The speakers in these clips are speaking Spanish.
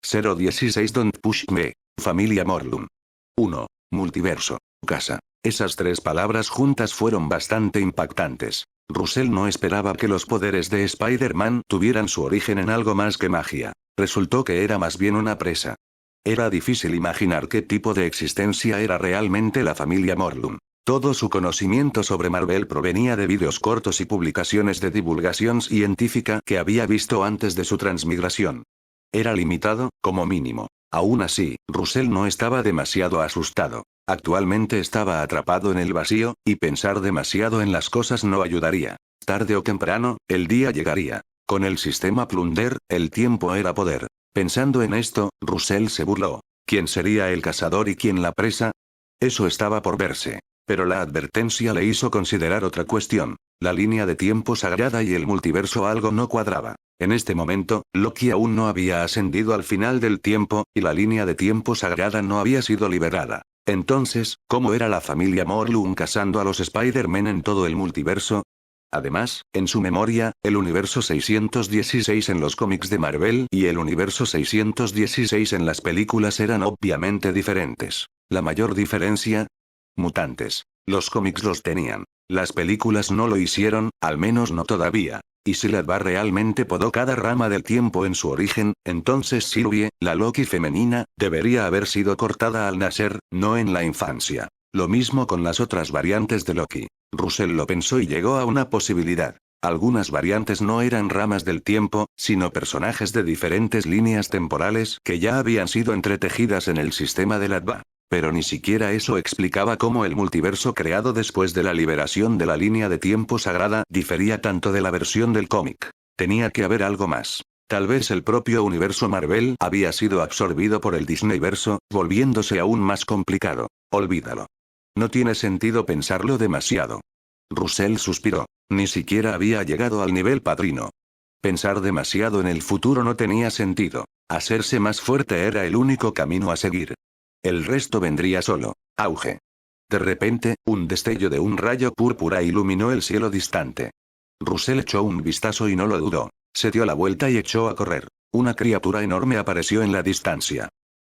016 Don't Push Me. Familia Morlun. 1. Multiverso. Casa. Esas tres palabras juntas fueron bastante impactantes. Russell no esperaba que los poderes de Spider-Man tuvieran su origen en algo más que magia. Resultó que era más bien una presa. Era difícil imaginar qué tipo de existencia era realmente la familia Morlun. Todo su conocimiento sobre Marvel provenía de vídeos cortos y publicaciones de divulgación científica que había visto antes de su transmigración. Era limitado, como mínimo. Aún así, Russell no estaba demasiado asustado. Actualmente estaba atrapado en el vacío, y pensar demasiado en las cosas no ayudaría. Tarde o temprano, el día llegaría. Con el sistema Plunder, el tiempo era poder. Pensando en esto, Russell se burló. ¿Quién sería el cazador y quién la presa? Eso estaba por verse. Pero la advertencia le hizo considerar otra cuestión. La línea de tiempo sagrada y el multiverso algo no cuadraba. En este momento, Loki aún no había ascendido al final del tiempo, y la línea de tiempo sagrada no había sido liberada. Entonces, ¿cómo era la familia Morlun cazando a los Spider-Man en todo el multiverso? Además, en su memoria, el universo 616 en los cómics de Marvel y el universo 616 en las películas eran obviamente diferentes. La mayor diferencia: mutantes. Los cómics los tenían. Las películas no lo hicieron, al menos no todavía. Y si Ladva realmente podó cada rama del tiempo en su origen, entonces Sylvie, la Loki femenina, debería haber sido cortada al nacer, no en la infancia. Lo mismo con las otras variantes de Loki. Russell lo pensó y llegó a una posibilidad. Algunas variantes no eran ramas del tiempo, sino personajes de diferentes líneas temporales que ya habían sido entretejidas en el sistema de Ladva. Pero ni siquiera eso explicaba cómo el multiverso creado después de la liberación de la línea de tiempo sagrada difería tanto de la versión del cómic. Tenía que haber algo más. Tal vez el propio universo Marvel había sido absorbido por el Disneyverso, volviéndose aún más complicado. Olvídalo. No tiene sentido pensarlo demasiado. Russell suspiró. Ni siquiera había llegado al nivel padrino. Pensar demasiado en el futuro no tenía sentido. Hacerse más fuerte era el único camino a seguir. El resto vendría solo. Auge. De repente, un destello de un rayo púrpura iluminó el cielo distante. Russell echó un vistazo y no lo dudó. Se dio la vuelta y echó a correr. Una criatura enorme apareció en la distancia.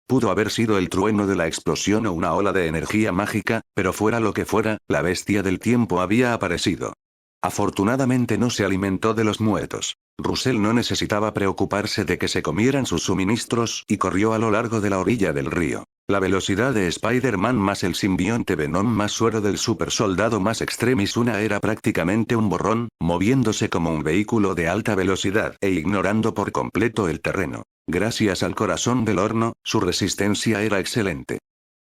Pudo haber sido el trueno de la explosión o una ola de energía mágica, pero fuera lo que fuera, la bestia del tiempo había aparecido. Afortunadamente no se alimentó de los muertos. Russell no necesitaba preocuparse de que se comieran sus suministros y corrió a lo largo de la orilla del río. La velocidad de Spider-Man más el simbionte Venom más suero del super soldado más Extremis una era prácticamente un borrón, moviéndose como un vehículo de alta velocidad e ignorando por completo el terreno. Gracias al corazón del horno, su resistencia era excelente.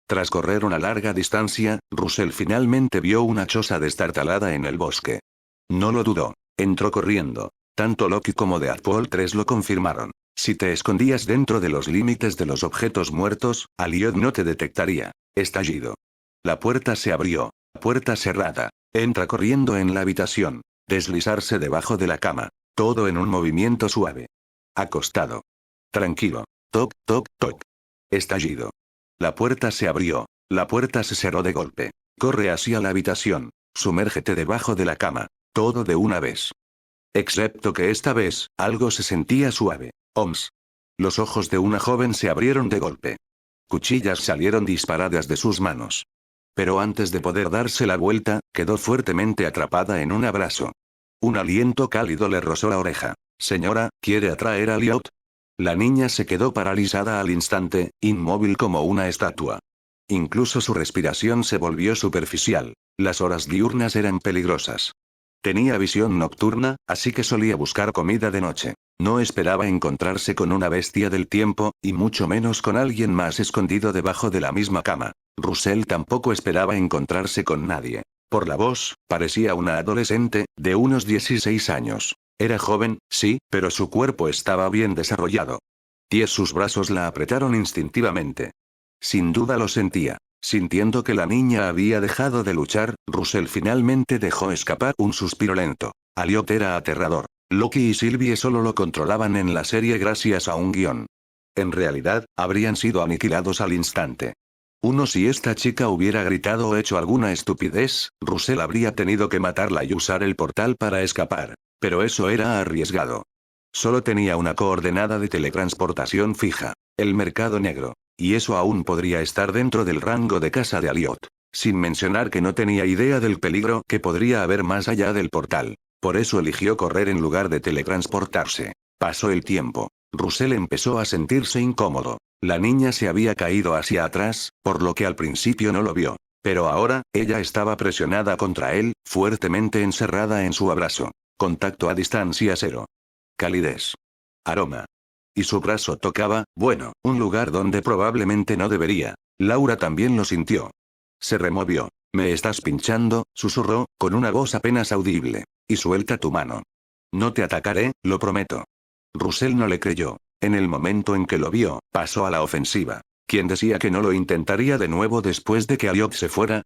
Tras correr una larga distancia, Russell finalmente vio una choza destartalada en el bosque. No lo dudó. Entró corriendo. Tanto Loki como Deadpool 3 lo confirmaron. Si te escondías dentro de los límites de los objetos muertos, Aliot no te detectaría. Estallido. La puerta se abrió. Puerta cerrada. Entra corriendo en la habitación. Deslizarse debajo de la cama. Todo en un movimiento suave. Acostado. Tranquilo. Toc, toc, toc. Estallido. La puerta se abrió. La puerta se cerró de golpe. Corre hacia la habitación. Sumérgete debajo de la cama. Todo de una vez. Excepto que esta vez, algo se sentía suave. Oms. Los ojos de una joven se abrieron de golpe. Cuchillas salieron disparadas de sus manos. Pero antes de poder darse la vuelta, quedó fuertemente atrapada en un abrazo. Un aliento cálido le rozó la oreja. Señora, ¿quiere atraer a Elliot? La niña se quedó paralizada al instante, inmóvil como una estatua. Incluso su respiración se volvió superficial. Las horas diurnas eran peligrosas. Tenía visión nocturna, así que solía buscar comida de noche. No esperaba encontrarse con una bestia del tiempo, y mucho menos con alguien más escondido debajo de la misma cama. Russell tampoco esperaba encontrarse con nadie. Por la voz, parecía una adolescente, de unos 16 años. Era joven, sí, pero su cuerpo estaba bien desarrollado. Sus brazos la apretaron instintivamente. Sin duda lo sentía. Sintiendo que la niña había dejado de luchar, Russell finalmente dejó escapar un suspiro lento. Aliot era aterrador. Loki y Sylvie solo lo controlaban en la serie gracias a un guión. En realidad, habrían sido aniquilados al instante. Si esta chica hubiera gritado o hecho alguna estupidez, Russell habría tenido que matarla y usar el portal para escapar. Pero eso era arriesgado. Solo tenía una coordenada de teletransportación fija. el mercado negro. Y eso aún podría estar dentro del rango de casa de Aliot. Sin mencionar que no tenía idea del peligro que podría haber más allá del portal. Por eso eligió correr en lugar de teletransportarse. Pasó el tiempo. Russell empezó a sentirse incómodo. La niña se había caído hacia atrás, por lo que al principio no lo vio. Pero ahora, ella estaba presionada contra él, fuertemente encerrada en su abrazo. Contacto a distancia cero. Calidez. Aroma. Y su brazo tocaba, bueno, un lugar donde probablemente no debería. Laura también lo sintió. Se removió. «Me estás pinchando», susurró, con una voz apenas audible. «Y suelta tu mano. No te atacaré, lo prometo». Russell no le creyó. En el momento en que lo vio, pasó a la ofensiva. ¿Quién decía que no lo intentaría de nuevo después de que Aliot se fuera?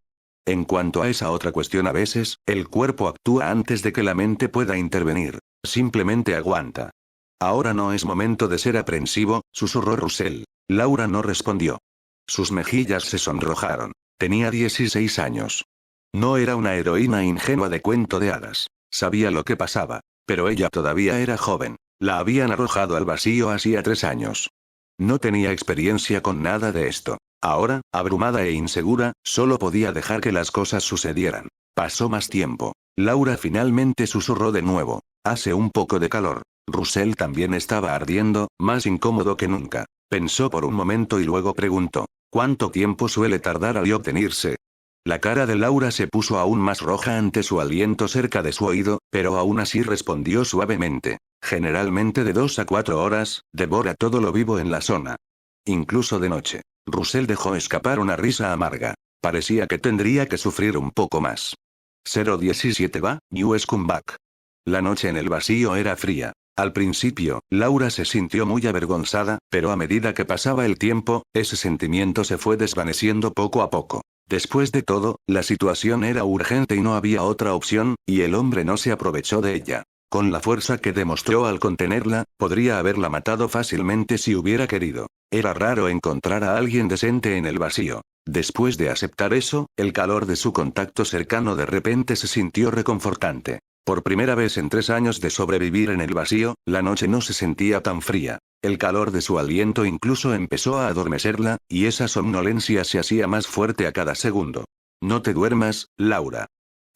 En cuanto a esa otra cuestión, a veces, el cuerpo actúa antes de que la mente pueda intervenir. Simplemente aguanta. «Ahora no es momento de ser aprensivo», susurró Russell. Laura no respondió. Sus mejillas se sonrojaron. Tenía 16 años. No era una heroína ingenua de cuento de hadas. Sabía lo que pasaba. Pero ella todavía era joven. La habían arrojado al vacío hacía 3 años. No tenía experiencia con nada de esto. Ahora, abrumada e insegura, solo podía dejar que las cosas sucedieran. Pasó más tiempo. Laura finalmente susurró de nuevo. «Hace un poco de calor». Russell también estaba ardiendo, más incómodo que nunca. Pensó por un momento y luego preguntó. «¿Cuánto tiempo suele tardar Aliot en irse?» La cara de Laura se puso aún más roja ante su aliento cerca de su oído, pero aún así respondió suavemente. «Generalmente de 2 a 4 horas, devora todo lo vivo en la zona. Incluso de noche». Russell dejó escapar una risa amarga. Parecía que tendría que sufrir un poco más. 017 va, you scumbag. La noche en el vacío era fría. Al principio, Laura se sintió muy avergonzada, pero a medida que pasaba el tiempo, ese sentimiento se fue desvaneciendo poco a poco. Después de todo, la situación era urgente y no había otra opción, y el hombre no se aprovechó de ella. Con la fuerza que demostró al contenerla, podría haberla matado fácilmente si hubiera querido. Era raro encontrar a alguien decente en el vacío. Después de aceptar eso, el calor de su contacto cercano de repente se sintió reconfortante. Por primera vez en 3 años de sobrevivir en el vacío, la noche no se sentía tan fría. El calor de su aliento incluso empezó a adormecerla, y esa somnolencia se hacía más fuerte a cada segundo. «No te duermas, Laura.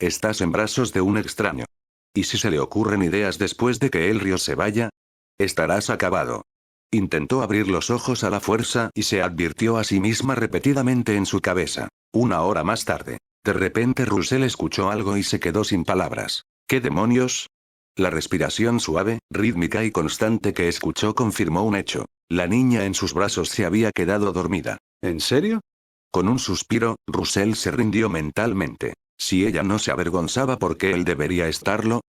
Estás en brazos de un extraño. ¿Y si se le ocurren ideas después de que el río se vaya? Estarás acabado». Intentó abrir los ojos a la fuerza y se advirtió a sí misma repetidamente en su cabeza. 1 hora más tarde. De repente Russell escuchó algo y se quedó sin palabras. ¿Qué demonios? La respiración suave, rítmica y constante que escuchó confirmó un hecho. La niña en sus brazos se había quedado dormida. ¿En serio? Con un suspiro, Russell se rindió mentalmente. Si ella no se avergonzaba, ¿por qué él debería estarlo?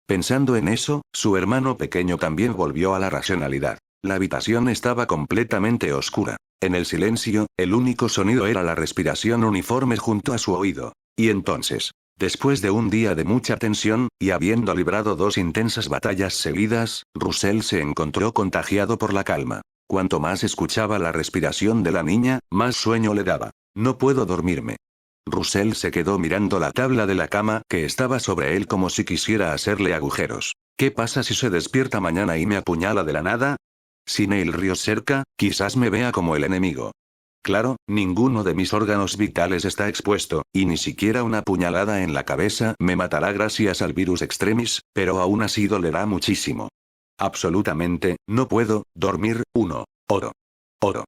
Pensando en eso, su hermano pequeño también volvió a la racionalidad. La habitación estaba completamente oscura. En el silencio, el único sonido era la respiración uniforme junto a su oído. Y entonces, después de un día de mucha tensión, y habiendo librado 2 intensas batallas seguidas, Russell se encontró contagiado por la calma. Cuanto más escuchaba la respiración de la niña, más sueño le daba. «No puedo dormirme». Russell se quedó mirando la tabla de la cama que estaba sobre él como si quisiera hacerle agujeros. ¿Qué pasa si se despierta mañana y me apuñala de la nada? Sin el río cerca, quizás me vea como el enemigo. Claro, ninguno de mis órganos vitales está expuesto, y ni siquiera una puñalada en la cabeza me matará gracias al virus extremis, pero aún así dolerá muchísimo. Absolutamente, no puedo dormir. Oro. Oro.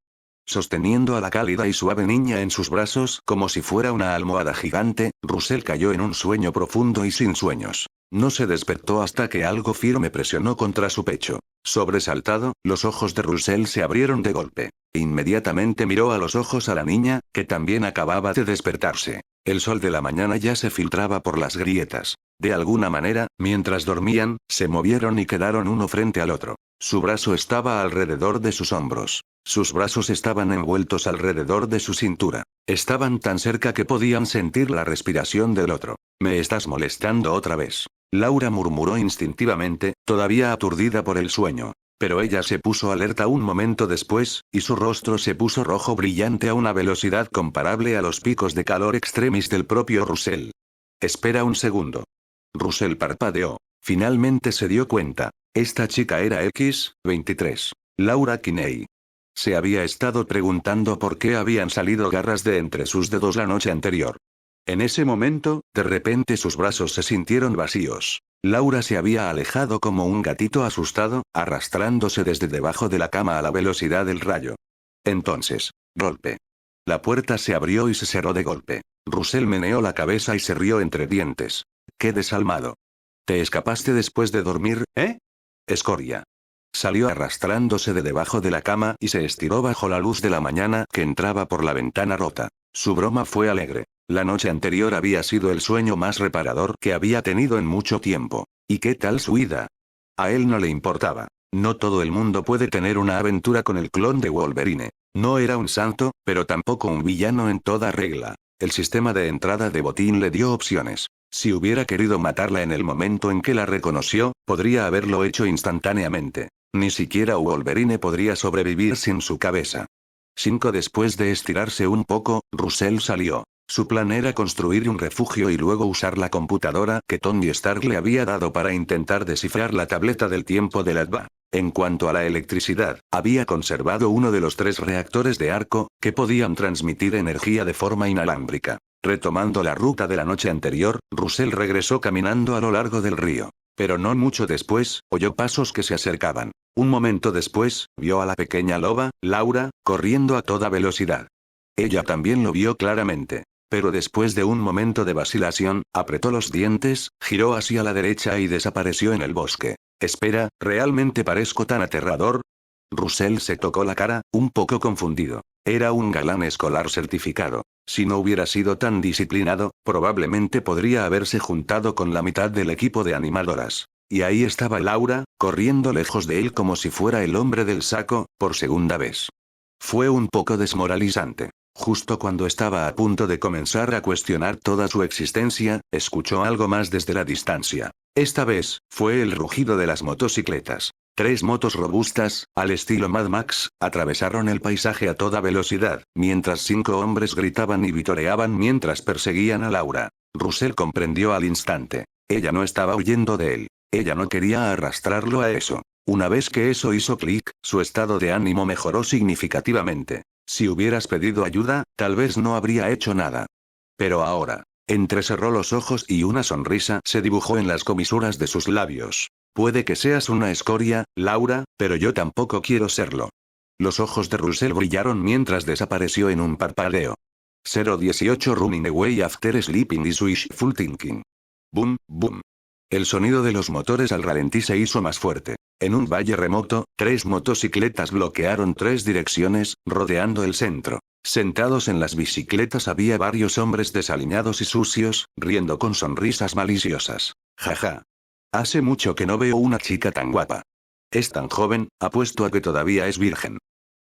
Sosteniendo a la cálida y suave niña en sus brazos como si fuera una almohada gigante, Russell cayó en un sueño profundo y sin sueños. No se despertó hasta que algo firme presionó contra su pecho. Sobresaltado, los ojos de Russell se abrieron de golpe. Inmediatamente miró a los ojos a la niña, que también acababa de despertarse. El sol de la mañana ya se filtraba por las grietas. De alguna manera, mientras dormían, se movieron y quedaron uno frente al otro. Su brazo estaba alrededor de sus hombros. Sus brazos estaban envueltos alrededor de su cintura. Estaban tan cerca que podían sentir la respiración del otro. «¿Me estás molestando otra vez?», Laura murmuró instintivamente, todavía aturdida por el sueño. Pero ella se puso alerta un momento después, y su rostro se puso rojo brillante a una velocidad comparable a los picos de calor extremis del propio Russell. «Espera un segundo». Russell parpadeó. Finalmente se dio cuenta. Esta chica era X-23. Laura Kinney. Se había estado preguntando por qué habían salido garras de entre sus dedos la noche anterior. En ese momento, de repente sus brazos se sintieron vacíos. Laura se había alejado como un gatito asustado, arrastrándose desde debajo de la cama a la velocidad del rayo. Entonces, golpe. La puerta se abrió y se cerró de golpe. Russell meneó la cabeza y se rió entre dientes. ¡Qué desalmado! ¿Te escapaste después de dormir, eh? Escoria. Salió arrastrándose de debajo de la cama y se estiró bajo la luz de la mañana que entraba por la ventana rota. Su broma fue alegre. La noche anterior había sido el sueño más reparador que había tenido en mucho tiempo. ¿Y qué tal su vida? A él no le importaba. No todo el mundo puede tener una aventura con el clon de Wolverine. No era un santo, pero tampoco un villano en toda regla. El sistema de entrada de botín le dio opciones. Si hubiera querido matarla en el momento en que la reconoció, podría haberlo hecho instantáneamente. Ni siquiera Wolverine podría sobrevivir sin su cabeza. 5 Después de estirarse un poco, Russell salió. Su plan era construir un refugio y luego usar la computadora que Tony Stark le había dado para intentar descifrar la tableta del tiempo del Adva. En cuanto a la electricidad, había conservado uno de los 3 reactores de arco, que podían transmitir energía de forma inalámbrica. Retomando la ruta de la noche anterior, Russell regresó caminando a lo largo del río. Pero no mucho después, oyó pasos que se acercaban. Un momento después, vio a la pequeña loba, Laura, corriendo a toda velocidad. Ella también lo vio claramente. Pero después de un momento de vacilación, apretó los dientes, giró hacia la derecha y desapareció en el bosque. Espera, ¿realmente parezco tan aterrador? Russell se tocó la cara, un poco confundido. Era un galán escolar certificado. Si no hubiera sido tan disciplinado, probablemente podría haberse juntado con la mitad del equipo de animadoras. Y ahí estaba Laura, corriendo lejos de él como si fuera el hombre del saco, por segunda vez. Fue un poco desmoralizante. Justo cuando estaba a punto de comenzar a cuestionar toda su existencia, escuchó algo más desde la distancia. Esta vez, fue el rugido de las motocicletas. 3 motos robustas, al estilo Mad Max, atravesaron el paisaje a toda velocidad, mientras 5 hombres gritaban y vitoreaban mientras perseguían a Laura. Russell comprendió al instante. Ella no estaba huyendo de él. Ella no quería arrastrarlo a eso. Una vez que eso hizo clic, su estado de ánimo mejoró significativamente. Si hubieras pedido ayuda, tal vez no habría hecho nada. Pero ahora. Entrecerró los ojos y una sonrisa se dibujó en las comisuras de sus labios. Puede que seas una escoria, Laura, pero yo tampoco quiero serlo. Los ojos de Russell brillaron mientras desapareció en un parpadeo. 018 Running away after sleeping is wishful thinking. Boom, boom. El sonido de los motores al ralentí se hizo más fuerte. En un valle remoto, 3 motocicletas bloquearon 3 direcciones, rodeando el centro. Sentados en las bicicletas había varios hombres desaliñados y sucios, riendo con sonrisas maliciosas. Jaja. Hace mucho que no veo una chica tan guapa. Es tan joven, apuesto a que todavía es virgen.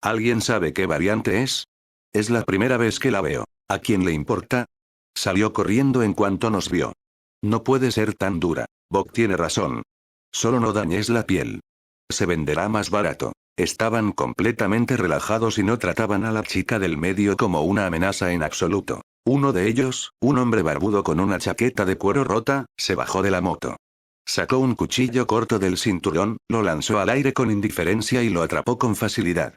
¿Alguien sabe qué variante es? Es la primera vez que la veo. ¿A quién le importa? Salió corriendo en cuanto nos vio. No puede ser tan dura. Bob tiene razón. Solo no dañes la piel. Se venderá más barato. Estaban completamente relajados y no trataban a la chica del medio como una amenaza en absoluto. Uno de ellos, un hombre barbudo con una chaqueta de cuero rota, se bajó de la moto. Sacó un cuchillo corto del cinturón, lo lanzó al aire con indiferencia y lo atrapó con facilidad.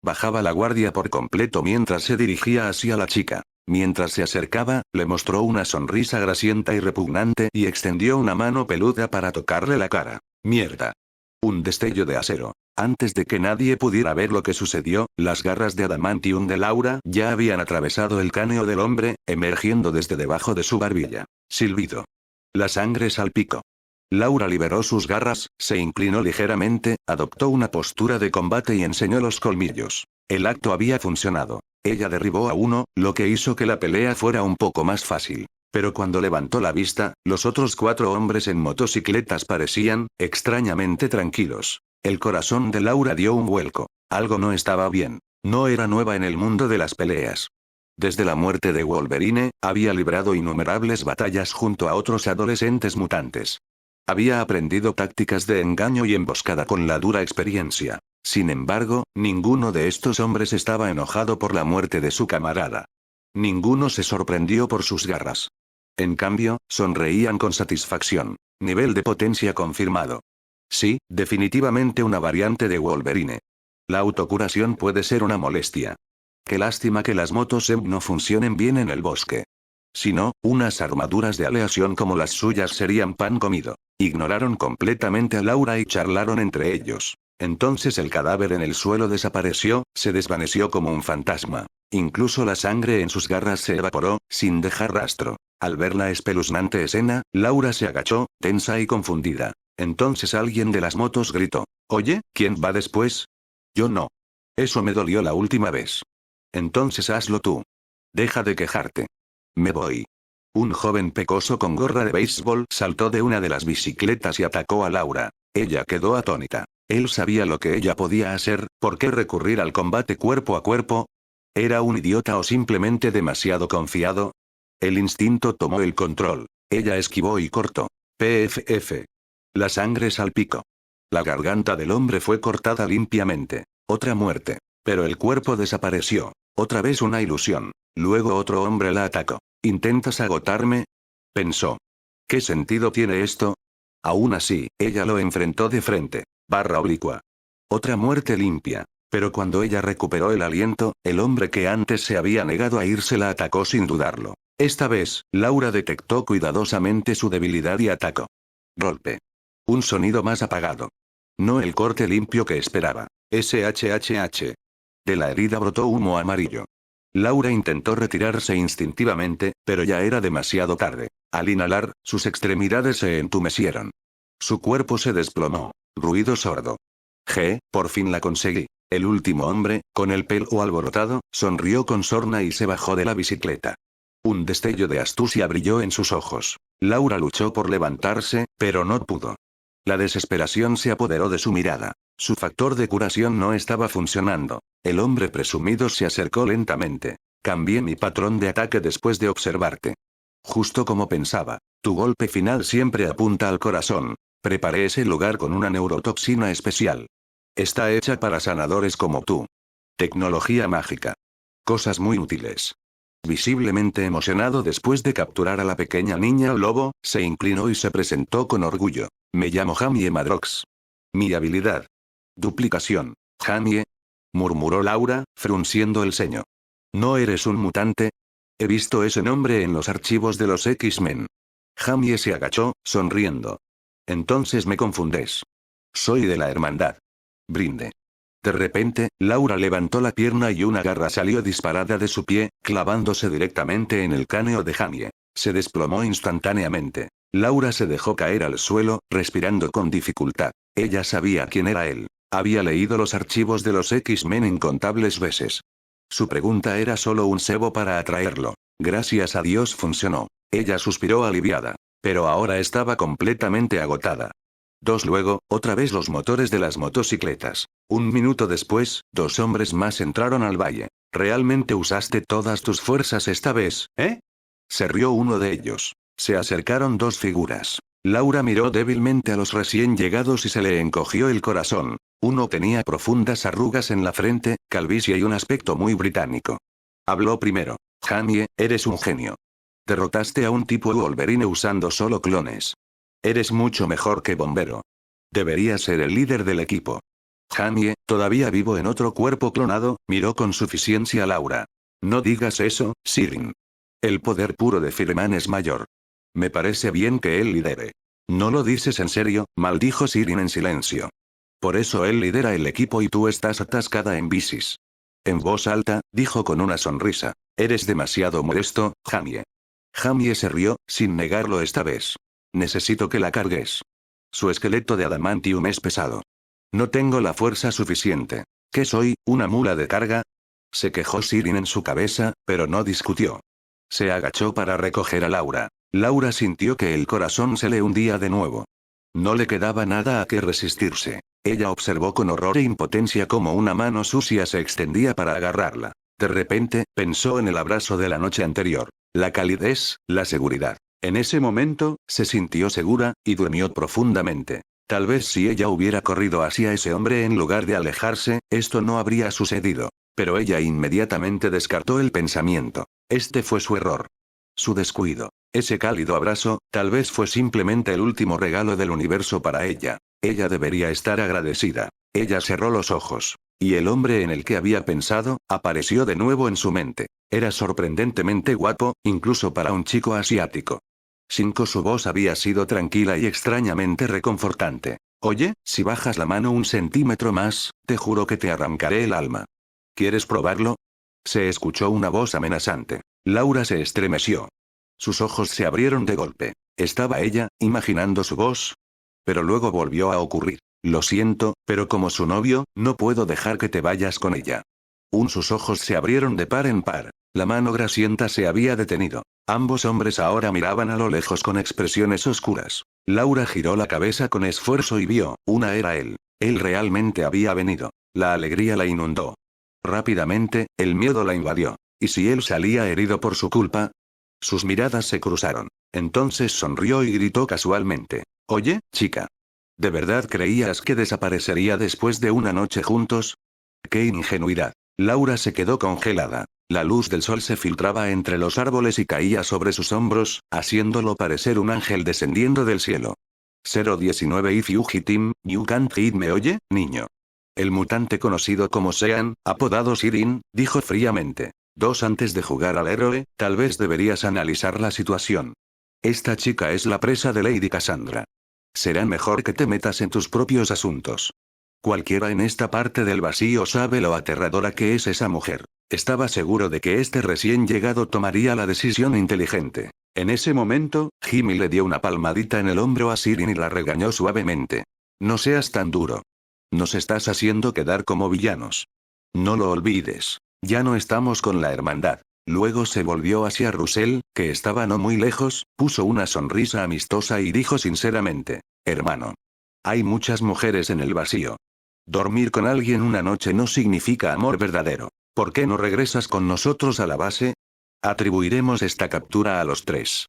Bajaba la guardia por completo mientras se dirigía hacia la chica. Mientras se acercaba, le mostró una sonrisa grasienta y repugnante y extendió una mano peluda para tocarle la cara. ¡Mierda! Un destello de acero. Antes de que nadie pudiera ver lo que sucedió, las garras de adamantium de Laura ya habían atravesado el cráneo del hombre, emergiendo desde debajo de su barbilla. Silbido. La sangre salpicó. Laura liberó sus garras, se inclinó ligeramente, adoptó una postura de combate y enseñó los colmillos. El acto había funcionado. Ella derribó a uno, lo que hizo que la pelea fuera un poco más fácil. Pero cuando levantó la vista, los otros 4 hombres en motocicletas parecían, extrañamente tranquilos. El corazón de Laura dio un vuelco. Algo no estaba bien. No era nueva en el mundo de las peleas. Desde la muerte de Wolverine, había librado innumerables batallas junto a otros adolescentes mutantes. Había aprendido tácticas de engaño y emboscada con la dura experiencia. Sin embargo, ninguno de estos hombres estaba enojado por la muerte de su camarada. Ninguno se sorprendió por sus garras. En cambio, sonreían con satisfacción. Nivel de potencia confirmado. Sí, definitivamente una variante de Wolverine. La autocuración puede ser una molestia. Qué lástima que las motos EMP no funcionen bien en el bosque. Si no, unas armaduras de aleación como las suyas serían pan comido. Ignoraron completamente a Laura y charlaron entre ellos. Entonces el cadáver en el suelo desapareció, se desvaneció como un fantasma. Incluso la sangre en sus garras se evaporó, sin dejar rastro. Al ver la espeluznante escena, Laura se agachó, tensa y confundida. Entonces alguien de las motos gritó: «Oye, ¿quién va después?» «Yo no. Eso me dolió la última vez». «Entonces hazlo tú. Deja de quejarte». «Me voy». Un joven pecoso con gorra de béisbol saltó de una de las bicicletas y atacó a Laura. Ella quedó atónita. Él sabía lo que ella podía hacer, ¿por qué recurrir al combate cuerpo a cuerpo? ¿Era un idiota o simplemente demasiado confiado? El instinto tomó el control. Ella esquivó y cortó. PFF. La sangre salpicó. La garganta del hombre fue cortada limpiamente. Otra muerte. Pero el cuerpo desapareció. Otra vez una ilusión. Luego otro hombre la atacó. ¿Intentas agotarme?, pensó. ¿Qué sentido tiene esto? Aún así, ella lo enfrentó de frente. Barra oblicua. Otra muerte limpia. Pero cuando ella recuperó el aliento, el hombre que antes se había negado a irse la atacó sin dudarlo. Esta vez, Laura detectó cuidadosamente su debilidad y atacó. Golpe. Un sonido más apagado. No el corte limpio que esperaba. SHHH. De la herida brotó humo amarillo. Laura intentó retirarse instintivamente, pero ya era demasiado tarde. Al inhalar, sus extremidades se entumecieron. Su cuerpo se desplomó. Ruido sordo. Por fin la conseguí. El último hombre, con el pelo alborotado, sonrió con sorna y se bajó de la bicicleta. Un destello de astucia brilló en sus ojos. Laura luchó por levantarse, pero no pudo. La desesperación se apoderó de su mirada. Su factor de curación no estaba funcionando. El hombre presumido se acercó lentamente. Cambié mi patrón de ataque después de observarte. Justo como pensaba. Tu golpe final siempre apunta al corazón. Preparé ese lugar con una neurotoxina especial. Está hecha para sanadores como tú. Tecnología mágica. Cosas muy útiles. Visiblemente emocionado después de capturar a la pequeña niña lobo, se inclinó y se presentó con orgullo. Me llamo Jamie Madrox. Mi habilidad. Duplicación. Jamie, murmuró Laura, frunciendo el ceño. ¿No eres un mutante? He visto ese nombre en los archivos de los X-Men. Jamie se agachó, sonriendo. Entonces me confundes. Soy de la hermandad. Brinde. De repente, Laura levantó la pierna y una garra salió disparada de su pie, clavándose directamente en el cráneo de Jamie. Se desplomó instantáneamente. Laura se dejó caer al suelo, respirando con dificultad. Ella sabía quién era él. Había leído los archivos de los X-Men incontables veces. Su pregunta era solo un cebo para atraerlo. Gracias a Dios funcionó. Ella suspiró aliviada. Pero ahora estaba completamente agotada. Luego, otra vez los motores de las motocicletas. Un minuto después, 2 hombres más entraron al valle. ¿Realmente usaste todas tus fuerzas esta vez, eh? Se rió uno de ellos. Se acercaron 2 figuras. Laura miró débilmente a los recién llegados y se le encogió el corazón. Uno tenía profundas arrugas en la frente, calvicie y un aspecto muy británico. Habló primero. Jamie, eres un genio. Derrotaste a un tipo Wolverine usando solo clones. Eres mucho mejor que bombero. Deberías ser el líder del equipo. Jamie, todavía vivo en otro cuerpo clonado, miró con suficiencia a Laura. No digas eso, Sirin. El poder puro de Firman es mayor. Me parece bien que él lidere. ¿No lo dices en serio?, maldijo Sirin en silencio. Por eso él lidera el equipo y tú estás atascada en bicis. En voz alta, dijo con una sonrisa. Eres demasiado modesto, Jamie. Jamie se rió, sin negarlo esta vez. Necesito que la cargues. Su esqueleto de adamantium es pesado. No tengo la fuerza suficiente. ¿Qué soy, una mula de carga? Se quejó Sirin en su cabeza, pero no discutió. Se agachó para recoger a Laura. Laura sintió que el corazón se le hundía de nuevo. No le quedaba nada a que resistirse. Ella observó con horror e impotencia cómo una mano sucia se extendía para agarrarla. De repente, pensó en el abrazo de la noche anterior. La calidez, la seguridad. En ese momento, se sintió segura, y durmió profundamente. Tal vez si ella hubiera corrido hacia ese hombre en lugar de alejarse, esto no habría sucedido. Pero ella inmediatamente descartó el pensamiento. Este fue su error. Su descuido. Ese cálido abrazo, tal vez fue simplemente el último regalo del universo para ella. Ella debería estar agradecida. Ella cerró los ojos. Y el hombre en el que había pensado, apareció de nuevo en su mente. Era sorprendentemente guapo, incluso para un chico asiático. Su voz había sido tranquila y extrañamente reconfortante. Oye, si bajas la mano un centímetro más, te juro que te arrancaré el alma. ¿Quieres probarlo? Se escuchó una voz amenazante. Laura se estremeció. Sus ojos se abrieron de golpe. ¿Estaba ella, imaginando su voz? Pero luego volvió a ocurrir. Lo siento, pero como su novio, no puedo dejar que te vayas con ella. Sus ojos se abrieron de par en par. La mano grasienta se había detenido. Ambos hombres ahora miraban a lo lejos con expresiones oscuras. Laura giró la cabeza con esfuerzo y vio, era él. Él realmente había venido. La alegría la inundó. Rápidamente, el miedo la invadió. ¿Y si él salía herido por su culpa? Sus miradas se cruzaron. Entonces sonrió y gritó casualmente. Oye, chica. ¿De verdad creías que desaparecería después de una noche juntos? ¡Qué ingenuidad! Laura se quedó congelada. La luz del sol se filtraba entre los árboles y caía sobre sus hombros, haciéndolo parecer un ángel descendiendo del cielo. 019 If you hit him, you can't hit me. Oye, niño. El mutante conocido como Sean, apodado Sirin, dijo fríamente. Antes de jugar al héroe, tal vez deberías analizar la situación. Esta chica es la presa de Lady Cassandra. Será mejor que te metas en tus propios asuntos. Cualquiera en esta parte del vacío sabe lo aterradora que es esa mujer. Estaba seguro de que este recién llegado tomaría la decisión inteligente. En ese momento, Jimmy le dio una palmadita en el hombro a Sirin y la regañó suavemente. No seas tan duro. Nos estás haciendo quedar como villanos. No lo olvides. Ya no estamos con la hermandad. Luego se volvió hacia Russell, que estaba no muy lejos, puso una sonrisa amistosa y dijo sinceramente. Hermano. Hay muchas mujeres en el vacío. Dormir con alguien una noche no significa amor verdadero. ¿Por qué no regresas con nosotros a la base? Atribuiremos esta captura a los tres.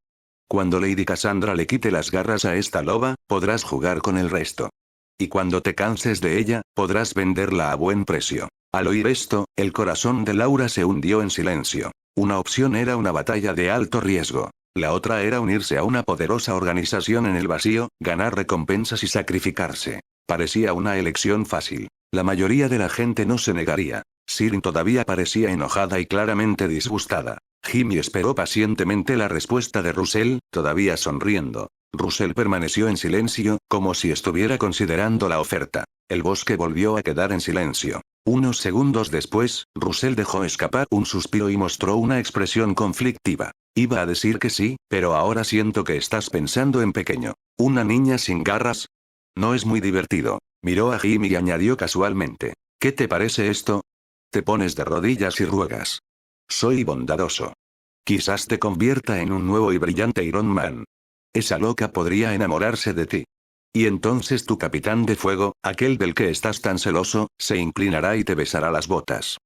Cuando Lady Cassandra le quite las garras a esta loba, podrás jugar con el resto. Y cuando te canses de ella, podrás venderla a buen precio. Al oír esto, el corazón de Laura se hundió en silencio. Una opción era una batalla de alto riesgo. La otra era unirse a una poderosa organización en el vacío, ganar recompensas y sacrificarse. Parecía una elección fácil. La mayoría de la gente no se negaría. Sirin todavía parecía enojada y claramente disgustada. Jimmy esperó pacientemente la respuesta de Russell, todavía sonriendo. Russell permaneció en silencio, como si estuviera considerando la oferta. El bosque volvió a quedar en silencio. Unos segundos después, Russell dejó escapar un suspiro y mostró una expresión conflictiva. Iba a decir que sí, pero ahora siento que estás pensando en pequeño. ¿Una niña sin garras? No es muy divertido. Miró a Jimmy y añadió casualmente. ¿Qué te parece esto? Te pones de rodillas y ruegas. Soy bondadoso. Quizás te convierta en un nuevo y brillante Iron Man. Esa loca podría enamorarse de ti. Y entonces tu capitán de fuego, aquel del que estás tan celoso, se inclinará y te besará las botas.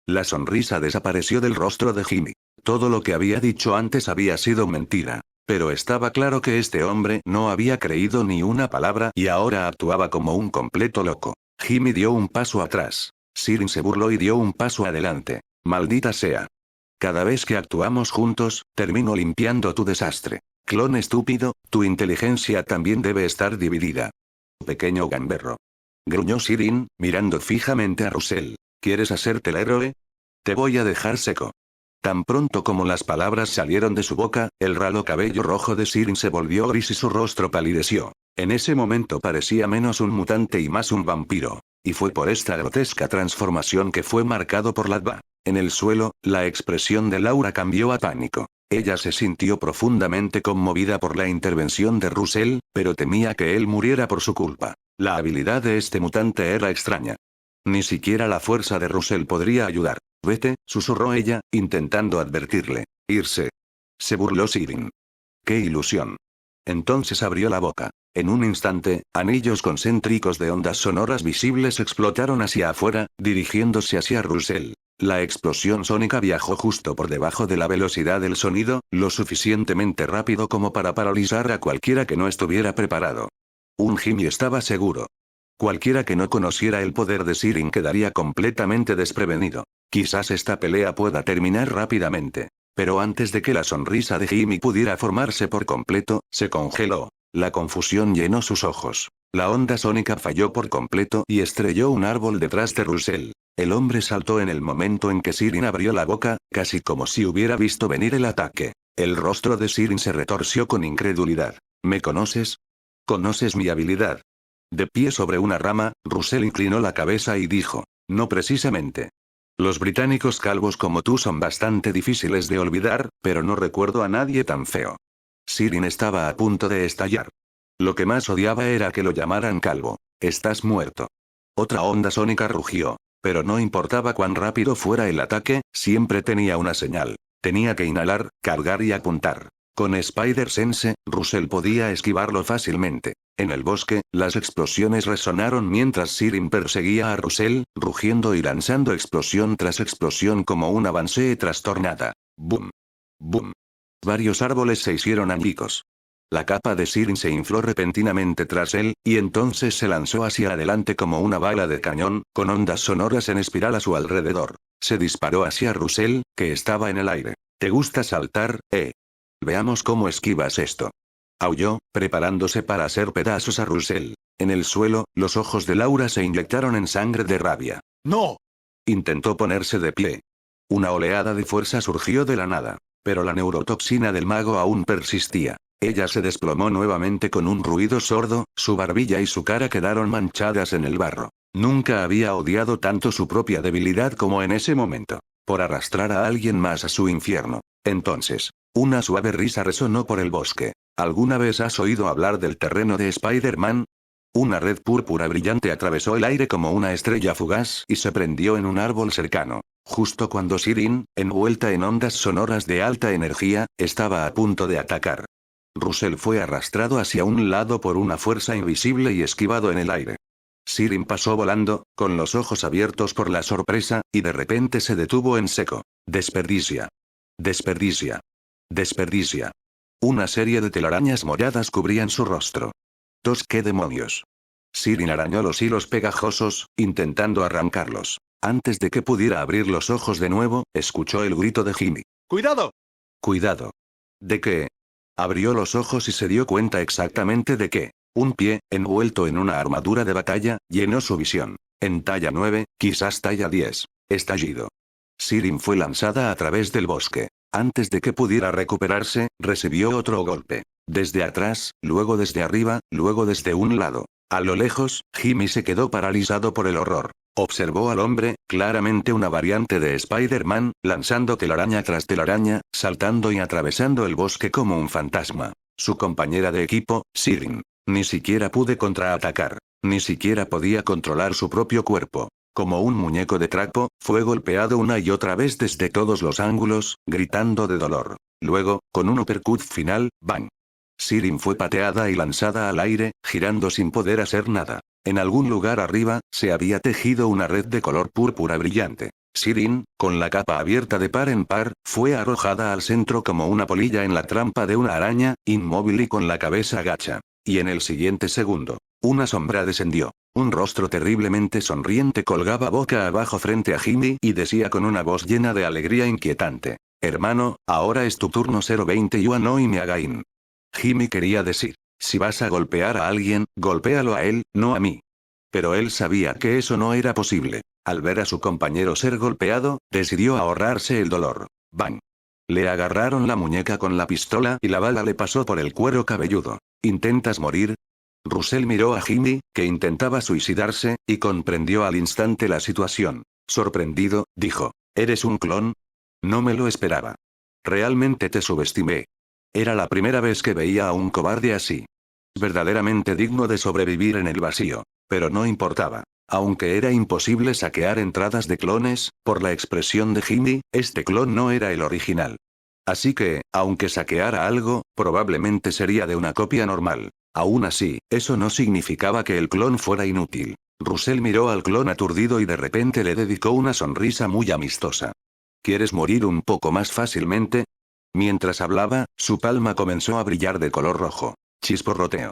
La sonrisa desapareció del rostro de Jimmy. Todo lo que había dicho antes había sido mentira. Pero estaba claro que este hombre no había creído ni una palabra y ahora actuaba como un completo loco. Jimmy dio un paso atrás. Sirin se burló y dio un paso adelante. Maldita sea. Cada vez que actuamos juntos, termino limpiando tu desastre. Clon estúpido, tu inteligencia también debe estar dividida. Pequeño gamberro. Gruñó Sirin, mirando fijamente a Russell. ¿Quieres hacerte el héroe? Te voy a dejar seco. Tan pronto como las palabras salieron de su boca, el ralo cabello rojo de Sirin se volvió gris y su rostro palideció. En ese momento parecía menos un mutante y más un vampiro. Y fue por esta grotesca transformación que fue marcado por la DVA. En el suelo, la expresión de Laura cambió a pánico. Ella se sintió profundamente conmovida por la intervención de Russell, pero temía que él muriera por su culpa. La habilidad de este mutante era extraña. Ni siquiera la fuerza de Russell podría ayudar. Vete, susurró ella, intentando advertirle. Irse. Se burló Sirin. ¡Qué ilusión! Entonces abrió la boca. En un instante, anillos concéntricos de ondas sonoras visibles explotaron hacia afuera, dirigiéndose hacia Russell. La explosión sónica viajó justo por debajo de la velocidad del sonido, lo suficientemente rápido como para paralizar a cualquiera que no estuviera preparado. Jimmy estaba seguro. Cualquiera que no conociera el poder de Sirin quedaría completamente desprevenido. Quizás esta pelea pueda terminar rápidamente. Pero antes de que la sonrisa de Jimmy pudiera formarse por completo, se congeló. La confusión llenó sus ojos. La onda sónica falló por completo y estrelló un árbol detrás de Russell. El hombre saltó en el momento en que Sirin abrió la boca, casi como si hubiera visto venir el ataque. El rostro de Sirin se retorció con incredulidad. ¿Me conoces? ¿Conoces mi habilidad? De pie sobre una rama, Russell inclinó la cabeza y dijo, no precisamente. Los británicos calvos como tú son bastante difíciles de olvidar, pero no recuerdo a nadie tan feo. Sirin estaba a punto de estallar. Lo que más odiaba era que lo llamaran calvo. Estás muerto. Otra onda sónica rugió. Pero no importaba cuán rápido fuera el ataque, siempre tenía una señal. Tenía que inhalar, cargar y apuntar. Con Spider-Sense, Russell podía esquivarlo fácilmente. En el bosque, las explosiones resonaron mientras Sirin perseguía a Russell, rugiendo y lanzando explosión tras explosión como una avancée trastornada. ¡Bum! ¡Bum! Varios árboles se hicieron añicos. La capa de Sirin se infló repentinamente tras él, y entonces se lanzó hacia adelante como una bala de cañón, con ondas sonoras en espiral a su alrededor. Se disparó hacia Russell, que estaba en el aire. ¿Te gusta saltar, Veamos cómo esquivas esto. Aulló, preparándose para hacer pedazos a Russell. En el suelo, los ojos de Laura se inyectaron en sangre de rabia. ¡No! Intentó ponerse de pie. Una oleada de fuerza surgió de la nada. Pero la neurotoxina del mago aún persistía. Ella se desplomó nuevamente con un ruido sordo, su barbilla y su cara quedaron manchadas en el barro. Nunca había odiado tanto su propia debilidad como en ese momento. Por arrastrar a alguien más a su infierno. Entonces, una suave risa resonó por el bosque. ¿Alguna vez has oído hablar del terreno de Spider-Man? Una red púrpura brillante atravesó el aire como una estrella fugaz y se prendió en un árbol cercano. Justo cuando Sirin, envuelta en ondas sonoras de alta energía, estaba a punto de atacar. Russell fue arrastrado hacia un lado por una fuerza invisible y esquivado en el aire. Sirin pasó volando, con los ojos abiertos por la sorpresa, y de repente se detuvo en seco. Desperdicia. Desperdicia. Desperdicia. Una serie de telarañas moradas cubrían su rostro. ¿Qué demonios? Sirin arañó los hilos pegajosos, intentando arrancarlos. Antes de que pudiera abrir los ojos de nuevo, escuchó el grito de Jimmy. ¡Cuidado! Cuidado. ¿De qué? Abrió los ojos y se dio cuenta exactamente de qué. Un pie, envuelto en una armadura de batalla, llenó su visión. En talla 9, quizás talla 10. Estallido. Sirin fue lanzada a través del bosque. Antes de que pudiera recuperarse, recibió otro golpe. Desde atrás, luego desde arriba, luego desde un lado. A lo lejos, Jimmy se quedó paralizado por el horror. Observó al hombre, claramente una variante de Spider-Man, lanzando telaraña tras telaraña, saltando y atravesando el bosque como un fantasma. Su compañera de equipo, Sirin. Ni siquiera pude contraatacar. Ni siquiera podía controlar su propio cuerpo. Como un muñeco de trapo, fue golpeado una y otra vez desde todos los ángulos, gritando de dolor. Luego, con un uppercut final, ¡bang! Sirin fue pateada y lanzada al aire, girando sin poder hacer nada. En algún lugar arriba, se había tejido una red de color púrpura brillante. Sirin, con la capa abierta de par en par, fue arrojada al centro como una polilla en la trampa de una araña, inmóvil y con la cabeza gacha. Y en el siguiente segundo, una sombra descendió. Un rostro terriblemente sonriente colgaba boca abajo frente a Jimmy y decía con una voz llena de alegría inquietante. Hermano, ahora es tu turno 020 Yuan no y Miagain. Jimmy quería decir, si vas a golpear a alguien, golpéalo a él, no a mí. Pero él sabía que eso no era posible. Al ver a su compañero ser golpeado, decidió ahorrarse el dolor. ¡Bang! Le agarraron la muñeca con la pistola y la bala le pasó por el cuero cabelludo. ¿Intentas morir? Russell miró a Jimmy, que intentaba suicidarse, y comprendió al instante la situación. Sorprendido, dijo, ¿eres un clon? No me lo esperaba. Realmente te subestimé. Era la primera vez que veía a un cobarde así. Verdaderamente digno de sobrevivir en el vacío. Pero no importaba. Aunque era imposible saquear entradas de clones, por la expresión de Jimmy, este clon no era el original. Así que, aunque saqueara algo, probablemente sería de una copia normal. Aún así, eso no significaba que el clon fuera inútil. Russell miró al clon aturdido y de repente le dedicó una sonrisa muy amistosa. ¿Quieres morir un poco más fácilmente? Mientras hablaba, su palma comenzó a brillar de color rojo. Chisporroteo.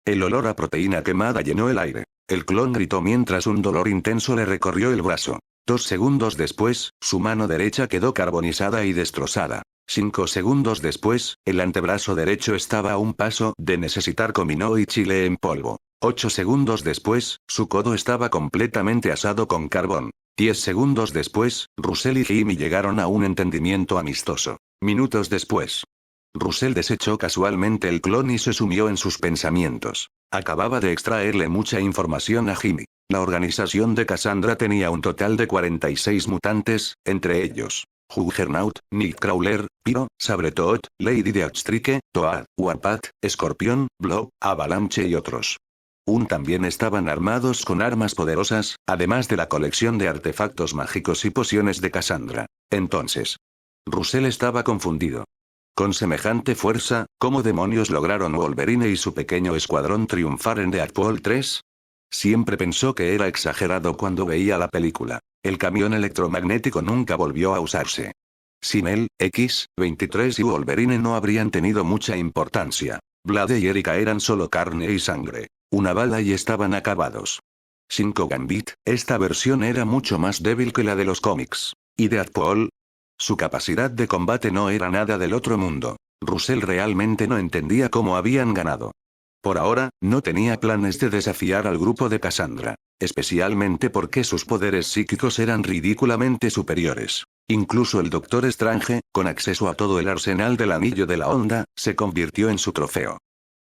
El olor a proteína quemada llenó el aire. El clon gritó mientras un dolor intenso le recorrió el brazo. 2 segundos después, su mano derecha quedó carbonizada y destrozada. 5 segundos después, el antebrazo derecho estaba a un paso de necesitar comino y chile en polvo. 8 segundos después, su codo estaba completamente asado con carbón. 10 segundos después, Russell y Jimmy llegaron a un entendimiento amistoso. Minutos después, Russell desechó casualmente el clon y se sumió en sus pensamientos. Acababa de extraerle mucha información a Jimmy. La organización de Cassandra tenía un total de 46 mutantes, entre ellos Juggernaut, Nightcrawler, Pyro, Sabretooth, Lady Deathstrike, Toad, Warpath, Escorpión, Blob, Avalanche y otros. También estaban armados con armas poderosas, además de la colección de artefactos mágicos y pociones de Cassandra. Entonces, Russell estaba confundido. Con semejante fuerza, ¿cómo demonios lograron Wolverine y su pequeño escuadrón triunfar en Deadpool 3? Siempre pensó que era exagerado cuando veía la película. El camión electromagnético nunca volvió a usarse. Sin él, X-23 y Wolverine no habrían tenido mucha importancia. Blade y Erika eran solo carne y sangre. Una bala y estaban acabados. 5 Gambit, esta versión era mucho más débil que la de los cómics. ¿Y Deadpool? Su capacidad de combate no era nada del otro mundo. Russell realmente no entendía cómo habían ganado. Por ahora, no tenía planes de desafiar al grupo de Cassandra, especialmente porque sus poderes psíquicos eran ridículamente superiores. Incluso el Doctor Strange, con acceso a todo el arsenal del Anillo de la Onda, se convirtió en su trofeo.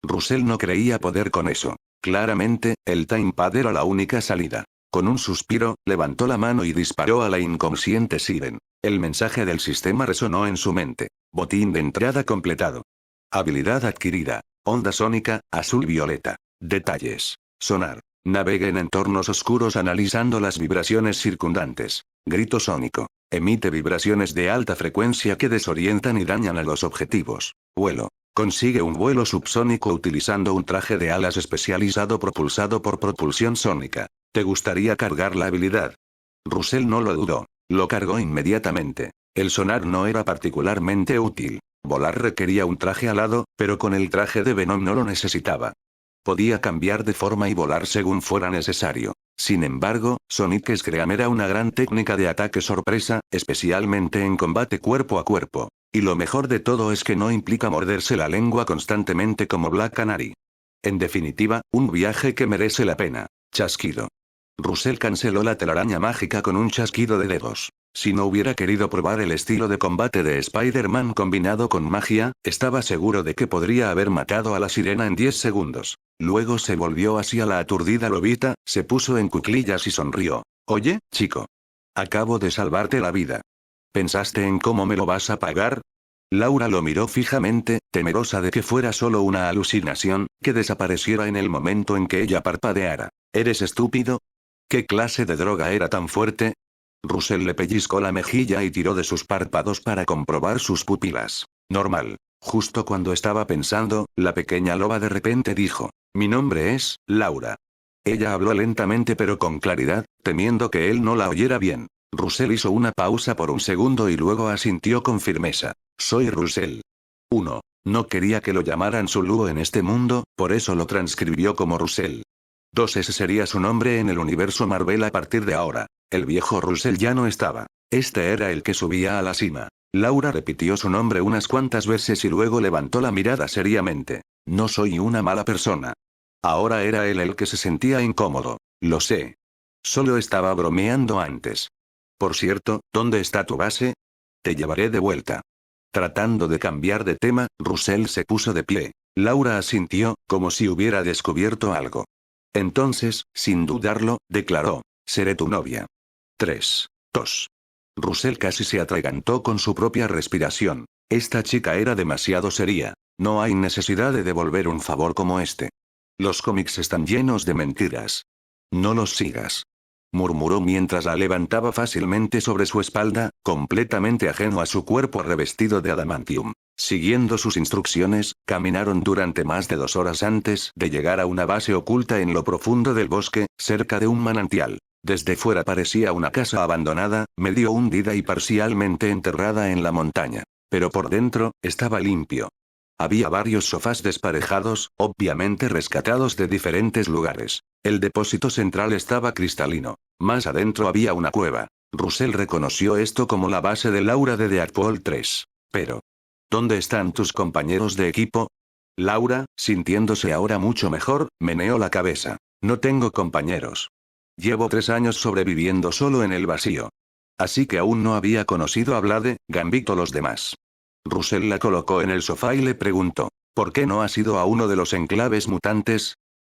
Russell no creía poder con eso. Claramente, el Timepad era la única salida. Con un suspiro, levantó la mano y disparó a la inconsciente Siren. El mensaje del sistema resonó en su mente. Botín de entrada completado. Habilidad adquirida. Onda sónica, azul-violeta. Detalles. Sonar. Navegue en entornos oscuros analizando las vibraciones circundantes. Grito sónico. Emite vibraciones de alta frecuencia que desorientan y dañan a los objetivos. Vuelo. Consigue un vuelo subsónico utilizando un traje de alas especializado propulsado por propulsión sónica. ¿Te gustaría cargar la habilidad? Russell no lo dudó. Lo cargó inmediatamente. El sonar no era particularmente útil. Volar requería un traje alado, pero con el traje de Venom no lo necesitaba. Podía cambiar de forma y volar según fuera necesario. Sin embargo, Sonic Scream era una gran técnica de ataque sorpresa, especialmente en combate cuerpo a cuerpo. Y lo mejor de todo es que no implica morderse la lengua constantemente como Black Canary. En definitiva, un viaje que merece la pena. Chasquido. Russell canceló la telaraña mágica con un chasquido de dedos. Si no hubiera querido probar el estilo de combate de Spider-Man combinado con magia, estaba seguro de que podría haber matado a la sirena en 10 segundos. Luego se volvió hacia la aturdida lobita, se puso en cuclillas y sonrió. Oye, chico. Acabo de salvarte la vida. ¿Pensaste en cómo me lo vas a pagar? Laura lo miró fijamente, temerosa de que fuera solo una alucinación, que desapareciera en el momento en que ella parpadeara. ¿Eres estúpido? ¿Qué clase de droga era tan fuerte? Russell le pellizcó la mejilla y tiró de sus párpados para comprobar sus pupilas. Normal. Justo cuando estaba pensando, la pequeña loba de repente dijo: Mi nombre es Laura. Ella habló lentamente pero con claridad, temiendo que él no la oyera bien. Russell hizo una pausa por un segundo y luego asintió con firmeza. Soy Russell. 1. No quería que lo llamaran Sulu en este mundo, por eso lo transcribió como Russell. 2. Ese sería su nombre en el universo Marvel a partir de ahora. El viejo Russell ya no estaba. Este era el que subía a la cima. Laura repitió su nombre unas cuantas veces y luego levantó la mirada seriamente. No soy una mala persona. Ahora era él el que se sentía incómodo. Lo sé. Solo estaba bromeando antes. Por cierto, ¿dónde está tu base? Te llevaré de vuelta. Tratando de cambiar de tema, Russell se puso de pie. Laura asintió, como si hubiera descubierto algo. Entonces, sin dudarlo, declaró: seré tu novia. 3, 2. Russell casi se atragantó con su propia respiración. Esta chica era demasiado seria. No hay necesidad de devolver un favor como este. Los cómics están llenos de mentiras. No los sigas. Murmuró mientras la levantaba fácilmente sobre su espalda, completamente ajeno a su cuerpo revestido de adamantium. Siguiendo sus instrucciones, caminaron durante más de 2 horas antes de llegar a una base oculta en lo profundo del bosque, cerca de un manantial. Desde fuera parecía una casa abandonada, medio hundida y parcialmente enterrada en la montaña. Pero por dentro, estaba limpio. Había varios sofás desparejados, obviamente rescatados de diferentes lugares. El depósito central estaba cristalino. Más adentro había una cueva. Russell reconoció esto como la base de Laura de Deadpool 3. Pero, ¿Dónde están tus compañeros de equipo? Laura, sintiéndose ahora mucho mejor, meneó la cabeza. No tengo compañeros. Llevo 3 años sobreviviendo solo en el vacío. Así que aún no había conocido a Blade, Gambito los demás. Russell la colocó en el sofá y le preguntó, ¿por qué no has ido a uno de los enclaves mutantes?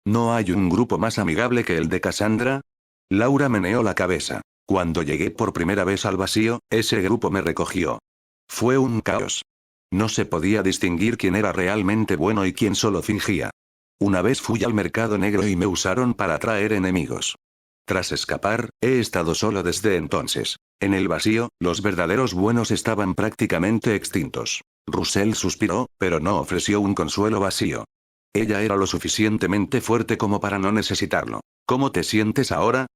¿No hay un grupo más amigable que el de Cassandra? Laura meneó la cabeza. Cuando llegué por primera vez al vacío, ese grupo me recogió. Fue un caos. No se podía distinguir quién era realmente bueno y quién solo fingía. Una vez fui al mercado negro y me usaron para atraer enemigos. Tras escapar, he estado solo desde entonces. En el vacío, los verdaderos buenos estaban prácticamente extintos. Russell suspiró, pero no ofreció un consuelo vacío. Ella era lo suficientemente fuerte como para no necesitarlo. ¿Cómo te sientes ahora?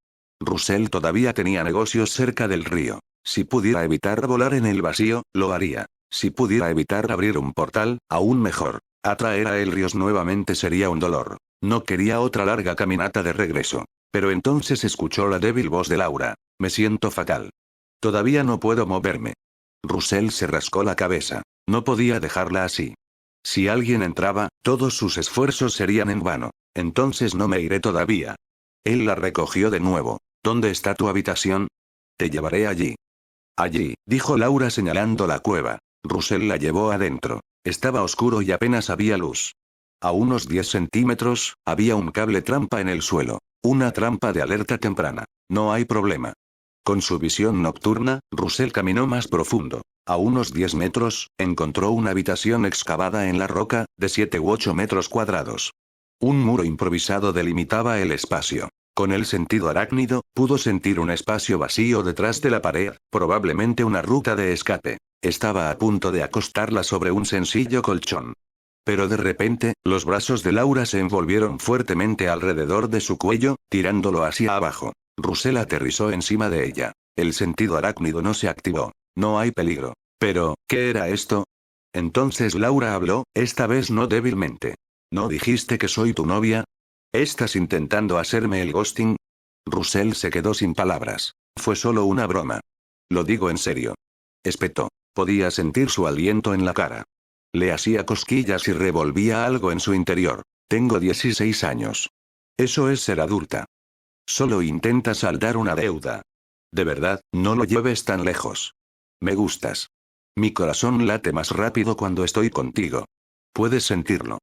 Russell todavía tenía negocios cerca del río. Si pudiera evitar volar en el vacío, lo haría. Si pudiera evitar abrir un portal, aún mejor. Atraer a Elrios nuevamente sería un dolor. No quería otra larga caminata de regreso. Pero entonces escuchó la débil voz de Laura. Me siento fatal. Todavía no puedo moverme. Russell se rascó la cabeza. No podía dejarla así. Si alguien entraba, todos sus esfuerzos serían en vano. Entonces no me iré todavía. Él la recogió de nuevo. ¿Dónde está tu habitación? Te llevaré allí. Allí, dijo Laura señalando la cueva. Russell la llevó adentro. Estaba oscuro y apenas había luz. A unos 10 centímetros, había un cable trampa en el suelo. Una trampa de alerta temprana. No hay problema. Con su visión nocturna, Russell caminó más profundo. A unos 10 metros, encontró una habitación excavada en la roca, de 7 u 8 metros cuadrados. Un muro improvisado delimitaba el espacio. Con el sentido arácnido, pudo sentir un espacio vacío detrás de la pared, probablemente una ruta de escape. Estaba a punto de acostarla sobre un sencillo colchón. Pero de repente, los brazos de Laura se envolvieron fuertemente alrededor de su cuello, tirándolo hacia abajo. Russell aterrizó encima de ella. El sentido arácnido no se activó. No hay peligro. Pero, ¿qué era esto? Entonces Laura habló, esta vez no débilmente. ¿No dijiste que soy tu novia? ¿Estás intentando hacerme el ghosting? Russell se quedó sin palabras. Fue solo una broma. Lo digo en serio. Espetó. Podía sentir su aliento en la cara. Le hacía cosquillas y revolvía algo en su interior. Tengo 16 años. Eso es ser adulta. Solo intenta saldar una deuda. De verdad, no lo lleves tan lejos. Me gustas. Mi corazón late más rápido cuando estoy contigo. Puedes sentirlo.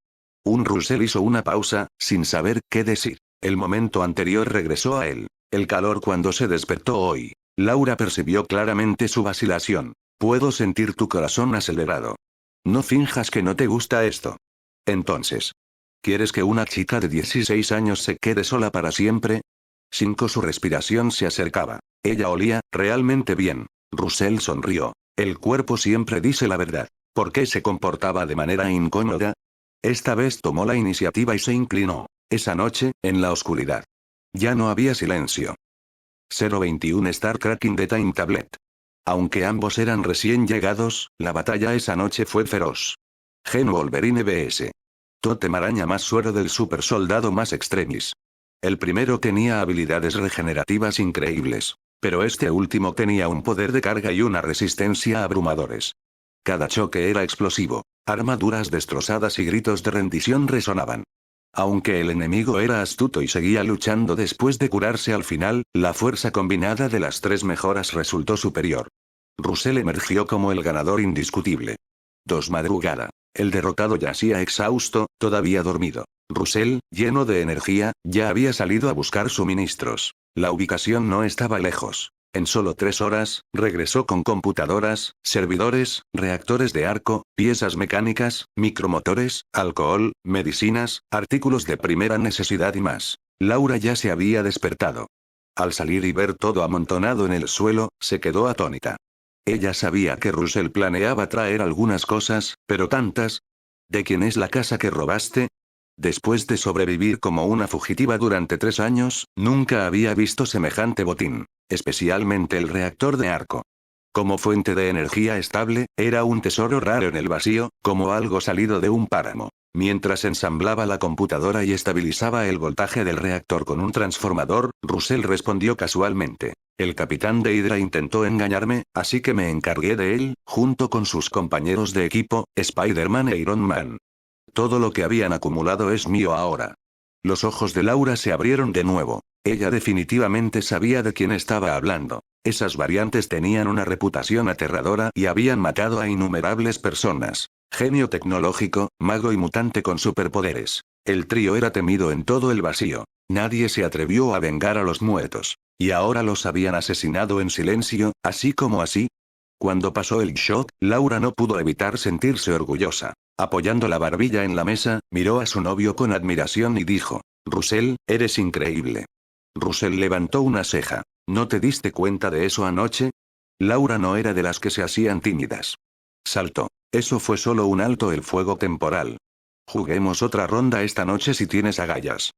Russell hizo una pausa, sin saber qué decir. El momento anterior regresó a él. El calor cuando se despertó hoy. Laura percibió claramente su vacilación. Puedo sentir tu corazón acelerado. No finjas que no te gusta esto. Entonces, ¿quieres que una chica de 16 años se quede sola para siempre? Su respiración se acercaba. Ella olía, realmente bien. Russell sonrió. El cuerpo siempre dice la verdad. ¿Por qué se comportaba de manera incómoda? Esta vez tomó la iniciativa y se inclinó. Esa noche, en la oscuridad. Ya no había silencio. 021 Star Cracking the Time Tablet. Aunque ambos eran recién llegados, la batalla esa noche fue feroz. Gen Wolverine vs. Tótem Araña más suero del super soldado más extremis. El primero tenía habilidades regenerativas increíbles. Pero este último tenía un poder de carga y una resistencia abrumadores. Cada choque era explosivo. Armaduras destrozadas y gritos de rendición resonaban. Aunque el enemigo era astuto y seguía luchando después de curarse al final, la fuerza combinada de las tres mejoras resultó superior. Russell emergió como el ganador indiscutible. 2 madrugada. El derrotado yacía exhausto, todavía dormido. Russell, lleno de energía, ya había salido a buscar suministros. La ubicación no estaba lejos. En solo 3 horas, regresó con computadoras, servidores, reactores de arco, piezas mecánicas, micromotores, alcohol, medicinas, artículos de primera necesidad y más. Laura ya se había despertado. Al salir y ver todo amontonado en el suelo, se quedó atónita. Ella sabía que Russell planeaba traer algunas cosas, pero tantas. ¿De quién es la casa que robaste? Después de sobrevivir como una fugitiva durante 3 años, nunca había visto semejante botín. Especialmente el reactor de arco. Como fuente de energía estable, era un tesoro raro en el vacío, como algo salido de un páramo. Mientras ensamblaba la computadora y estabilizaba el voltaje del reactor con un transformador, Russell respondió casualmente. El capitán de Hydra intentó engañarme, así que me encargué de él, junto con sus compañeros de equipo, Spider-Man e Iron Man. Todo lo que habían acumulado es mío ahora. Los ojos de Laura se abrieron de nuevo. Ella definitivamente sabía de quién estaba hablando. Esas variantes tenían una reputación aterradora y habían matado a innumerables personas. Genio tecnológico, mago y mutante con superpoderes. El trío era temido en todo el vacío. Nadie se atrevió a vengar a los muertos. Y ahora los habían asesinado en silencio, así como así. Cuando pasó el shock, Laura no pudo evitar sentirse orgullosa. Apoyando la barbilla en la mesa, miró a su novio con admiración y dijo: Russell, eres increíble. Russell levantó una ceja. ¿No te diste cuenta de eso anoche? Laura no era de las que se hacían tímidas. Saltó. Eso fue solo un alto el fuego temporal. Juguemos otra ronda esta noche si tienes agallas.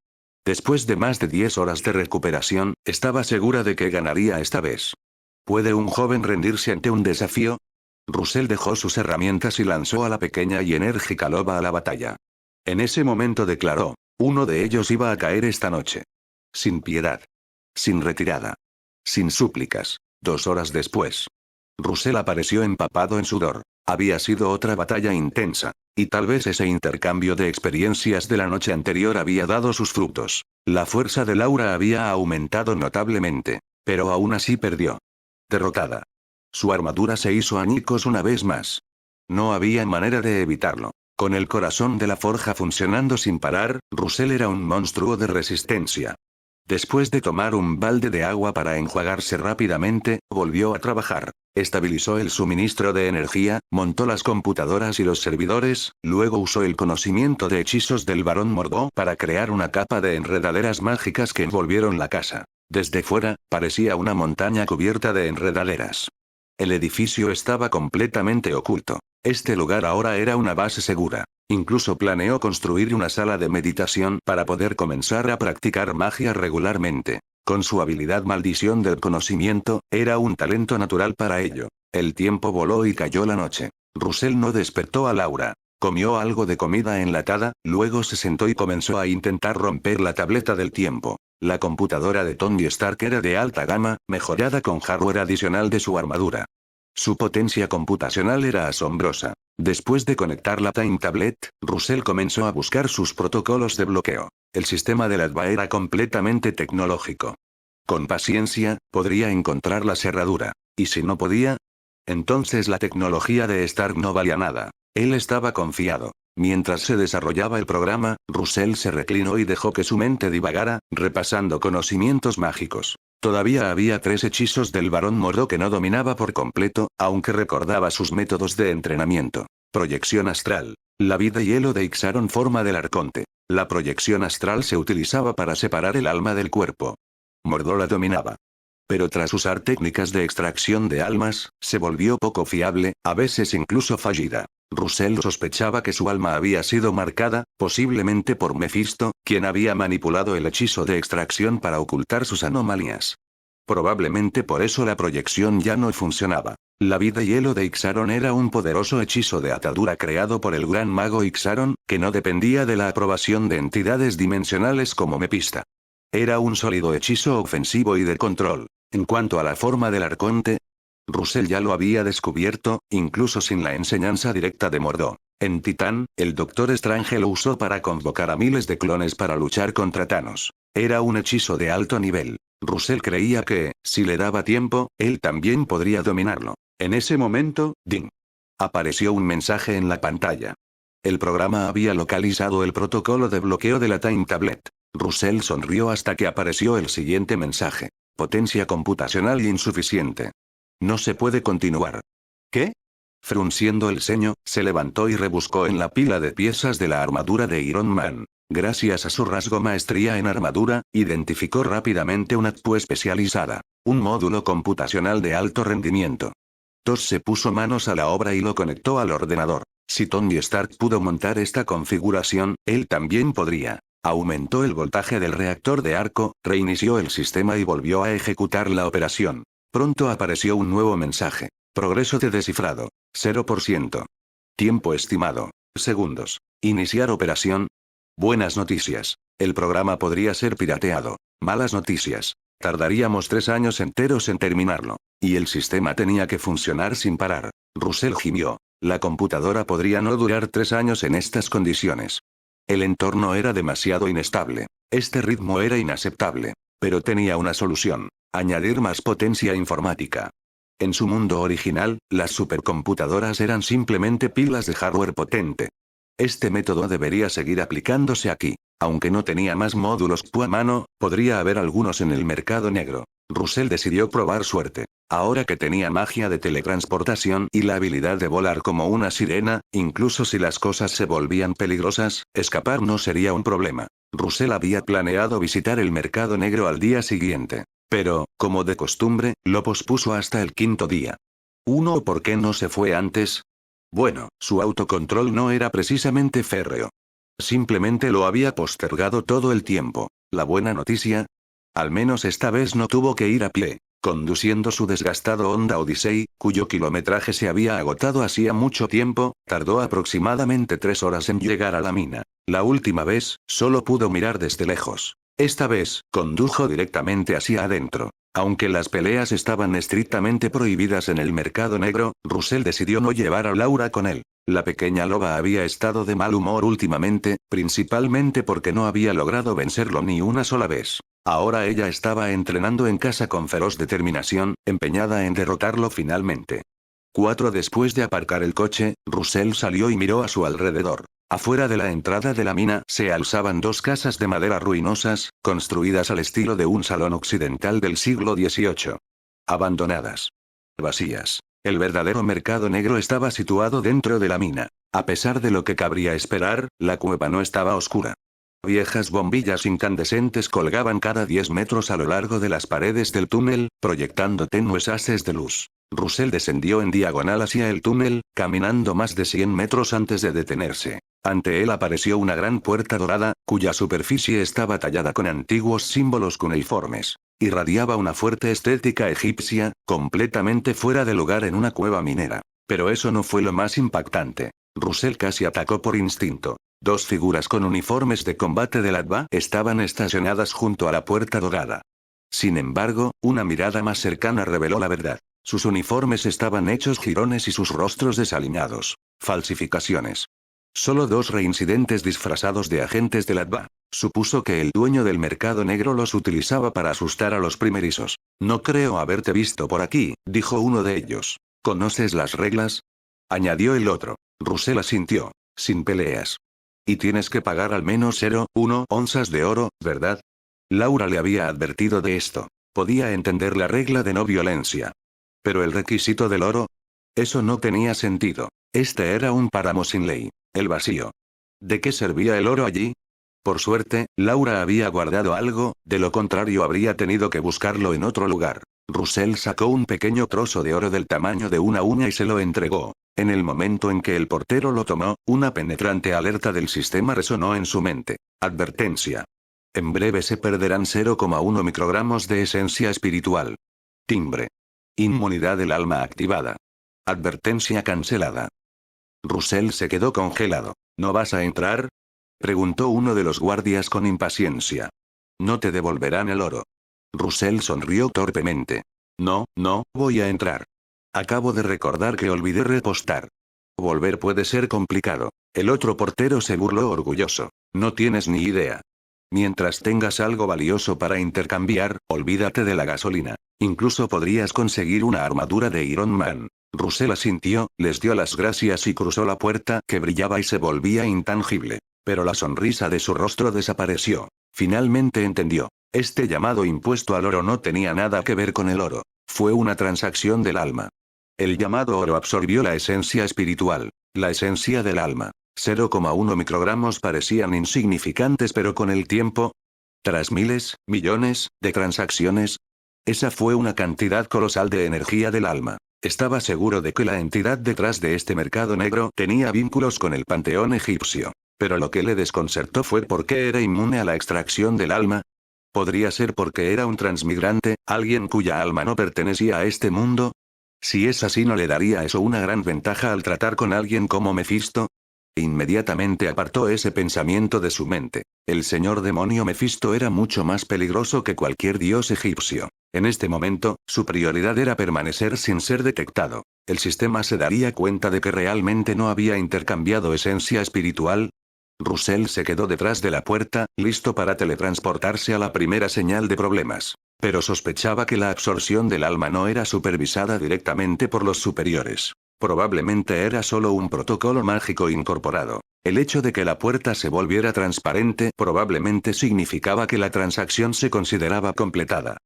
Después de más de 10 horas de recuperación, estaba segura de que ganaría esta vez. ¿Puede un joven rendirse ante un desafío? Russell dejó sus herramientas y lanzó a la pequeña y enérgica loba a la batalla. En ese momento declaró: uno de ellos iba a caer esta noche. Sin piedad. Sin retirada. Sin súplicas. 2 horas después. Russell apareció empapado en sudor. Había sido otra batalla intensa. Y tal vez ese intercambio de experiencias de la noche anterior había dado sus frutos. La fuerza de Laura había aumentado notablemente. Pero aún así perdió. Derrotada. Su armadura se hizo añicos una vez más. No había manera de evitarlo. Con el corazón de la forja funcionando sin parar, Russell era un monstruo de resistencia. Después de tomar un balde de agua para enjuagarse rápidamente, volvió a trabajar. Estabilizó el suministro de energía, montó las computadoras y los servidores, luego usó el conocimiento de hechizos del Barón Mordo para crear una capa de enredaderas mágicas que envolvieron la casa. Desde fuera, parecía una montaña cubierta de enredaderas. El edificio estaba completamente oculto. Este lugar ahora era una base segura. Incluso planeó construir una sala de meditación para poder comenzar a practicar magia regularmente. Con su habilidad maldición del conocimiento, era un talento natural para ello. El tiempo voló y cayó la noche. Russell no despertó a Laura. Comió algo de comida enlatada, luego se sentó y comenzó a intentar romper la tableta del tiempo. La computadora de Tony Stark era de alta gama, mejorada con hardware adicional de su armadura. Su potencia computacional era asombrosa. Después de conectar la Time Tablet, Russell comenzó a buscar sus protocolos de bloqueo. El sistema del ADVA era completamente tecnológico. Con paciencia, podría encontrar la cerradura. ¿Y si no podía? Entonces la tecnología de Stark no valía nada. Él estaba confiado. Mientras se desarrollaba el programa, Russell se reclinó y dejó que su mente divagara, repasando conocimientos mágicos. Todavía había 3 hechizos del Barón Mordo que no dominaba por completo, aunque recordaba sus métodos de entrenamiento. Proyección astral. La vida y hielo de Ixaron forma del arconte. La proyección astral se utilizaba para separar el alma del cuerpo. Mordo la dominaba. Pero tras usar técnicas de extracción de almas, se volvió poco fiable, a veces incluso fallida. Russell sospechaba que su alma había sido marcada, posiblemente por Mephisto, quien había manipulado el hechizo de extracción para ocultar sus anomalías. Probablemente por eso la proyección ya no funcionaba. La vida y hielo de Ixaron era un poderoso hechizo de atadura creado por el gran mago Ixaron, que no dependía de la aprobación de entidades dimensionales como Mephisto. Era un sólido hechizo ofensivo y de control. En cuanto a la forma del arconte, Russell ya lo había descubierto, incluso sin la enseñanza directa de Mordo. En Titán, el Doctor Strange lo usó para convocar a miles de clones para luchar contra Thanos. Era un hechizo de alto nivel. Russell creía que, si le daba tiempo, él también podría dominarlo. En ese momento, ¡ding! Apareció un mensaje en la pantalla. El programa había localizado el protocolo de bloqueo de la Time Tablet. Russell sonrió hasta que apareció el siguiente mensaje. Potencia computacional insuficiente. No se puede continuar. ¿Qué? Frunciendo el ceño, se levantó y rebuscó en la pila de piezas de la armadura de Iron Man. Gracias a su rasgo maestría en armadura, identificó rápidamente una APU especializada. Un módulo computacional de alto rendimiento. Tosh se puso manos a la obra y lo conectó al ordenador. Si Tony Stark pudo montar esta configuración, él también podría. Aumentó el voltaje del reactor de arco, reinició el sistema y volvió a ejecutar la operación. Pronto apareció un nuevo mensaje. Progreso de descifrado. 0%. Tiempo estimado. Segundos. Iniciar operación. Buenas noticias. El programa podría ser pirateado. Malas noticias. Tardaríamos 3 años enteros en terminarlo. Y el sistema tenía que funcionar sin parar. Russell gimió. La computadora podría no durar 3 años en estas condiciones. El entorno era demasiado inestable. Este ritmo era inaceptable. Pero tenía una solución. Añadir más potencia informática. En su mundo original, las supercomputadoras eran simplemente pilas de hardware potente. Este método debería seguir aplicándose aquí. Aunque no tenía más módulos a mano, podría haber algunos en el mercado negro. Russell decidió probar suerte. Ahora que tenía magia de teletransportación y la habilidad de volar como una sirena, incluso si las cosas se volvían peligrosas, escapar no sería un problema. Russell había planeado visitar el mercado negro al día siguiente. Pero, como de costumbre, lo pospuso hasta el 5.º día. ¿Por qué no se fue antes? Bueno, su autocontrol no era precisamente férreo. Simplemente lo había postergado todo el tiempo. La buena noticia. Al menos esta vez no tuvo que ir a pie, conduciendo su desgastado Honda Odyssey, cuyo kilometraje se había agotado hacía mucho tiempo, tardó aproximadamente 3 horas en llegar a la mina. La última vez, solo pudo mirar desde lejos. Esta vez, condujo directamente hacia adentro. Aunque las peleas estaban estrictamente prohibidas en el mercado negro, Russell decidió no llevar a Laura con él. La pequeña loba había estado de mal humor últimamente, principalmente porque no había logrado vencerlo ni una sola vez. Ahora ella estaba entrenando en casa con feroz determinación, empeñada en derrotarlo finalmente. 4 Después de aparcar el coche, Russell salió y miró a su alrededor. Afuera de la entrada de la mina se alzaban 2 casas de madera ruinosas, construidas al estilo de un salón occidental del siglo XVIII. Abandonadas. Vacías. El verdadero mercado negro estaba situado dentro de la mina. A pesar de lo que cabría esperar, la cueva no estaba oscura. Viejas bombillas incandescentes colgaban cada 10 metros a lo largo de las paredes del túnel, proyectando tenues haces de luz. Russell descendió en diagonal hacia el túnel, caminando más de 100 metros antes de detenerse. Ante él apareció una gran puerta dorada, cuya superficie estaba tallada con antiguos símbolos cuneiformes. Irradiaba una fuerte estética egipcia, completamente fuera de lugar en una cueva minera. Pero eso no fue lo más impactante. Russell casi atacó por instinto. 2 figuras con uniformes de combate del ADVA estaban estacionadas junto a la puerta dorada. Sin embargo, una mirada más cercana reveló la verdad. Sus uniformes estaban hechos jirones y sus rostros desaliñados. Falsificaciones. Solo 2 reincidentes disfrazados de agentes del ADVA. Supuso que el dueño del mercado negro los utilizaba para asustar a los primerizos. No creo haberte visto por aquí, dijo uno de ellos. ¿Conoces las reglas?, añadió el otro. Russell asintió. Sin peleas. Y tienes que pagar al menos 0,1 onzas de oro, ¿verdad? Laura le había advertido de esto. Podía entender la regla de no violencia. Pero el requisito del oro. Eso no tenía sentido. Este era un páramo sin ley. El vacío. ¿De qué servía el oro allí? Por suerte, Laura había guardado algo, de lo contrario habría tenido que buscarlo en otro lugar. Russell sacó un pequeño trozo de oro del tamaño de una uña y se lo entregó. En el momento en que el portero lo tomó, una penetrante alerta del sistema resonó en su mente. Advertencia. En breve se perderán 0,1 microgramos de esencia espiritual. Timbre. Inmunidad del alma activada. Advertencia cancelada. Russell se quedó congelado. ¿No vas a entrar?, preguntó uno de los guardias con impaciencia. No te devolverán el oro. Russell sonrió torpemente. No, voy a entrar. Acabo de recordar que olvidé repostar. Volver puede ser complicado. El otro portero se burló orgulloso. No tienes ni idea. Mientras tengas algo valioso para intercambiar, olvídate de la gasolina. Incluso podrías conseguir una armadura de Iron Man. Russell asintió, les dio las gracias y cruzó la puerta que brillaba y se volvía intangible. Pero la sonrisa de su rostro desapareció. Finalmente entendió. Este llamado impuesto al oro no tenía nada que ver con el oro. Fue una transacción del alma. El llamado oro absorbió la esencia espiritual. La esencia del alma. 0,1 microgramos parecían insignificantes, pero con el tiempo, tras miles, millones, de transacciones, esa fue una cantidad colosal de energía del alma. Estaba seguro de que la entidad detrás de este mercado negro tenía vínculos con el panteón egipcio. Pero lo que le desconcertó fue por qué era inmune a la extracción del alma. ¿Podría ser porque era un transmigrante, alguien cuya alma no pertenecía a este mundo? Si es así, ¿no le daría eso una gran ventaja al tratar con alguien como Mefisto? Inmediatamente apartó ese pensamiento de su mente. El señor demonio Mefisto era mucho más peligroso que cualquier dios egipcio. En este momento, su prioridad era permanecer sin ser detectado. ¿El sistema se daría cuenta de que realmente no había intercambiado esencia espiritual? Russell se quedó detrás de la puerta, listo para teletransportarse a la primera señal de problemas. Pero sospechaba que la absorción del alma no era supervisada directamente por los superiores. Probablemente era solo un protocolo mágico incorporado. El hecho de que la puerta se volviera transparente probablemente significaba que la transacción se consideraba completada.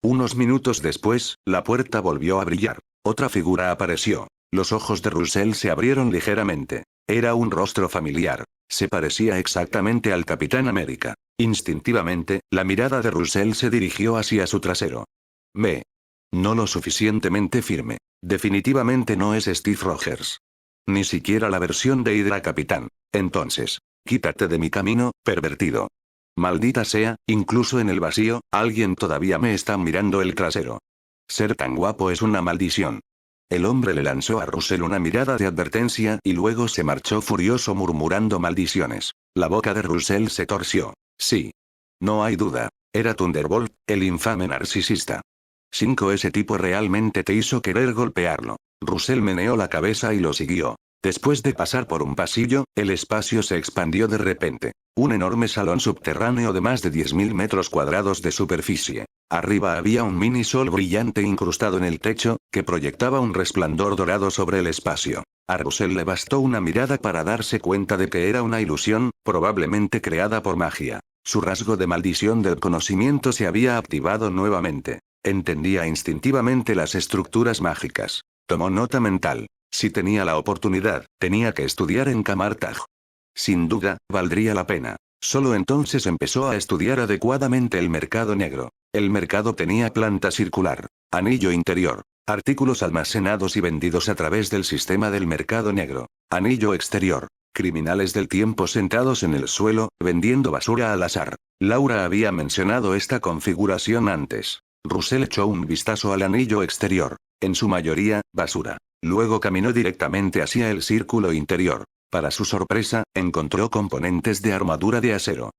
Unos minutos después, la puerta volvió a brillar. Otra figura apareció. Los ojos de Russell se abrieron ligeramente. Era un rostro familiar. Se parecía exactamente al Capitán América. Instintivamente, la mirada de Russell se dirigió hacia su trasero. No lo suficientemente firme. Definitivamente no es Steve Rogers. Ni siquiera la versión de Hydra Capitán. Entonces, quítate de mi camino, pervertido. Maldita sea, incluso en el vacío, alguien todavía me está mirando el trasero. Ser tan guapo es una maldición. El hombre le lanzó a Russell una mirada de advertencia y luego se marchó furioso murmurando maldiciones. La boca de Russell se torció. Sí. No hay duda. Era Thunderbolt, el infame narcisista. 5. Ese tipo realmente te hizo querer golpearlo. Russell meneó la cabeza y lo siguió. Después de pasar por un pasillo, el espacio se expandió de repente. Un enorme salón subterráneo de más de 10.000 metros cuadrados de superficie. Arriba había un mini sol brillante incrustado en el techo, que proyectaba un resplandor dorado sobre el espacio. A Russell le bastó una mirada para darse cuenta de que era una ilusión, probablemente creada por magia. Su rasgo de maldición del conocimiento se había activado nuevamente. Entendía instintivamente las estructuras mágicas. Tomó nota mental. Si tenía la oportunidad, tenía que estudiar en Camartag. Sin duda, valdría la pena. Solo entonces empezó a estudiar adecuadamente el mercado negro. El mercado tenía planta circular, anillo interior, artículos almacenados y vendidos a través del sistema del mercado negro, anillo exterior, criminales del tiempo sentados en el suelo, vendiendo basura al azar. Laura había mencionado esta configuración antes. Russell echó un vistazo al anillo exterior. En su mayoría, basura. Luego caminó directamente hacia el círculo interior. Para su sorpresa, encontró componentes de armadura de acero.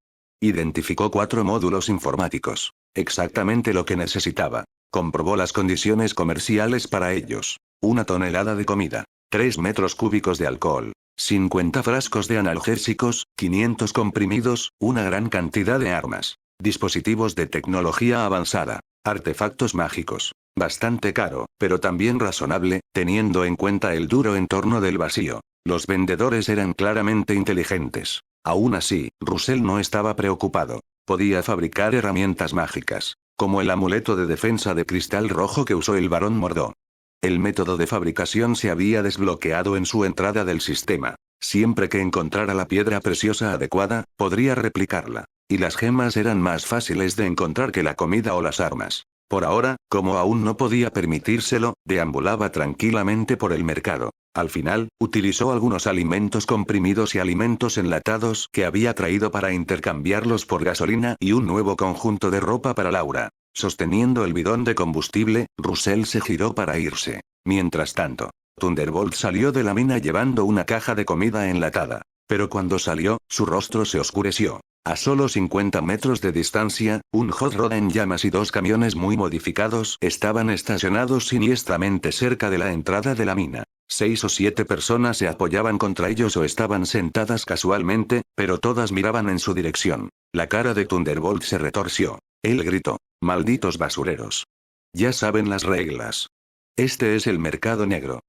Identificó 4 módulos informáticos. Exactamente lo que necesitaba. Comprobó las condiciones comerciales para ellos. 1 tonelada de comida. 3 metros cúbicos de alcohol. 50 frascos de analgésicos, 500 comprimidos, una gran cantidad de armas. Dispositivos de tecnología avanzada. Artefactos mágicos. Bastante caro, pero también razonable, teniendo en cuenta el duro entorno del vacío. Los vendedores eran claramente inteligentes. Aún así, Russell no estaba preocupado. Podía fabricar herramientas mágicas, como el amuleto de defensa de cristal rojo que usó el barón Mordo. El método de fabricación se había desbloqueado en su entrada del sistema. Siempre que encontrara la piedra preciosa adecuada, podría replicarla. Y las gemas eran más fáciles de encontrar que la comida o las armas. Por ahora, como aún no podía permitírselo, deambulaba tranquilamente por el mercado. Al final, utilizó algunos alimentos comprimidos y alimentos enlatados que había traído para intercambiarlos por gasolina y un nuevo conjunto de ropa para Laura. Sosteniendo el bidón de combustible, Russell se giró para irse. Mientras tanto, Thunderbolt salió de la mina llevando una caja de comida enlatada. Pero cuando salió, su rostro se oscureció. A solo 50 metros de distancia, un hot rod en llamas y 2 camiones muy modificados estaban estacionados siniestramente cerca de la entrada de la mina. 6 o 7 personas se apoyaban contra ellos o estaban sentadas casualmente, pero todas miraban en su dirección. La cara de Thunderbolt se retorció. Él gritó: «¡Malditos basureros! Ya saben las reglas. Este es el mercado negro.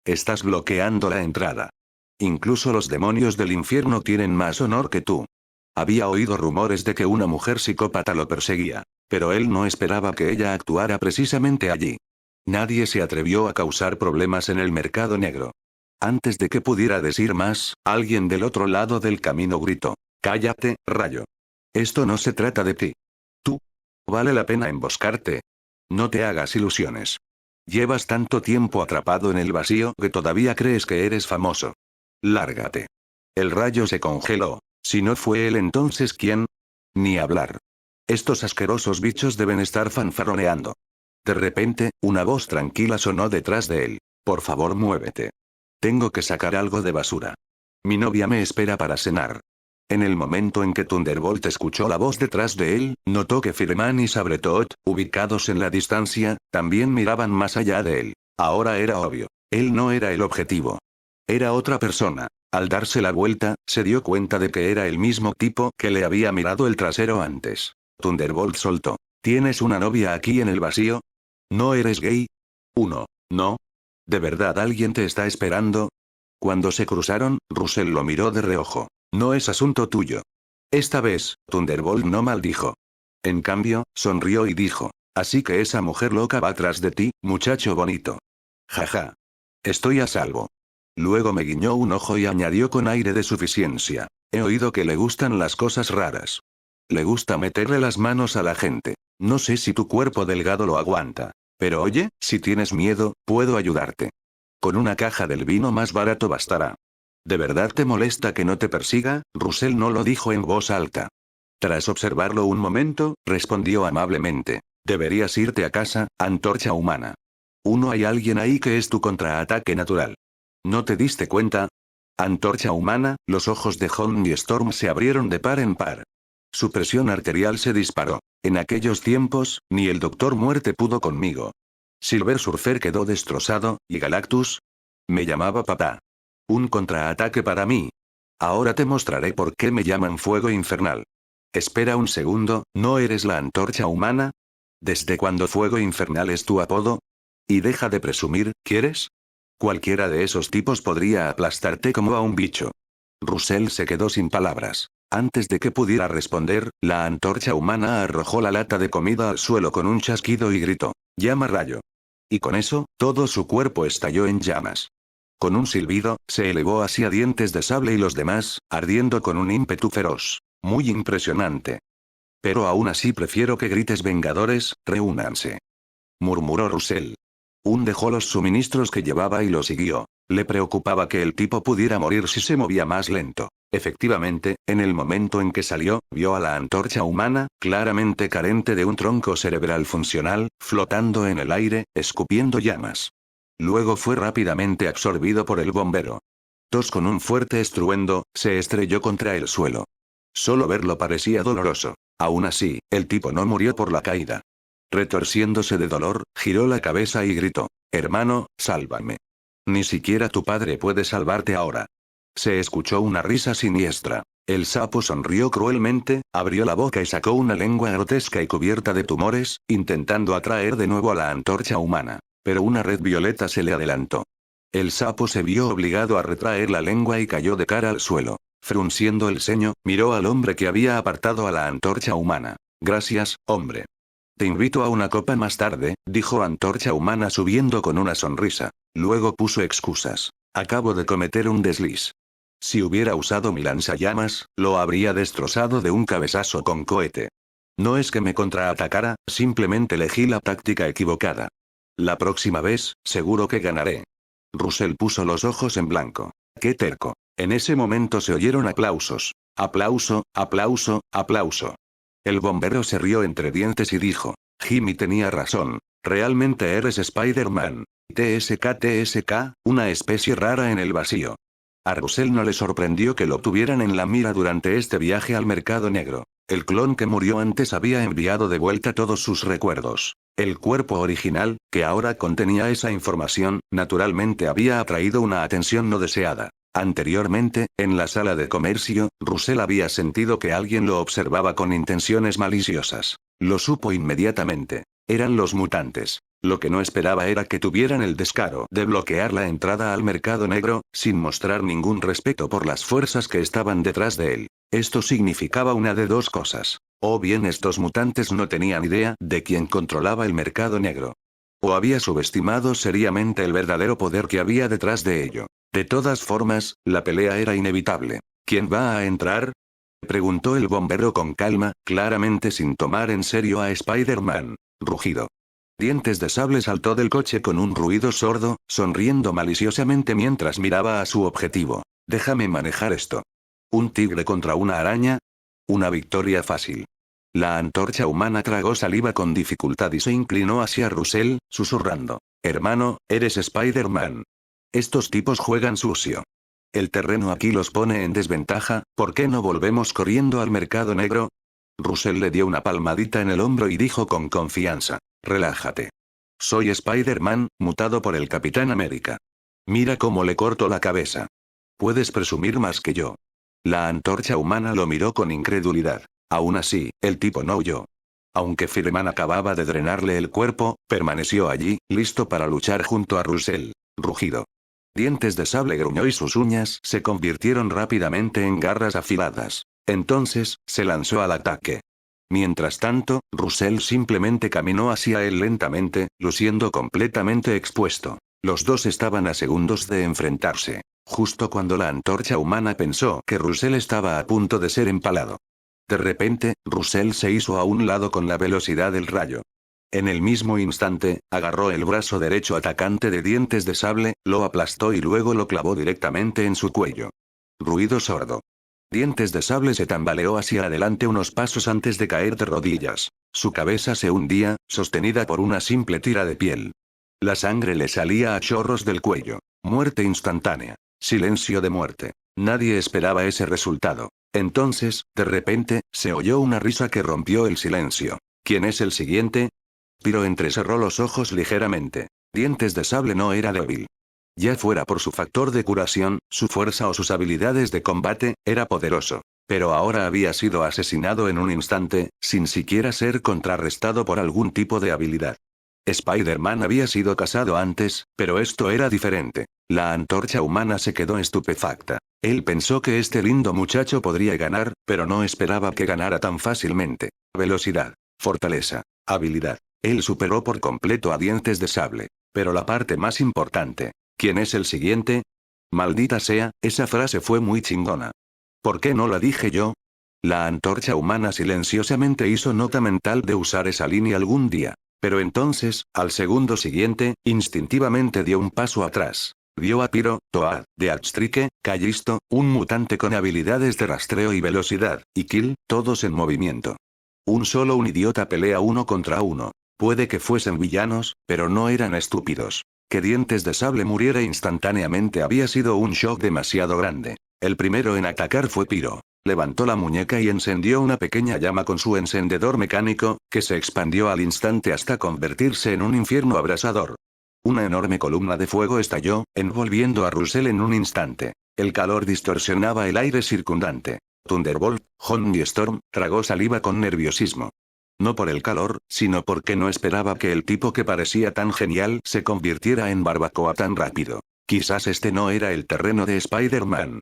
Estás bloqueando la entrada. Incluso los demonios del infierno tienen más honor que tú». Había oído rumores de que una mujer psicópata lo perseguía, pero él no esperaba que ella actuara precisamente allí. Nadie se atrevió a causar problemas en el mercado negro. Antes de que pudiera decir más, alguien del otro lado del camino gritó: «¡Cállate, rayo! Esto no se trata de ti. Tú. Vale la pena emboscarte. No te hagas ilusiones. Llevas tanto tiempo atrapado en el vacío que todavía crees que eres famoso. Lárgate». El rayo se congeló. Si no fue él, entonces ¿quién? Ni hablar. Estos asquerosos bichos deben estar fanfarroneando. De repente, una voz tranquila sonó detrás de él. Por favor, muévete. Tengo que sacar algo de basura. Mi novia me espera para cenar. En el momento en que Thunderbolt escuchó la voz detrás de él, notó que Firman y Sabretooth, ubicados en la distancia, también miraban más allá de él. Ahora era obvio. Él no era el objetivo. Era otra persona. Al darse la vuelta, se dio cuenta de que era el mismo tipo que le había mirado el trasero antes. Thunderbolt soltó. ¿Tienes una novia aquí en el vacío? ¿No eres gay? 1. No. ¿De verdad alguien te está esperando? Cuando se cruzaron, Russell lo miró de reojo. No es asunto tuyo. Esta vez, Thunderbolt no maldijo. En cambio, sonrió y dijo. Así que esa mujer loca va tras de ti, muchacho bonito. Jaja. Estoy a salvo. Luego me guiñó un ojo y añadió con aire de suficiencia. He oído que le gustan las cosas raras. Le gusta meterle las manos a la gente. No sé si tu cuerpo delgado lo aguanta. Pero oye, si tienes miedo, puedo ayudarte. Con una caja del vino más barato bastará. ¿De verdad te molesta que no te persiga? Russell no lo dijo en voz alta. Tras observarlo un momento, respondió amablemente. Deberías irte a casa, antorcha humana. Hay alguien ahí que es tu contraataque natural. ¿No te diste cuenta? Antorcha humana, los ojos de Holmes y Storm se abrieron de par en par. Su presión arterial se disparó. En aquellos tiempos, ni el Doctor Muerte pudo conmigo. Silver Surfer quedó destrozado, y Galactus me llamaba papá. Un contraataque para mí. Ahora te mostraré por qué me llaman Fuego Infernal. Espera un segundo, ¿no eres la antorcha humana? ¿Desde cuándo Fuego Infernal es tu apodo? Y deja de presumir, ¿quieres? Cualquiera de esos tipos podría aplastarte como a un bicho. Russell se quedó sin palabras. Antes de que pudiera responder, la antorcha humana arrojó la lata de comida al suelo con un chasquido y gritó. Llama rayo. Y con eso, todo su cuerpo estalló en llamas. Con un silbido, se elevó hacia Dientes de Sable y los demás, ardiendo con un ímpetu feroz. Muy impresionante. Pero aún así prefiero que grites Vengadores, reúnanse. Murmuró Russell. Dejó los suministros que llevaba y lo siguió. Le preocupaba que el tipo pudiera morir si se movía más lento. Efectivamente, en el momento en que salió, vio a la antorcha humana, claramente carente de un tronco cerebral funcional, flotando en el aire, escupiendo llamas. Luego fue rápidamente absorbido por el bombero. Con un fuerte estruendo, se estrelló contra el suelo. Solo verlo parecía doloroso. Aún así, el tipo no murió por la caída. Retorciéndose de dolor, giró la cabeza y gritó. Hermano, sálvame. Ni siquiera tu padre puede salvarte ahora. Se escuchó una risa siniestra. El sapo sonrió cruelmente, abrió la boca y sacó una lengua grotesca y cubierta de tumores, intentando atraer de nuevo a la antorcha humana. Pero una red violeta se le adelantó. El sapo se vio obligado a retraer la lengua y cayó de cara al suelo. Frunciendo el ceño, miró al hombre que había apartado a la antorcha humana. Gracias, hombre. Te invito a una copa más tarde, dijo Antorcha Humana subiendo con una sonrisa. Luego puso excusas. Acabo de cometer un desliz. Si hubiera usado mi lanzallamas, lo habría destrozado de un cabezazo con cohete. No es que me contraatacara, simplemente elegí la táctica equivocada. La próxima vez, seguro que ganaré. Russell puso los ojos en blanco. ¡Qué terco! En ese momento se oyeron aplausos. Aplauso, aplauso, aplauso. El bombero se rió entre dientes y dijo. Jimmy tenía razón. Realmente eres Spider-Man. TSK, una especie rara en el vacío. A Russell no le sorprendió que lo tuvieran en la mira durante este viaje al mercado negro. El clon que murió antes había enviado de vuelta todos sus recuerdos. El cuerpo original, que ahora contenía esa información, naturalmente había atraído una atención no deseada. Anteriormente, en la sala de comercio, Russell había sentido que alguien lo observaba con intenciones maliciosas. Lo supo inmediatamente. Eran los mutantes. Lo que no esperaba era que tuvieran el descaro de bloquear la entrada al mercado negro, sin mostrar ningún respeto por las fuerzas que estaban detrás de él. Esto significaba una de dos cosas. O bien estos mutantes no tenían idea de quién controlaba el mercado negro. O había subestimado seriamente el verdadero poder que había detrás de ello. De todas formas, la pelea era inevitable. ¿Quién va a entrar? Preguntó el bombero con calma, claramente sin tomar en serio a Spider-Man. Rugido. Dientes de Sable saltó del coche con un ruido sordo, sonriendo maliciosamente mientras miraba a su objetivo. Déjame manejar esto. ¿Un tigre contra una araña? Una victoria fácil. La antorcha humana tragó saliva con dificultad y se inclinó hacia Russell, susurrando. Hermano, eres Spider-Man. Estos tipos juegan sucio. El terreno aquí los pone en desventaja, ¿por qué no volvemos corriendo al mercado negro? Russell le dio una palmadita en el hombro y dijo con confianza. Relájate. Soy Spider-Man, mutado por el Capitán América. Mira cómo le corto la cabeza. Puedes presumir más que yo. La antorcha humana lo miró con incredulidad. Aún así, el tipo no huyó. Aunque Fireman acababa de drenarle el cuerpo, permaneció allí, listo para luchar junto a Russell. Rugido. Dientes de Sable gruñó y sus uñas se convirtieron rápidamente en garras afiladas. Entonces, se lanzó al ataque. Mientras tanto, Russell simplemente caminó hacia él lentamente, luciendo completamente expuesto. Los dos estaban a segundos de enfrentarse. Justo cuando la antorcha humana pensó que Russell estaba a punto de ser empalado. De repente, Russell se hizo a un lado con la velocidad del rayo. En el mismo instante, agarró el brazo derecho atacante de Dientes de Sable, lo aplastó y luego lo clavó directamente en su cuello. Ruido sordo. Dientes de Sable se tambaleó hacia adelante unos pasos antes de caer de rodillas. Su cabeza se hundía, sostenida por una simple tira de piel. La sangre le salía a chorros del cuello. Muerte instantánea. Silencio de muerte. Nadie esperaba ese resultado. Entonces, de repente, se oyó una risa que rompió el silencio. ¿Quién es el siguiente? Piro entrecerró los ojos ligeramente. Dientes de Sable no era débil. Ya fuera por su factor de curación, su fuerza o sus habilidades de combate, era poderoso. Pero ahora había sido asesinado en un instante, sin siquiera ser contrarrestado por algún tipo de habilidad. Spider-Man había sido casado antes, pero esto era diferente. La antorcha humana se quedó estupefacta. Él pensó que este lindo muchacho podría ganar, pero no esperaba que ganara tan fácilmente. Velocidad, fortaleza, habilidad. Él superó por completo a Dientes de Sable. Pero la parte más importante. ¿Quién es el siguiente? Maldita sea, esa frase fue muy chingona. ¿Por qué no la dije yo? La antorcha humana silenciosamente hizo nota mental de usar esa línea algún día. Pero entonces, al segundo siguiente, instintivamente dio un paso atrás. Vio a Piro, Toad, Deathstrike, Callisto, un mutante con habilidades de rastreo y velocidad, y Kill, todos en movimiento. Un idiota pelea uno contra uno. Puede que fuesen villanos, pero no eran estúpidos. Que Dientes de Sable muriera instantáneamente había sido un shock demasiado grande. El primero en atacar fue Piro. Levantó la muñeca y encendió una pequeña llama con su encendedor mecánico, que se expandió al instante hasta convertirse en un infierno abrasador. Una enorme columna de fuego estalló, envolviendo a Russell en un instante. El calor distorsionaba el aire circundante. Thunderbolt, Johnny Storm, tragó saliva con nerviosismo. No por el calor, sino porque no esperaba que el tipo que parecía tan genial se convirtiera en barbacoa tan rápido. Quizás este no era el terreno de Spider-Man.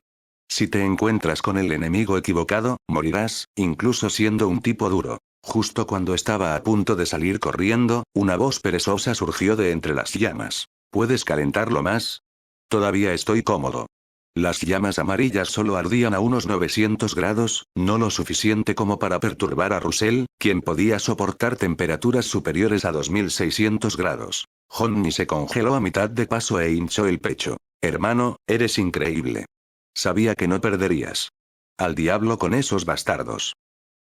Si te encuentras con el enemigo equivocado, morirás, incluso siendo un tipo duro. Justo cuando estaba a punto de salir corriendo, una voz perezosa surgió de entre las llamas. ¿Puedes calentarlo más? Todavía estoy cómodo. Las llamas amarillas solo ardían a unos 900 grados, no lo suficiente como para perturbar a Russell, quien podía soportar temperaturas superiores a 2600 grados. Johnny se congeló a mitad de paso e hinchó el pecho. Hermano, eres increíble. Sabía que no perderías. Al diablo con esos bastardos.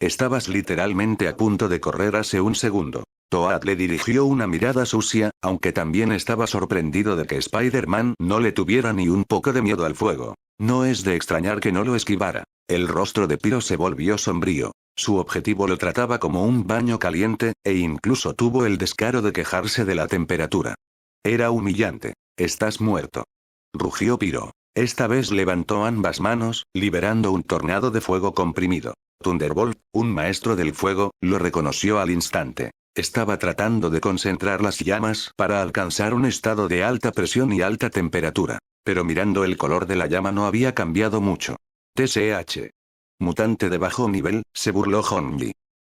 Estabas literalmente a punto de correr hace un segundo. Toad le dirigió una mirada sucia, aunque también estaba sorprendido de que Spider-Man no le tuviera ni un poco de miedo al fuego. No es de extrañar que no lo esquivara. El rostro de Piro se volvió sombrío. Su objetivo lo trataba como un baño caliente, e incluso tuvo el descaro de quejarse de la temperatura. Era humillante. Estás muerto. Rugió Piro. Esta vez levantó ambas manos, liberando un tornado de fuego comprimido. Thunderbolt, un maestro del fuego, lo reconoció al instante. Estaba tratando de concentrar las llamas para alcanzar un estado de alta presión y alta temperatura. Pero mirando el color de la llama no había cambiado mucho. TSH. Mutante de bajo nivel, se burló Johnny.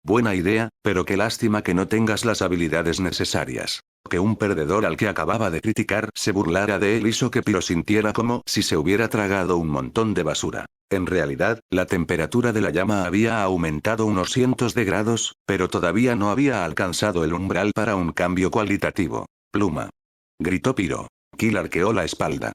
Buena idea, pero qué lástima que no tengas las habilidades necesarias. Que un perdedor al que acababa de criticar se burlara de él hizo que Piro sintiera como si se hubiera tragado un montón de basura. En realidad, la temperatura de la llama había aumentado unos cientos de grados, pero todavía no había alcanzado el umbral para un cambio cualitativo. Pluma. Gritó Piro. Kill arqueó la espalda.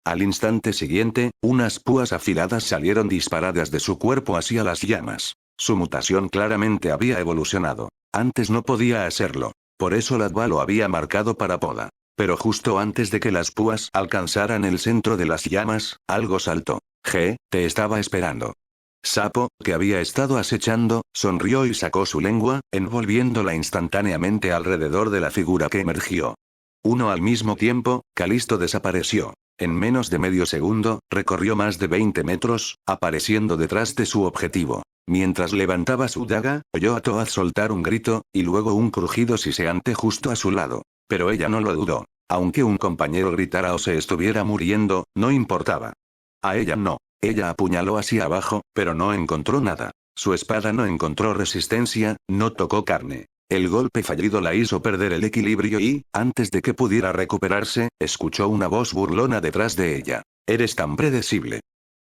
Al instante siguiente, unas púas afiladas salieron disparadas de su cuerpo hacia las llamas. Su mutación claramente había evolucionado. Antes no podía hacerlo. Por eso Ladva lo había marcado para poda. Pero justo antes de que las púas alcanzaran el centro de las llamas, algo saltó. Te estaba esperando. Sapo, que había estado acechando, sonrió y sacó su lengua, envolviéndola instantáneamente alrededor de la figura que emergió. Al mismo tiempo, Calisto desapareció. En menos de medio segundo, recorrió más de 20 metros, apareciendo detrás de su objetivo. Mientras levantaba su daga, oyó a Toad soltar un grito, y luego un crujido siseante justo a su lado. Pero ella no lo dudó. Aunque un compañero gritara o se estuviera muriendo, no importaba. A ella no. Ella apuñaló hacia abajo, pero no encontró nada. Su espada no encontró resistencia, no tocó carne. El golpe fallido la hizo perder el equilibrio y, antes de que pudiera recuperarse, escuchó una voz burlona detrás de ella. Eres tan predecible.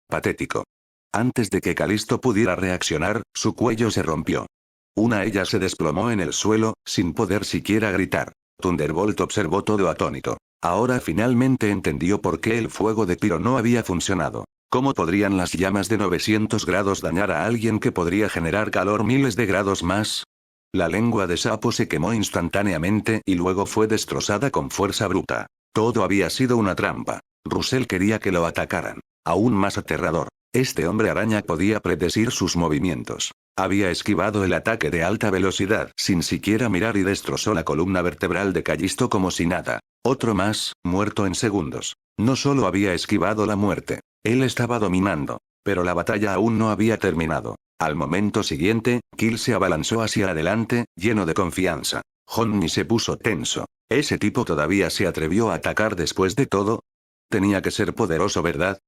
Patético. Antes de que Calisto pudiera reaccionar, su cuello se rompió. Ella se desplomó en el suelo, sin poder siquiera gritar. Thunderbolt observó todo atónito. Ahora finalmente entendió por qué el fuego de Pyro no había funcionado. ¿Cómo podrían las llamas de 900 grados dañar a alguien que podría generar calor miles de grados más? La lengua de Sapo se quemó instantáneamente y luego fue destrozada con fuerza bruta. Todo había sido una trampa. Russell quería que lo atacaran. Aún más aterrador. Este hombre araña podía predecir sus movimientos. Había esquivado el ataque de alta velocidad sin siquiera mirar y destrozó la columna vertebral de Callisto como si nada. Otro más, muerto en segundos. No solo había esquivado la muerte. Él estaba dominando. Pero la batalla aún no había terminado. Al momento siguiente, Kill se abalanzó hacia adelante, lleno de confianza. Johnny se puso tenso. ¿Ese tipo todavía se atrevió a atacar después de todo? Tenía que ser poderoso, ¿verdad?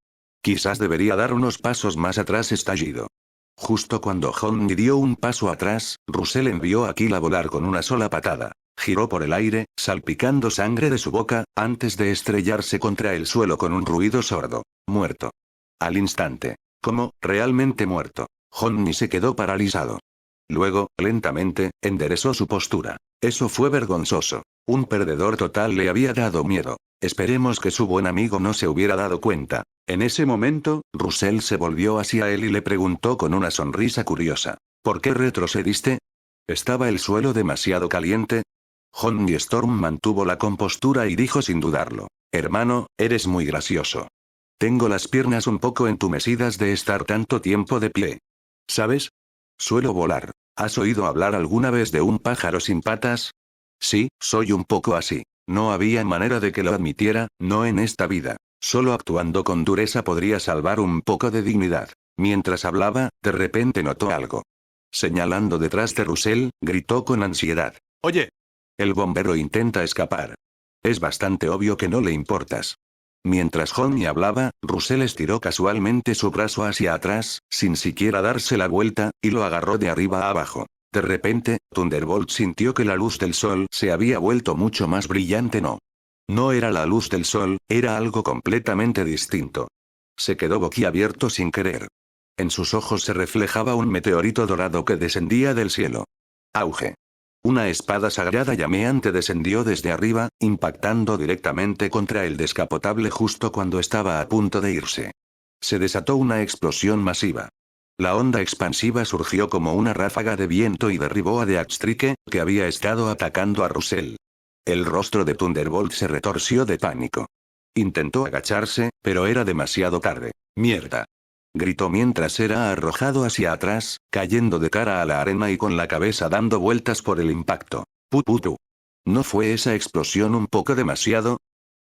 Quizás debería dar unos pasos más atrás. Estallido. Justo cuando Johnny dio un paso atrás, Russell envió a Kill a volar con una sola patada. Giró por el aire, salpicando sangre de su boca, antes de estrellarse contra el suelo con un ruido sordo. Muerto. Al instante. ¿Cómo? Realmente muerto. Johnny se quedó paralizado. Luego, lentamente, enderezó su postura. Eso fue vergonzoso. Un perdedor total le había dado miedo. Esperemos que su buen amigo no se hubiera dado cuenta. En ese momento, Russell se volvió hacia él y le preguntó con una sonrisa curiosa. ¿Por qué retrocediste? ¿Estaba el suelo demasiado caliente? Johnny Storm mantuvo la compostura y dijo sin dudarlo. Hermano, eres muy gracioso. Tengo las piernas un poco entumecidas de estar tanto tiempo de pie. ¿Sabes? Suelo volar. ¿Has oído hablar alguna vez de un pájaro sin patas? Sí, soy un poco así. No había manera de que lo admitiera, no en esta vida. Solo actuando con dureza podría salvar un poco de dignidad. Mientras hablaba, de repente notó algo. Señalando detrás de Russell, gritó con ansiedad. Oye. El bombero intenta escapar. Es bastante obvio que no le importas. Mientras Johnny hablaba, Russell estiró casualmente su brazo hacia atrás, sin siquiera darse la vuelta, y lo agarró de arriba a abajo. De repente, Thunderbolt sintió que la luz del sol se había vuelto mucho más brillante. No era la luz del sol, era algo completamente distinto. Se quedó boquiabierto sin querer. En sus ojos se reflejaba un meteorito dorado que descendía del cielo. Auge. Una espada sagrada llameante descendió desde arriba, impactando directamente contra el descapotable justo cuando estaba a punto de irse. Se desató una explosión masiva. La onda expansiva surgió como una ráfaga de viento y derribó a Deathstrike, que había estado atacando a Russell. El rostro de Thunderbolt se retorció de pánico. Intentó agacharse, pero era demasiado tarde. ¡Mierda! Gritó mientras era arrojado hacia atrás, cayendo de cara a la arena y con la cabeza dando vueltas por el impacto. ¡Puputu! ¿No fue esa explosión un poco demasiado?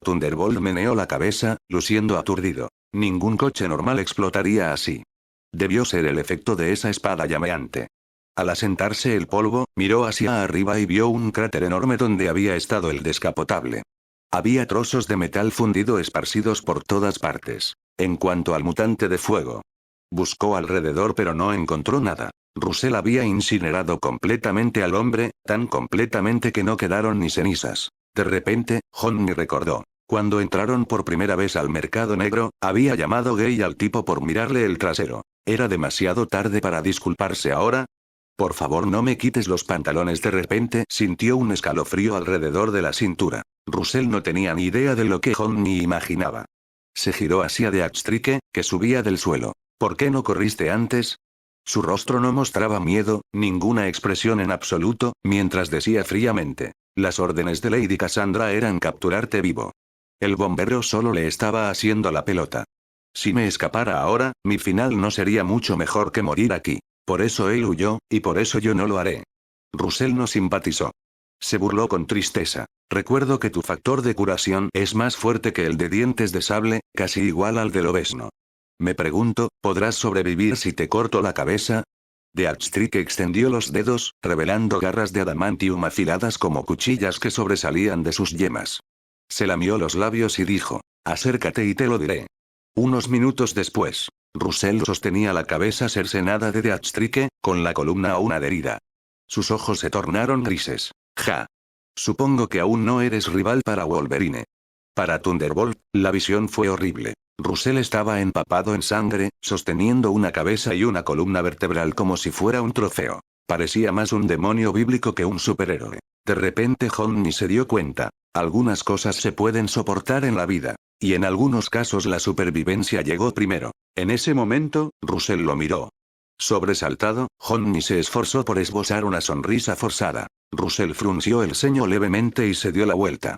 Thunderbolt meneó la cabeza, luciendo aturdido. Ningún coche normal explotaría así. Debió ser el efecto de esa espada llameante. Al asentarse el polvo, miró hacia arriba y vio un cráter enorme donde había estado el descapotable. Había trozos de metal fundido esparcidos por todas partes. En cuanto al mutante de fuego. Buscó alrededor pero no encontró nada. Russell había incinerado completamente al hombre, tan completamente que no quedaron ni cenizas. De repente, Johnny recordó. Cuando entraron por primera vez al mercado negro, había llamado gay al tipo por mirarle el trasero. ¿Era demasiado tarde para disculparse ahora? Por favor, no me quites los pantalones. De repente sintió un escalofrío alrededor de la cintura. Russell no tenía ni idea de lo que Johnny imaginaba. Se giró hacia Deathstrike, que subía del suelo. ¿Por qué no corriste antes? Su rostro no mostraba miedo, ninguna expresión en absoluto, mientras decía fríamente: las órdenes de Lady Cassandra eran capturarte vivo. El bombero solo le estaba haciendo la pelota. Si me escapara ahora, mi final no sería mucho mejor que morir aquí. Por eso él huyó, y por eso yo no lo haré. Russell no simpatizó. Se burló con tristeza. Recuerdo que tu factor de curación es más fuerte que el de dientes de sable, casi igual al del obesno. Me pregunto, ¿podrás sobrevivir si te corto la cabeza? Deathstreak extendió los dedos, revelando garras de adamantium afiladas como cuchillas que sobresalían de sus yemas. Se lamió los labios y dijo: acércate y te lo diré. Unos minutos después, Russell sostenía la cabeza cercenada de Deathstreak, con la columna aún adherida. Sus ojos se tornaron grises. Ja. Supongo que aún no eres rival para Wolverine. Para Thunderbolt, la visión fue horrible. Russell estaba empapado en sangre, sosteniendo una cabeza y una columna vertebral como si fuera un trofeo. Parecía más un demonio bíblico que un superhéroe. De repente Johnny se dio cuenta. Algunas cosas se pueden soportar en la vida. Y en algunos casos la supervivencia llegó primero. En ese momento, Russell lo miró. Sobresaltado, Johnny se esforzó por esbozar una sonrisa forzada. Russell frunció el ceño levemente y se dio la vuelta.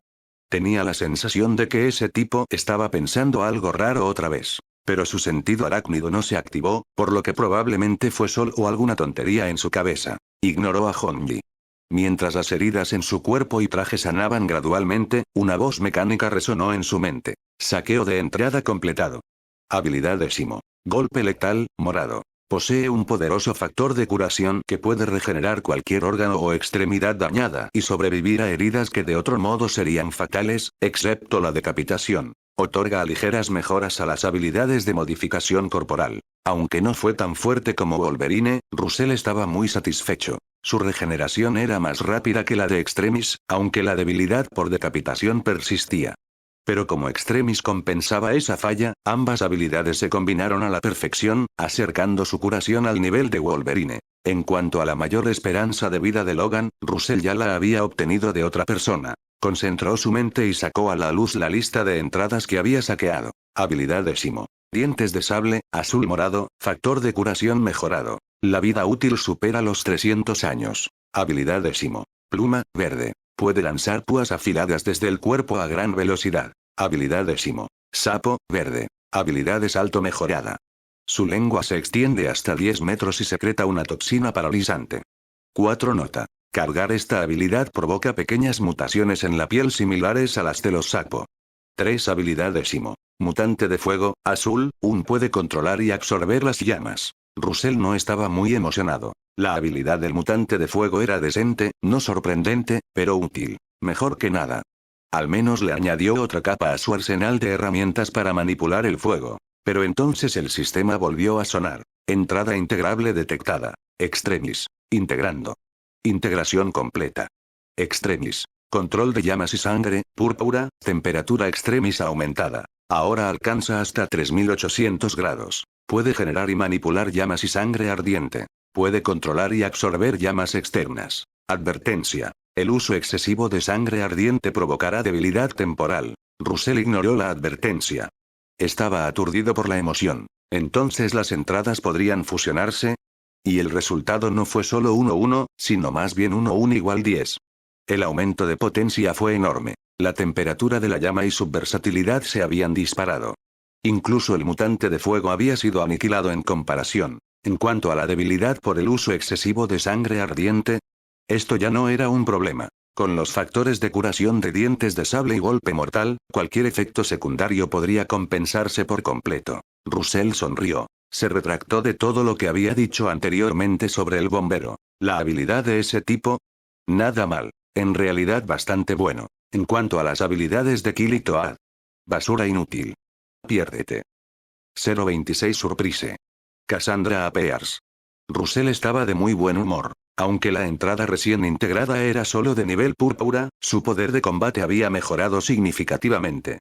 Tenía la sensación de que ese tipo estaba pensando algo raro otra vez. Pero su sentido arácnido no se activó, por lo que probablemente fue solo alguna tontería en su cabeza. Ignoró a Johnny. Mientras las heridas en su cuerpo y traje sanaban gradualmente, una voz mecánica resonó en su mente. Saqueo de entrada completado. Habilidad 10. Golpe letal, morado. Posee un poderoso factor de curación que puede regenerar cualquier órgano o extremidad dañada y sobrevivir a heridas que de otro modo serían fatales, excepto la decapitación. Otorga ligeras mejoras a las habilidades de modificación corporal. Aunque no fue tan fuerte como Wolverine, Russell estaba muy satisfecho. Su regeneración era más rápida que la de Extremis, aunque la debilidad por decapitación persistía. Pero como Extremis compensaba esa falla, ambas habilidades se combinaron a la perfección, acercando su curación al nivel de Wolverine. En cuanto a la mayor esperanza de vida de Logan, Russell ya la había obtenido de otra persona. Concentró su mente y sacó a la luz la lista de entradas que había saqueado. Habilidad 10. Dientes de sable, azul morado, factor de curación mejorado. La vida útil supera los 300 años. Habilidad 10. Pluma, verde. Puede lanzar púas afiladas desde el cuerpo a gran velocidad. Habilidad 10. Sapo, verde. Habilidad de salto mejorada. Su lengua se extiende hasta 10 metros y secreta una toxina paralizante. 4 nota. Cargar esta habilidad provoca pequeñas mutaciones en la piel similares a las de los sapo. 3 habilidad 10. Mutante de fuego, azul, puede controlar y absorber las llamas. Russell no estaba muy emocionado. La habilidad del mutante de fuego era decente, no sorprendente, pero útil. Mejor que nada. Al menos le añadió otra capa a su arsenal de herramientas para manipular el fuego. Pero entonces el sistema volvió a sonar. Entrada integrable detectada. Extremis. Integrando. Integración completa. Extremis. Control de llamas y sangre, púrpura, temperatura extremis aumentada. Ahora alcanza hasta 3800 grados. Puede generar y manipular llamas y sangre ardiente. Puede controlar y absorber llamas externas. Advertencia. El uso excesivo de sangre ardiente provocará debilidad temporal. Russell ignoró la advertencia. Estaba aturdido por la emoción. ¿Entonces las entradas podrían fusionarse? Y el resultado no fue solo 1-1, sino más bien 1-1 igual 10. El aumento de potencia fue enorme. La temperatura de la llama y su versatilidad se habían disparado. Incluso el mutante de fuego había sido aniquilado en comparación. En cuanto a la debilidad por el uso excesivo de sangre ardiente, esto ya no era un problema. Con los factores de curación de dientes de sable y golpe mortal, cualquier efecto secundario podría compensarse por completo. Russell sonrió. Se retractó de todo lo que había dicho anteriormente sobre el bombero. La habilidad de ese tipo, nada mal. En realidad bastante bueno. En cuanto a las habilidades de Kill y Toad, basura inútil. Piérdete. 026 Surprise. Cassandra appears. Russell estaba de muy buen humor. Aunque la entrada recién integrada era solo de nivel púrpura, su poder de combate había mejorado significativamente.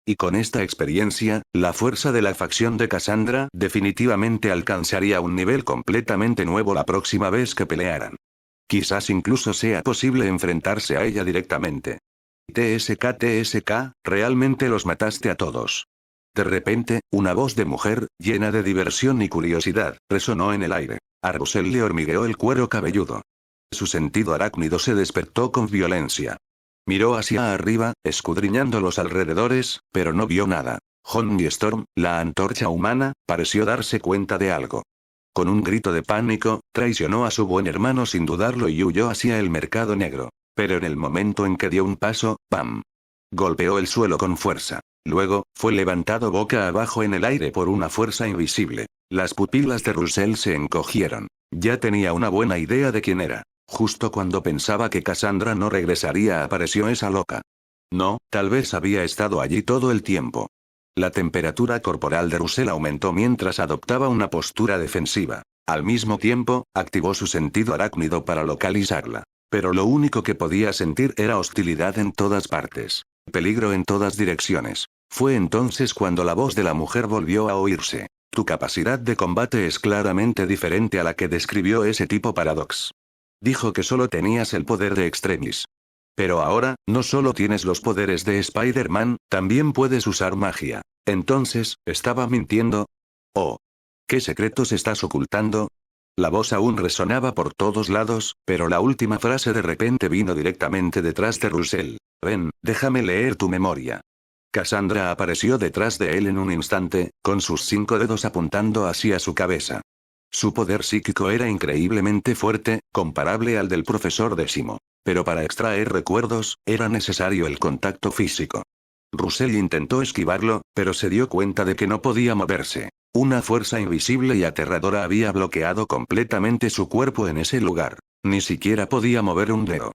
Y con esta experiencia, la fuerza de la facción de Cassandra definitivamente alcanzaría un nivel completamente nuevo la próxima vez que pelearan. Quizás incluso sea posible enfrentarse a ella directamente. TSK, realmente los mataste a todos. De repente, una voz de mujer, llena de diversión y curiosidad, resonó en el aire. A Russell le hormigueó el cuero cabelludo. Su sentido arácnido se despertó con violencia. Miró hacia arriba, escudriñando los alrededores, pero no vio nada. Johnny Storm, la antorcha humana, pareció darse cuenta de algo. Con un grito de pánico, traicionó a su buen hermano sin dudarlo y huyó hacia el mercado negro. Pero en el momento en que dio un paso, ¡pam! Golpeó el suelo con fuerza. Luego, fue levantado boca abajo en el aire por una fuerza invisible. Las pupilas de Russell se encogieron. Ya tenía una buena idea de quién era. Justo cuando pensaba que Cassandra no regresaría apareció esa loca. No, tal vez había estado allí todo el tiempo. La temperatura corporal de Russell aumentó mientras adoptaba una postura defensiva. Al mismo tiempo, activó su sentido arácnido para localizarla. Pero lo único que podía sentir era hostilidad en todas partes. Peligro en todas direcciones. Fue entonces cuando la voz de la mujer volvió a oírse. Tu capacidad de combate es claramente diferente a la que describió ese tipo Paradox. Dijo que solo tenías el poder de Extremis. Pero ahora, no solo tienes los poderes de Spider-Man, también puedes usar magia. Entonces, ¿estaba mintiendo? Oh. ¿Qué secretos estás ocultando? La voz aún resonaba por todos lados, pero la última frase de repente vino directamente detrás de Russell. Ven, déjame leer tu memoria. Cassandra apareció detrás de él en un instante, con sus 5 dedos apuntando hacia su cabeza. Su poder psíquico era increíblemente fuerte, comparable al del profesor Décimo. Pero para extraer recuerdos, era necesario el contacto físico. Russell intentó esquivarlo, pero se dio cuenta de que no podía moverse. Una fuerza invisible y aterradora había bloqueado completamente su cuerpo en ese lugar. Ni siquiera podía mover un dedo.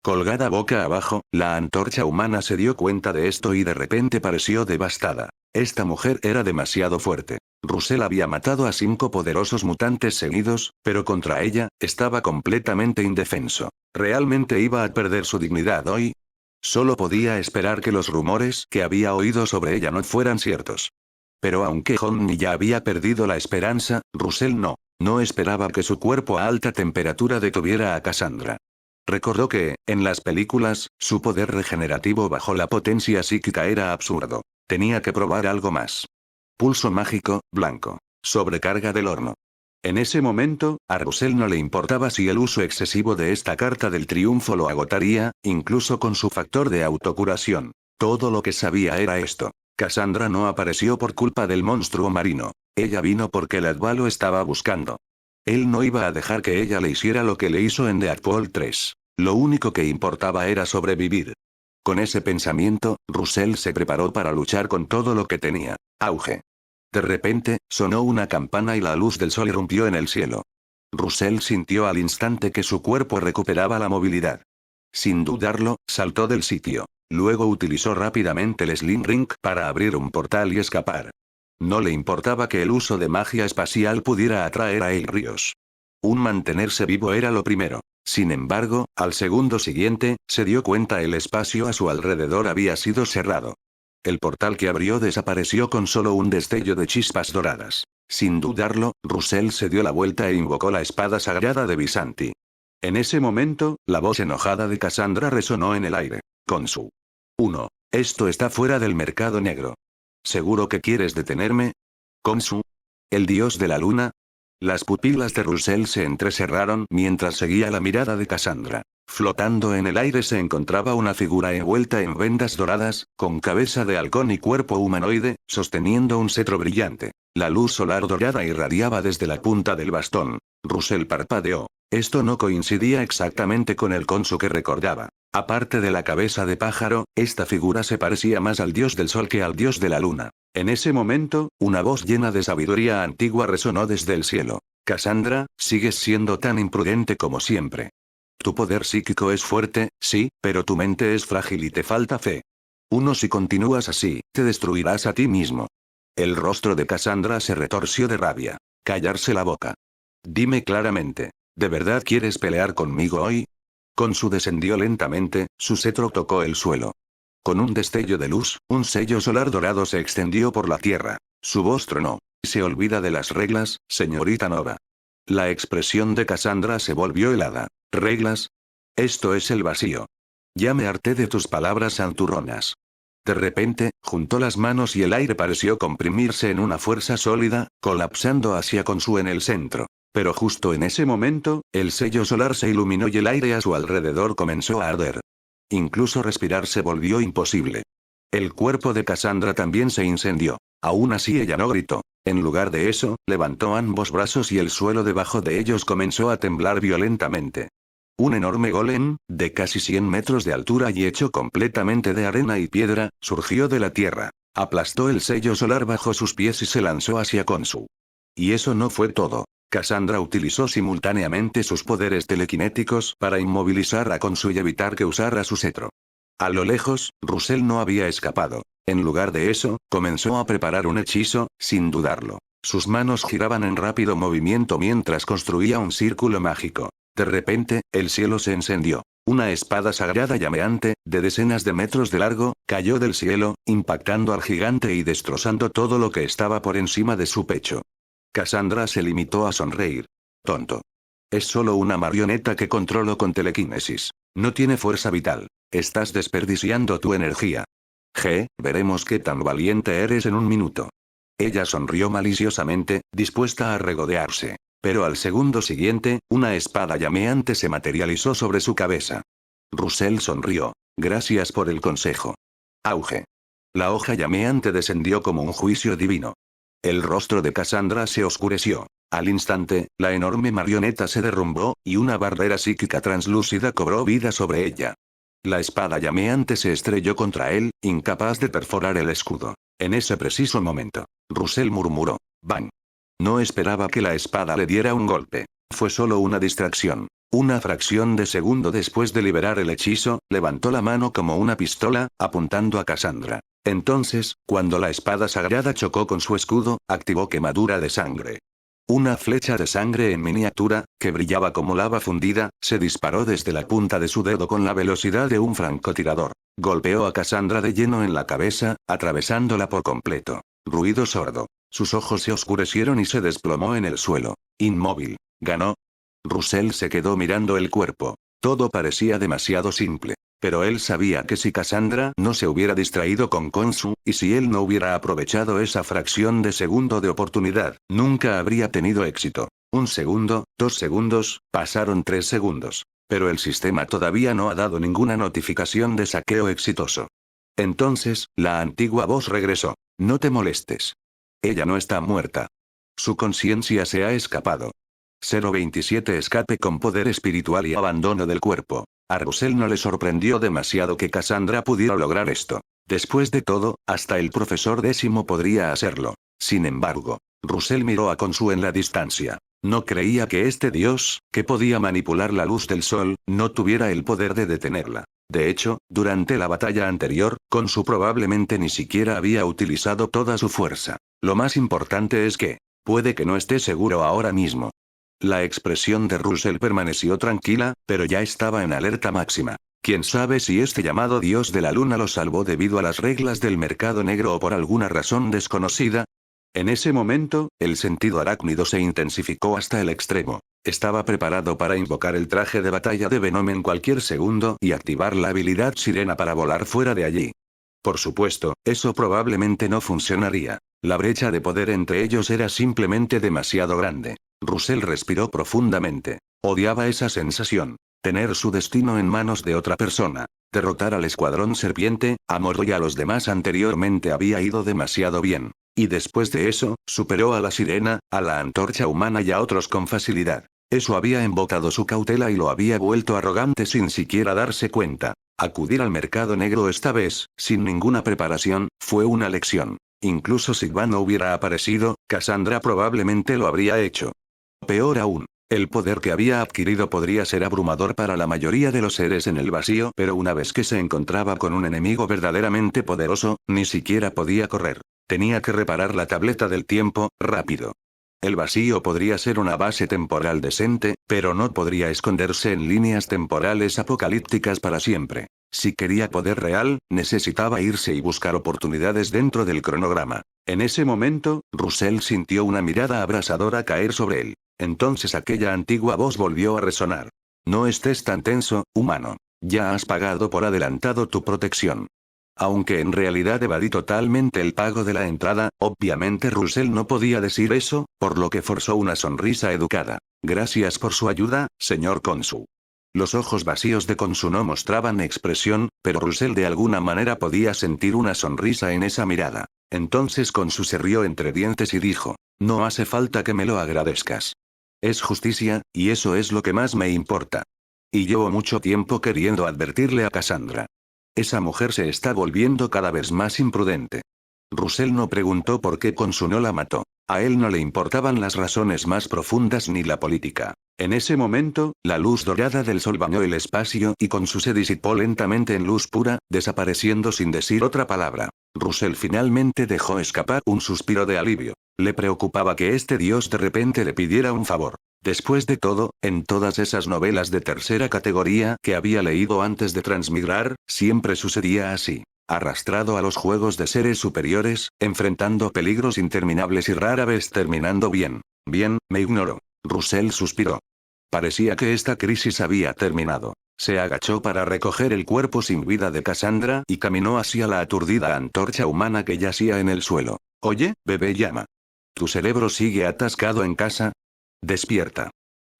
Colgada boca abajo, la antorcha humana se dio cuenta de esto y de repente pareció devastada. Esta mujer era demasiado fuerte. Russell había matado a 5 poderosos mutantes seguidos, pero contra ella, estaba completamente indefenso. ¿Realmente iba a perder su dignidad hoy? Solo podía esperar que los rumores que había oído sobre ella no fueran ciertos. Pero aunque Johnny ya había perdido la esperanza, Russell no. No esperaba que su cuerpo a alta temperatura detuviera a Cassandra. Recordó que, en las películas, su poder regenerativo bajo la potencia psíquica era absurdo. Tenía que probar algo más. Pulso mágico, blanco. Sobrecarga del horno. En ese momento, a Russell no le importaba si el uso excesivo de esta carta del triunfo lo agotaría, incluso con su factor de autocuración. Todo lo que sabía era esto. Cassandra no apareció por culpa del monstruo marino. Ella vino porque Ladva lo estaba buscando. Él no iba a dejar que ella le hiciera lo que le hizo en Deadpool 3. Lo único que importaba era sobrevivir. Con ese pensamiento, Russell se preparó para luchar con todo lo que tenía. Auge. De repente, sonó una campana y la luz del sol irrumpió en el cielo. Russell sintió al instante que su cuerpo recuperaba la movilidad. Sin dudarlo, saltó del sitio. Luego utilizó rápidamente el Sling Ring para abrir un portal y escapar. No le importaba que el uso de magia espacial pudiera atraer a él ríos. Un mantenerse vivo era lo primero. Sin embargo, al segundo siguiente, se dio cuenta el espacio a su alrededor había sido cerrado. El portal que abrió desapareció con solo un destello de chispas doradas. Sin dudarlo, Russell se dio la vuelta e invocó la espada sagrada de Byzanti. En ese momento, la voz enojada de Cassandra resonó en el aire. Khonshu. 1. Esto está fuera del mercado negro. ¿Seguro que quieres detenerme? Khonshu. ¿El dios de la luna? Las pupilas de Russell se entrecerraron mientras seguía la mirada de Cassandra. Flotando en el aire se encontraba una figura envuelta en vendas doradas, con cabeza de halcón y cuerpo humanoide, sosteniendo un cetro brillante. La luz solar dorada irradiaba desde la punta del bastón. Russell parpadeó. Esto no coincidía exactamente con el Khonshu que recordaba. Aparte de la cabeza de pájaro, esta figura se parecía más al dios del sol que al dios de la luna. En ese momento, una voz llena de sabiduría antigua resonó desde el cielo. Cassandra, sigues siendo tan imprudente como siempre. Tu poder psíquico es fuerte, sí, pero tu mente es frágil y te falta fe. Si continúas así, te destruirás a ti mismo. El rostro de Cassandra se retorció de rabia. Callarse la boca. Dime claramente, ¿de verdad quieres pelear conmigo hoy? Khonshu descendió lentamente, su cetro tocó el suelo. Con un destello de luz, un sello solar dorado se extendió por la tierra. Su voz tronó. ¿Se olvida de las reglas, señorita Nova? La expresión de Cassandra se volvió helada. ¿Reglas? Esto es el vacío. Ya me harté de tus palabras santurronas. De repente, juntó las manos y el aire pareció comprimirse en una fuerza sólida, colapsando hacia Khonshu en el centro. Pero justo en ese momento, el sello solar se iluminó y el aire a su alrededor comenzó a arder. Incluso respirar se volvió imposible. El cuerpo de Cassandra también se incendió. Aún así ella no gritó. En lugar de eso, levantó ambos brazos y el suelo debajo de ellos comenzó a temblar violentamente. Un enorme golem, de casi 100 metros de altura y hecho completamente de arena y piedra, surgió de la tierra. Aplastó el sello solar bajo sus pies y se lanzó hacia Khonshu. Y eso no fue todo. Cassandra utilizó simultáneamente sus poderes telequinéticos para inmovilizar a Khonshu y evitar que usara su cetro. A lo lejos, Russell no había escapado. En lugar de eso, comenzó a preparar un hechizo, sin dudarlo. Sus manos giraban en rápido movimiento mientras construía un círculo mágico. De repente, el cielo se encendió. Una espada sagrada llameante, de decenas de metros de largo, cayó del cielo, impactando al gigante y destrozando todo lo que estaba por encima de su pecho. Cassandra se limitó a sonreír. Tonto. Es solo una marioneta que controlo con telequinesis. No tiene fuerza vital. Estás desperdiciando tu energía. Veremos qué tan valiente eres en un minuto. Ella sonrió maliciosamente, dispuesta a regodearse. Pero al segundo siguiente, una espada llameante se materializó sobre su cabeza. Russell sonrió. Gracias por el consejo. Auge. La hoja llameante descendió como un juicio divino. El rostro de Cassandra se oscureció. Al instante, la enorme marioneta se derrumbó, y una barrera psíquica translúcida cobró vida sobre ella. La espada llameante se estrelló contra él, incapaz de perforar el escudo. En ese preciso momento, Russell murmuró: ¡Bang! No esperaba que la espada le diera un golpe. Fue solo una distracción. Una fracción de segundo después de liberar el hechizo, levantó la mano como una pistola, apuntando a Cassandra. Entonces, cuando la espada sagrada chocó con su escudo, activó quemadura de sangre. Una flecha de sangre en miniatura, que brillaba como lava fundida, se disparó desde la punta de su dedo con la velocidad de un francotirador. Golpeó a Cassandra de lleno en la cabeza, atravesándola por completo. Ruido sordo. Sus ojos se oscurecieron y se desplomó en el suelo. Inmóvil. ¿Ganó? Russell se quedó mirando el cuerpo. Todo parecía demasiado simple. Pero él sabía que si Cassandra no se hubiera distraído con Khonshu, y si él no hubiera aprovechado esa fracción de segundo de oportunidad, nunca habría tenido éxito. 1 segundo, 2 segundos, pasaron 3 segundos. Pero el sistema todavía no ha dado ninguna notificación de saqueo exitoso. Entonces, la antigua voz regresó. No te molestes. Ella no está muerta. Su conciencia se ha escapado. 027 Escape con poder espiritual y abandono del cuerpo. A Russell no le sorprendió demasiado que Cassandra pudiera lograr esto. Después de todo, hasta el profesor décimo podría hacerlo. Sin embargo, Russell miró a Khonshu en la distancia. No creía que este dios, que podía manipular la luz del sol, no tuviera el poder de detenerla. De hecho, durante la batalla anterior, Khonshu probablemente ni siquiera había utilizado toda su fuerza. Lo más importante es que, puede que no esté seguro ahora mismo. La expresión de Russell permaneció tranquila, pero ya estaba en alerta máxima. ¿Quién sabe si este llamado dios de la luna lo salvó debido a las reglas del mercado negro o por alguna razón desconocida? En ese momento, el sentido arácnido se intensificó hasta el extremo. Estaba preparado para invocar el traje de batalla de Venom en cualquier segundo y activar la habilidad sirena para volar fuera de allí. Por supuesto, eso probablemente no funcionaría. La brecha de poder entre ellos era simplemente demasiado grande. Russell respiró profundamente. Odiaba esa sensación. Tener su destino en manos de otra persona. Derrotar al escuadrón serpiente, a Mordo y a los demás anteriormente había ido demasiado bien. Y después de eso, superó a la sirena, a la antorcha humana y a otros con facilidad. Eso había embotado su cautela y lo había vuelto arrogante sin siquiera darse cuenta. Acudir al mercado negro esta vez, sin ninguna preparación, fue una lección. Incluso si Van no hubiera aparecido, Cassandra probablemente lo habría hecho. Peor aún, el poder que había adquirido podría ser abrumador para la mayoría de los seres en el vacío, pero una vez que se encontraba con un enemigo verdaderamente poderoso, ni siquiera podía correr. Tenía que reparar la tableta del tiempo, rápido. El vacío podría ser una base temporal decente, pero no podría esconderse en líneas temporales apocalípticas para siempre. Si quería poder real, necesitaba irse y buscar oportunidades dentro del cronograma. En ese momento, Russell sintió una mirada abrasadora caer sobre él. Entonces aquella antigua voz volvió a resonar. No estés tan tenso, humano. Ya has pagado por adelantado tu protección. Aunque en realidad evadí totalmente el pago de la entrada, obviamente Russell no podía decir eso, por lo que forzó una sonrisa educada. Gracias por su ayuda, señor Khonshu. Los ojos vacíos de Khonshu no mostraban expresión, pero Russell de alguna manera podía sentir una sonrisa en esa mirada. Entonces Khonshu se rió entre dientes y dijo: no hace falta que me lo agradezcas. Es justicia, y eso es lo que más me importa. Y llevo mucho tiempo queriendo advertirle a Cassandra. Esa mujer se está volviendo cada vez más imprudente. Russell no preguntó por qué Khonshu no la mató. A él no le importaban las razones más profundas ni la política. En ese momento, la luz dorada del sol bañó el espacio y Khonshu se disipó lentamente en luz pura, desapareciendo sin decir otra palabra. Russell finalmente dejó escapar un suspiro de alivio. Le preocupaba que este dios de repente le pidiera un favor. Después de todo, en todas esas novelas de tercera categoría que había leído antes de transmigrar, siempre sucedía así. Arrastrado a los juegos de seres superiores, enfrentando peligros interminables y rara vez terminando bien. Bien, me ignoró. Russell suspiró. Parecía que esta crisis había terminado. Se agachó para recoger el cuerpo sin vida de Cassandra y caminó hacia la aturdida antorcha humana que yacía en el suelo. Oye, bebé llama. ¿Tu cerebro sigue atascado en casa? Despierta.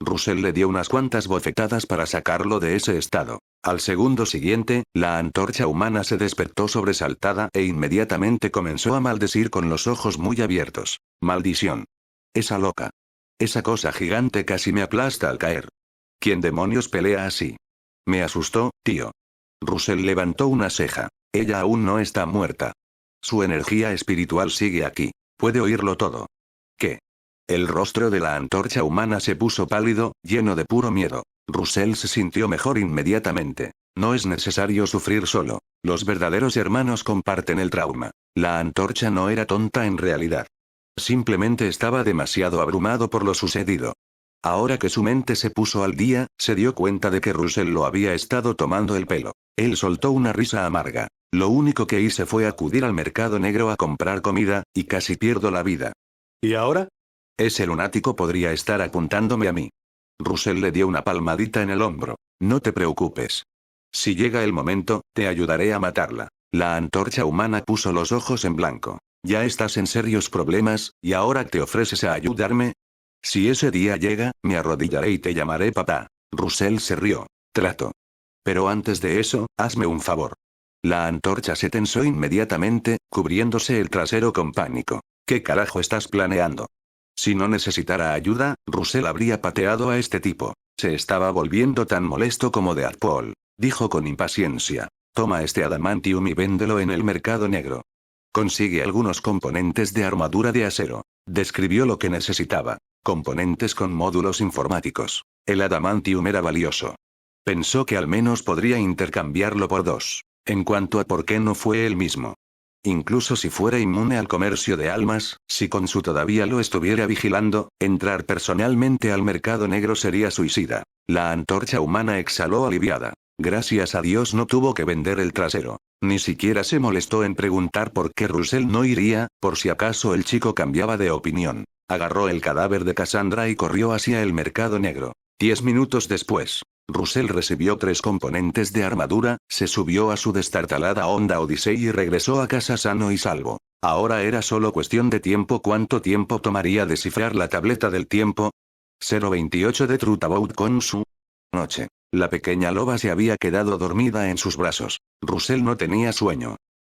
Russell le dio unas cuantas bofetadas para sacarlo de ese estado. Al segundo siguiente, la antorcha humana se despertó sobresaltada e inmediatamente comenzó a maldecir con los ojos muy abiertos. Maldición. Esa loca. Esa cosa gigante casi me aplasta al caer. ¿Quién demonios pelea así? Me asustó, tío. Russell levantó una ceja. Ella aún no está muerta. Su energía espiritual sigue aquí. Puede oírlo todo. ¿Qué? El rostro de la antorcha humana se puso pálido, lleno de puro miedo. Russell se sintió mejor inmediatamente. No es necesario sufrir solo. Los verdaderos hermanos comparten el trauma. La antorcha no era tonta en realidad. Simplemente estaba demasiado abrumado por lo sucedido. Ahora que su mente se puso al día, se dio cuenta de que Russell lo había estado tomando el pelo. Él soltó una risa amarga. Lo único que hice fue acudir al mercado negro a comprar comida, y casi pierdo la vida. ¿Y ahora? Ese lunático podría estar apuntándome a mí. Russell le dio una palmadita en el hombro. No te preocupes. Si llega el momento, te ayudaré a matarla. La antorcha humana puso los ojos en blanco. Ya estás en serios problemas, ¿y ahora te ofreces a ayudarme? Si ese día llega, me arrodillaré y te llamaré papá. Russell se rió. Trato. Pero antes de eso, hazme un favor. La antorcha se tensó inmediatamente, cubriéndose el trasero con pánico. ¿Qué carajo estás planeando? Si no necesitara ayuda, Russell habría pateado a este tipo. Se estaba volviendo tan molesto como Deadpool. Dijo con impaciencia. Toma este adamantium y véndelo en el mercado negro. Consigue algunos componentes de armadura de acero. Describió lo que necesitaba. Componentes con módulos informáticos. El adamantium era valioso. Pensó que al menos podría intercambiarlo por dos. En cuanto a por qué no fue él mismo. Incluso si fuera inmune al comercio de almas, si Khonshu todavía lo estuviera vigilando, entrar personalmente al mercado negro sería suicida. La antorcha humana exhaló aliviada. Gracias a Dios no tuvo que vender el trasero. Ni siquiera se molestó en preguntar por qué Russell no iría, por si acaso el chico cambiaba de opinión. Agarró el cadáver de Cassandra y corrió hacia el mercado negro. 10 minutos después, Russell recibió 3 componentes de armadura, se subió a su destartalada Honda Odyssey y regresó a casa sano y salvo. Ahora era solo cuestión de tiempo. ¿Cuánto tiempo tomaría descifrar la tableta del tiempo? 028 de Truth About Khonshu. Noche. La pequeña loba se había quedado dormida en sus brazos. Russell no tenía sueño.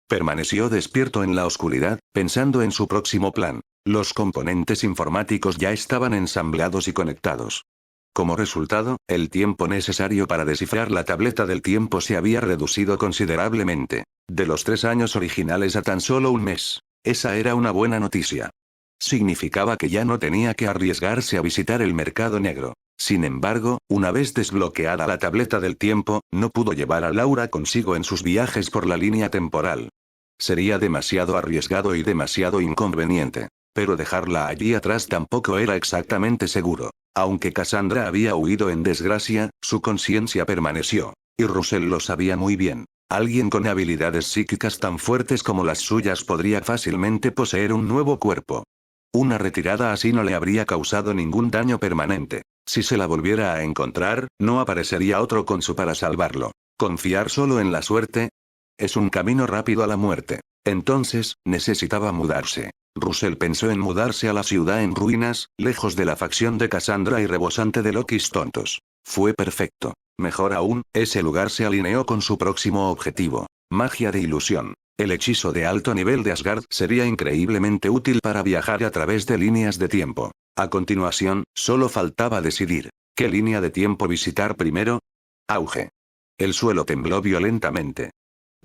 Permaneció despierto en la oscuridad, pensando en su próximo plan. Los componentes informáticos ya estaban ensamblados y conectados. Como resultado, el tiempo necesario para descifrar la tableta del tiempo se había reducido considerablemente. De los 3 años originales a tan solo un mes. Esa era una buena noticia. Significaba que ya no tenía que arriesgarse a visitar el mercado negro. Sin embargo, una vez desbloqueada la tableta del tiempo, no pudo llevar a Laura consigo en sus viajes por la línea temporal. Sería demasiado arriesgado y demasiado inconveniente. Pero dejarla allí atrás tampoco era exactamente seguro. Aunque Cassandra había huido en desgracia, su conciencia permaneció. Y Russell lo sabía muy bien. Alguien con habilidades psíquicas tan fuertes como las suyas podría fácilmente poseer un nuevo cuerpo. Una retirada así no le habría causado ningún daño permanente. Si se la volviera a encontrar, no aparecería otro Khonshu para salvarlo. ¿Confiar solo en la suerte? Es un camino rápido a la muerte. Entonces, necesitaba mudarse. Russell pensó en mudarse a la ciudad en ruinas, lejos de la facción de Cassandra y rebosante de Lokis tontos. Fue perfecto. Mejor aún, ese lugar se alineó con su próximo objetivo. Magia de ilusión. El hechizo de alto nivel de Asgard sería increíblemente útil para viajar a través de líneas de tiempo. A continuación, solo faltaba decidir. ¿Qué línea de tiempo visitar primero? Auge. El suelo tembló violentamente.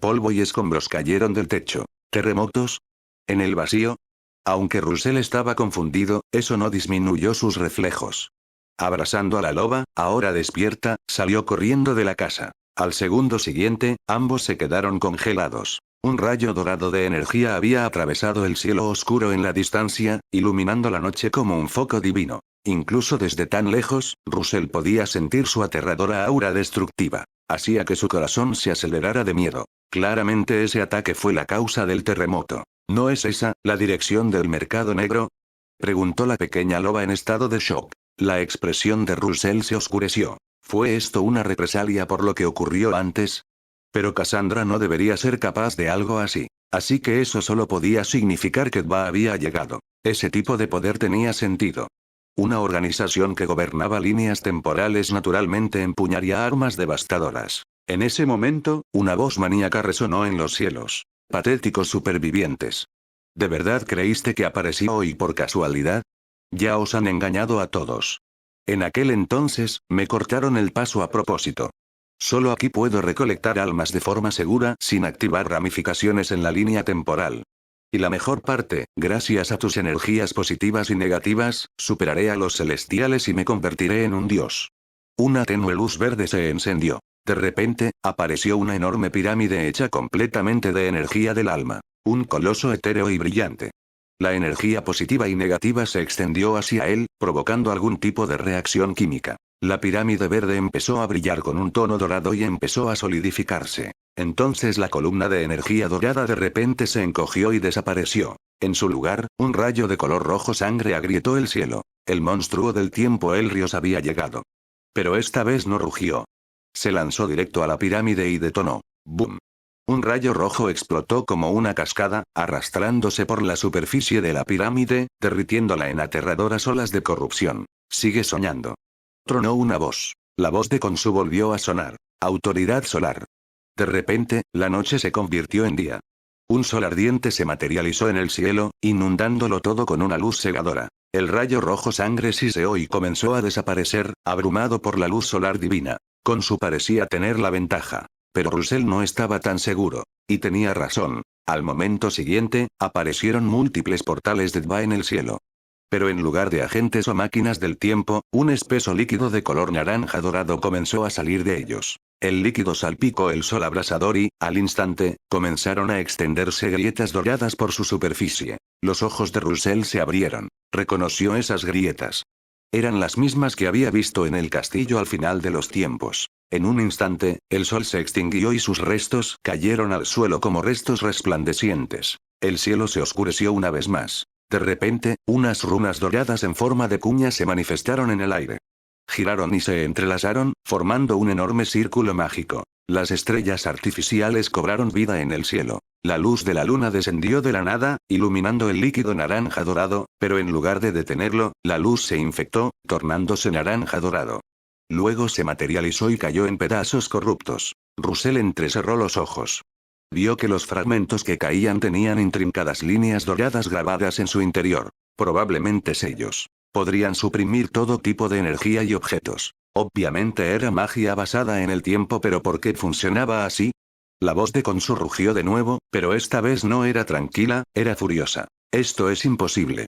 Polvo y escombros cayeron del techo. ¿Terremotos? ¿En el vacío? Aunque Russell estaba confundido, eso no disminuyó sus reflejos. Abrazando a la loba, ahora despierta, salió corriendo de la casa. Al segundo siguiente, ambos se quedaron congelados. Un rayo dorado de energía había atravesado el cielo oscuro en la distancia, iluminando la noche como un foco divino. Incluso desde tan lejos, Russell podía sentir su aterradora aura destructiva. Hacía que su corazón se acelerara de miedo. Claramente ese ataque fue la causa del terremoto. ¿No es esa, la dirección del mercado negro? Preguntó la pequeña loba en estado de shock. La expresión de Russell se oscureció. ¿Fue esto una represalia por lo que ocurrió antes? Pero Cassandra no debería ser capaz de algo así. Así que eso solo podía significar que Dva había llegado. Ese tipo de poder tenía sentido. Una organización que gobernaba líneas temporales naturalmente empuñaría armas devastadoras. En ese momento, una voz maníaca resonó en los cielos. Patéticos supervivientes. ¿De verdad creíste que aparecí hoy por casualidad? Ya os han engañado a todos. En aquel entonces, me cortaron el paso a propósito. Solo aquí puedo recolectar almas de forma segura sin activar ramificaciones en la línea temporal. Y la mejor parte, gracias a tus energías positivas y negativas, superaré a los celestiales y me convertiré en un dios. Una tenue luz verde se encendió. De repente, apareció una enorme pirámide hecha completamente de energía del alma. Un coloso etéreo y brillante. La energía positiva y negativa se extendió hacia él, provocando algún tipo de reacción química. La pirámide verde empezó a brillar con un tono dorado y empezó a solidificarse. Entonces la columna de energía dorada de repente se encogió y desapareció. En su lugar, un rayo de color rojo sangre agrietó el cielo. El monstruo del tiempo Elrios había llegado. Pero esta vez no rugió. Se lanzó directo a la pirámide y detonó. ¡Bum! Un rayo rojo explotó como una cascada, arrastrándose por la superficie de la pirámide, derritiéndola en aterradoras olas de corrupción. Sigue soñando. Tronó una voz. La voz de Khonshu volvió a sonar. Autoridad solar. De repente, la noche se convirtió en día. Un sol ardiente se materializó en el cielo, inundándolo todo con una luz cegadora. El rayo rojo sangre siseó y comenzó a desaparecer, abrumado por la luz solar divina. Khonshu parecía tener la ventaja. Pero Russell no estaba tan seguro. Y tenía razón. Al momento siguiente, aparecieron múltiples portales de Dva en el cielo. Pero en lugar de agentes o máquinas del tiempo, un espeso líquido de color naranja dorado comenzó a salir de ellos. El líquido salpicó el sol abrasador y, al instante, comenzaron a extenderse grietas doradas por su superficie. Los ojos de Russell se abrieron. Reconoció esas grietas. Eran las mismas que había visto en el castillo al final de los tiempos. En un instante, el sol se extinguió y sus restos cayeron al suelo como restos resplandecientes. El cielo se oscureció una vez más. De repente, unas runas doradas en forma de cuña se manifestaron en el aire. Giraron y se entrelazaron, formando un enorme círculo mágico. Las estrellas artificiales cobraron vida en el cielo. La luz de la luna descendió de la nada, iluminando el líquido naranja dorado, pero en lugar de detenerlo, la luz se infectó, tornándose naranja dorado. Luego se materializó y cayó en pedazos corruptos. Russell entrecerró los ojos. Vio que los fragmentos que caían tenían intrincadas líneas doradas grabadas en su interior. Probablemente sellos. Podrían suprimir todo tipo de energía y objetos. Obviamente era magia basada en el tiempo, pero ¿por qué funcionaba así? La voz de Khonshu rugió de nuevo, pero esta vez no era tranquila, era furiosa. Esto es imposible.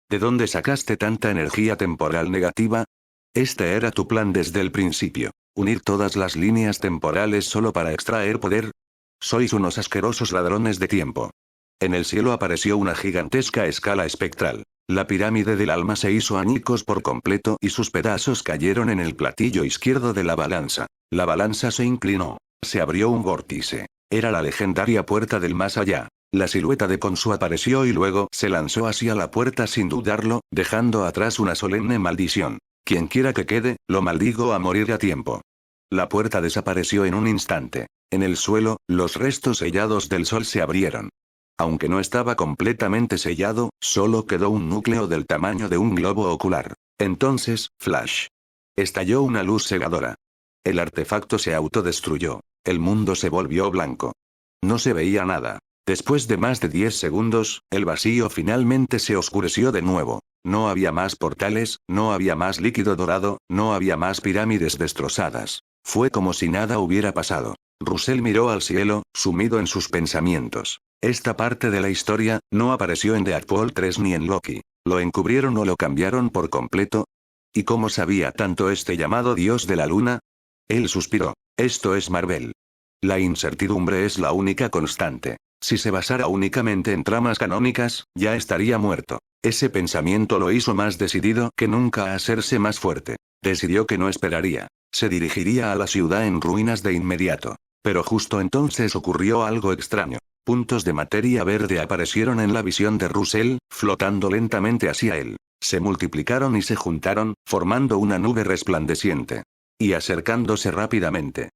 ¿De dónde sacaste tanta energía temporal negativa? Este era tu plan desde el principio. ¿Unir todas las líneas temporales solo para extraer poder? Sois unos asquerosos ladrones de tiempo. En el cielo apareció una gigantesca escala espectral. La pirámide del alma se hizo añicos por completo y sus pedazos cayeron en el platillo izquierdo de la balanza. La balanza se inclinó. Se abrió un vórtice. Era la legendaria puerta del más allá. La silueta de Khonshu apareció y luego se lanzó hacia la puerta sin dudarlo, dejando atrás una solemne maldición. Quien quiera que quede, lo maldigo a morir a tiempo. La puerta desapareció en un instante. En el suelo, los restos sellados del sol se abrieron. Aunque no estaba completamente sellado, solo quedó un núcleo del tamaño de un globo ocular. Entonces, flash. Estalló una luz cegadora. El artefacto se autodestruyó. El mundo se volvió blanco. No se veía nada. Después de más de 10 segundos, el vacío finalmente se oscureció de nuevo. No había más portales, no había más líquido dorado, no había más pirámides destrozadas. Fue como si nada hubiera pasado. Russell miró al cielo, sumido en sus pensamientos. Esta parte de la historia no apareció en Deadpool 3 ni en Loki. ¿Lo encubrieron o lo cambiaron por completo? ¿Y cómo sabía tanto este llamado dios de la luna? Él suspiró. Esto es Marvel. La incertidumbre es la única constante. Si se basara únicamente en tramas canónicas, ya estaría muerto. Ese pensamiento lo hizo más decidido que nunca a hacerse más fuerte. Decidió que no esperaría. Se dirigiría a la ciudad en ruinas de inmediato. Pero justo entonces ocurrió algo extraño. Puntos de materia verde aparecieron en la visión de Russell, flotando lentamente hacia él. Se multiplicaron y se juntaron, formando una nube resplandeciente. Y acercándose rápidamente.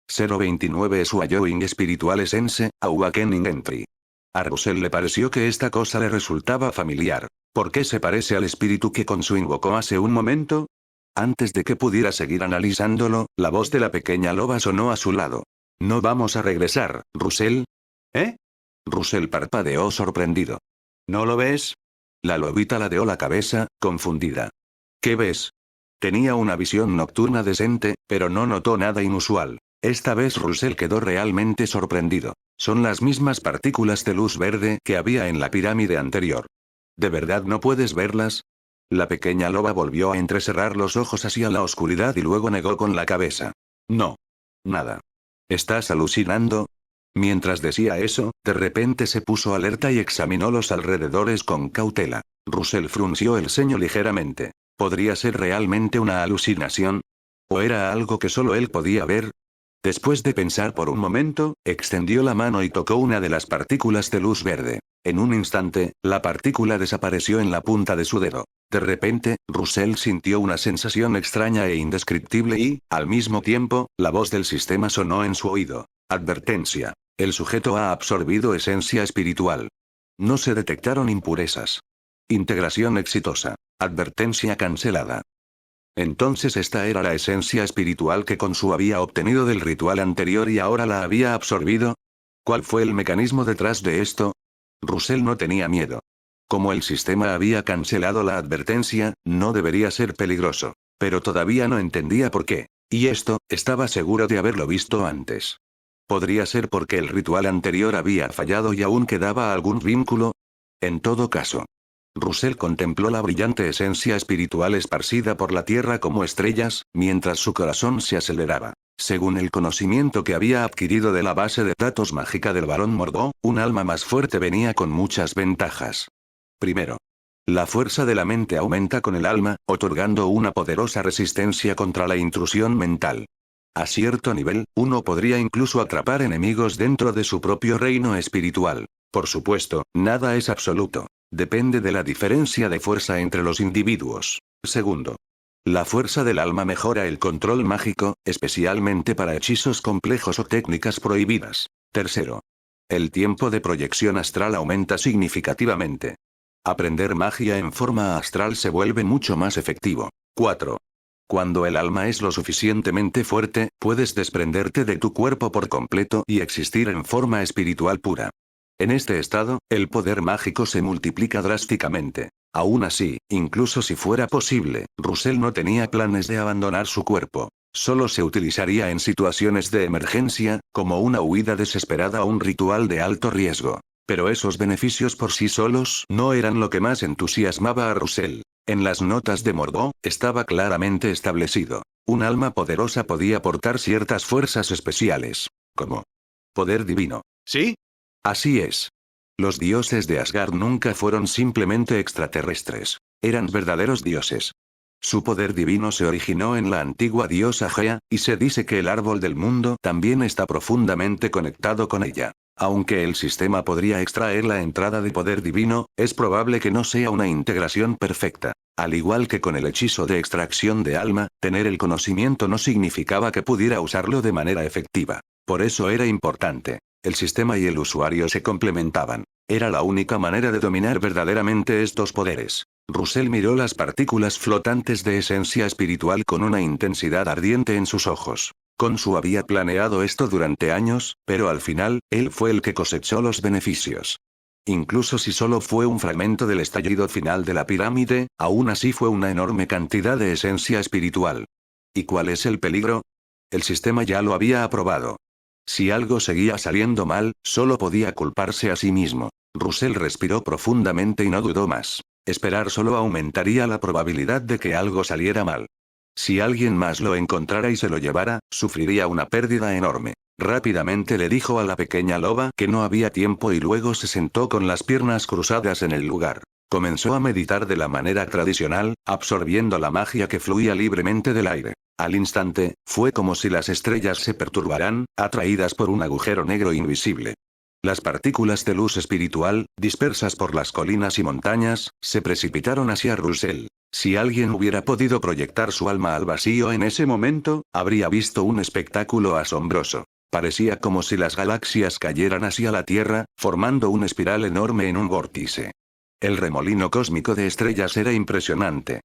029 Swallowing Spiritual Essence, Awakening Entry. A Russell le pareció que esta cosa le resultaba familiar. ¿Por qué se parece al espíritu que Khonshu invocó hace un momento? Antes de que pudiera seguir analizándolo, la voz de la pequeña loba sonó a su lado. No vamos a regresar, Russell. ¿Eh? Russell parpadeó sorprendido. ¿No lo ves? La lobita ladeó la cabeza, confundida. ¿Qué ves? Tenía una visión nocturna decente, pero no notó nada inusual. Esta vez Russell quedó realmente sorprendido. Son las mismas partículas de luz verde que había en la pirámide anterior. ¿De verdad no puedes verlas? La pequeña loba volvió a entrecerrar los ojos hacia la oscuridad y luego negó con la cabeza. No. Nada. ¿Estás alucinando? Mientras decía eso, de repente se puso alerta y examinó los alrededores con cautela. Russell frunció el ceño ligeramente. ¿Podría ser realmente una alucinación? ¿O era algo que solo él podía ver? Después de pensar por un momento, extendió la mano y tocó una de las partículas de luz verde. En un instante, la partícula desapareció en la punta de su dedo. De repente, Russell sintió una sensación extraña e indescriptible y, al mismo tiempo, la voz del sistema sonó en su oído. Advertencia. El sujeto ha absorbido esencia espiritual. No se detectaron impurezas. Integración exitosa. Advertencia cancelada. Entonces esta era la esencia espiritual que Khonshu había obtenido del ritual anterior y ahora la había absorbido. ¿Cuál fue el mecanismo detrás de esto? Russell no tenía miedo. Como el sistema había cancelado la advertencia, no debería ser peligroso. Pero todavía no entendía por qué. Y esto, estaba seguro de haberlo visto antes. ¿Podría ser porque el ritual anterior había fallado y aún quedaba algún vínculo? En todo caso. Russell contempló la brillante esencia espiritual esparcida por la tierra como estrellas, mientras su corazón se aceleraba. Según el conocimiento que había adquirido de la base de datos mágica del Barón Mordo, un alma más fuerte venía con muchas ventajas. Primero, la fuerza de la mente aumenta con el alma, otorgando una poderosa resistencia contra la intrusión mental. A cierto nivel, uno podría incluso atrapar enemigos dentro de su propio reino espiritual. Por supuesto, nada es absoluto. Depende de la diferencia de fuerza entre los individuos. Segundo, la fuerza del alma mejora el control mágico, especialmente para hechizos complejos o técnicas prohibidas. Tercero, el tiempo de proyección astral aumenta significativamente. Aprender magia en forma astral se vuelve mucho más efectivo. 4. Cuando el alma es lo suficientemente fuerte, puedes desprenderte de tu cuerpo por completo y existir en forma espiritual pura. En este estado, el poder mágico se multiplica drásticamente. Aún así, incluso si fuera posible, Russell no tenía planes de abandonar su cuerpo. Solo se utilizaría en situaciones de emergencia, como una huida desesperada o un ritual de alto riesgo. Pero esos beneficios por sí solos no eran lo que más entusiasmaba a Russell. En las notas de Mordo, estaba claramente establecido. Un alma poderosa podía portar ciertas fuerzas especiales. Como poder divino. ¿Sí? Así es. Los dioses de Asgard nunca fueron simplemente extraterrestres. Eran verdaderos dioses. Su poder divino se originó en la antigua diosa Gea, y se dice que el árbol del mundo también está profundamente conectado con ella. Aunque el sistema podría extraer la entrada de poder divino, es probable que no sea una integración perfecta. Al igual que con el hechizo de extracción de alma, tener el conocimiento no significaba que pudiera usarlo de manera efectiva. Por eso era importante. El sistema y el usuario se complementaban. Era la única manera de dominar verdaderamente estos poderes. Russell miró las partículas flotantes de esencia espiritual con una intensidad ardiente en sus ojos. Khonsu había planeado esto durante años, pero al final, él fue el que cosechó los beneficios. Incluso si solo fue un fragmento del estallido final de la pirámide, aún así fue una enorme cantidad de esencia espiritual. ¿Y cuál es el peligro? El sistema ya lo había aprobado. Si algo seguía saliendo mal, solo podía culparse a sí mismo. Russell respiró profundamente y no dudó más. Esperar solo aumentaría la probabilidad de que algo saliera mal. Si alguien más lo encontrara y se lo llevara, sufriría una pérdida enorme. Rápidamente le dijo a la pequeña loba que no había tiempo y luego se sentó con las piernas cruzadas en el lugar. Comenzó a meditar de la manera tradicional, absorbiendo la magia que fluía libremente del aire. Al instante, fue como si las estrellas se perturbaran, atraídas por un agujero negro invisible. Las partículas de luz espiritual, dispersas por las colinas y montañas, se precipitaron hacia Russell. Si alguien hubiera podido proyectar su alma al vacío en ese momento, habría visto un espectáculo asombroso. Parecía como si las galaxias cayeran hacia la Tierra, formando una espiral enorme en un vórtice. El remolino cósmico de estrellas era impresionante.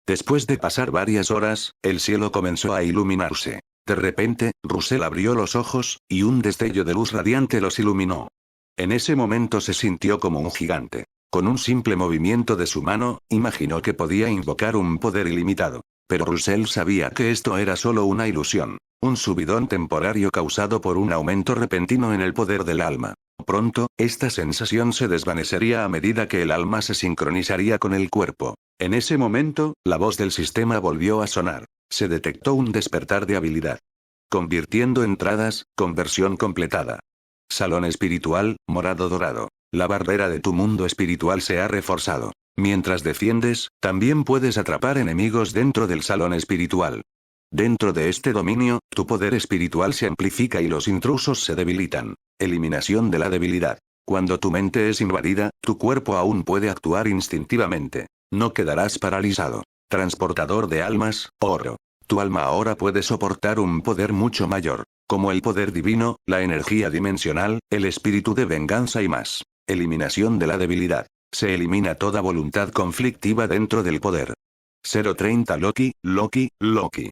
Después de pasar varias horas, el cielo comenzó a iluminarse. De repente, Russell abrió los ojos, y un destello de luz radiante los iluminó. En ese momento se sintió como un gigante. Con un simple movimiento de su mano, imaginó que podía invocar un poder ilimitado. Pero Russell sabía que esto era solo una ilusión. Un subidón temporario causado por un aumento repentino en el poder del alma. Pronto, esta sensación se desvanecería a medida que el alma se sincronizaría con el cuerpo. En ese momento, la voz del sistema volvió a sonar. Se detectó un despertar de habilidad. Convirtiendo entradas, conversión completada. Salón espiritual, morado dorado. La barrera de tu mundo espiritual se ha reforzado. Mientras defiendes, también puedes atrapar enemigos dentro del salón espiritual. Dentro de este dominio, tu poder espiritual se amplifica y los intrusos se debilitan. Eliminación de la debilidad. Cuando tu mente es invadida, tu cuerpo aún puede actuar instintivamente. No quedarás paralizado. Transportador de almas, oro. Tu alma ahora puede soportar un poder mucho mayor, como el poder divino, la energía dimensional, el espíritu de venganza y más. Eliminación de la debilidad. Se elimina toda voluntad conflictiva dentro del poder. 030 Loki, Loki, Loki.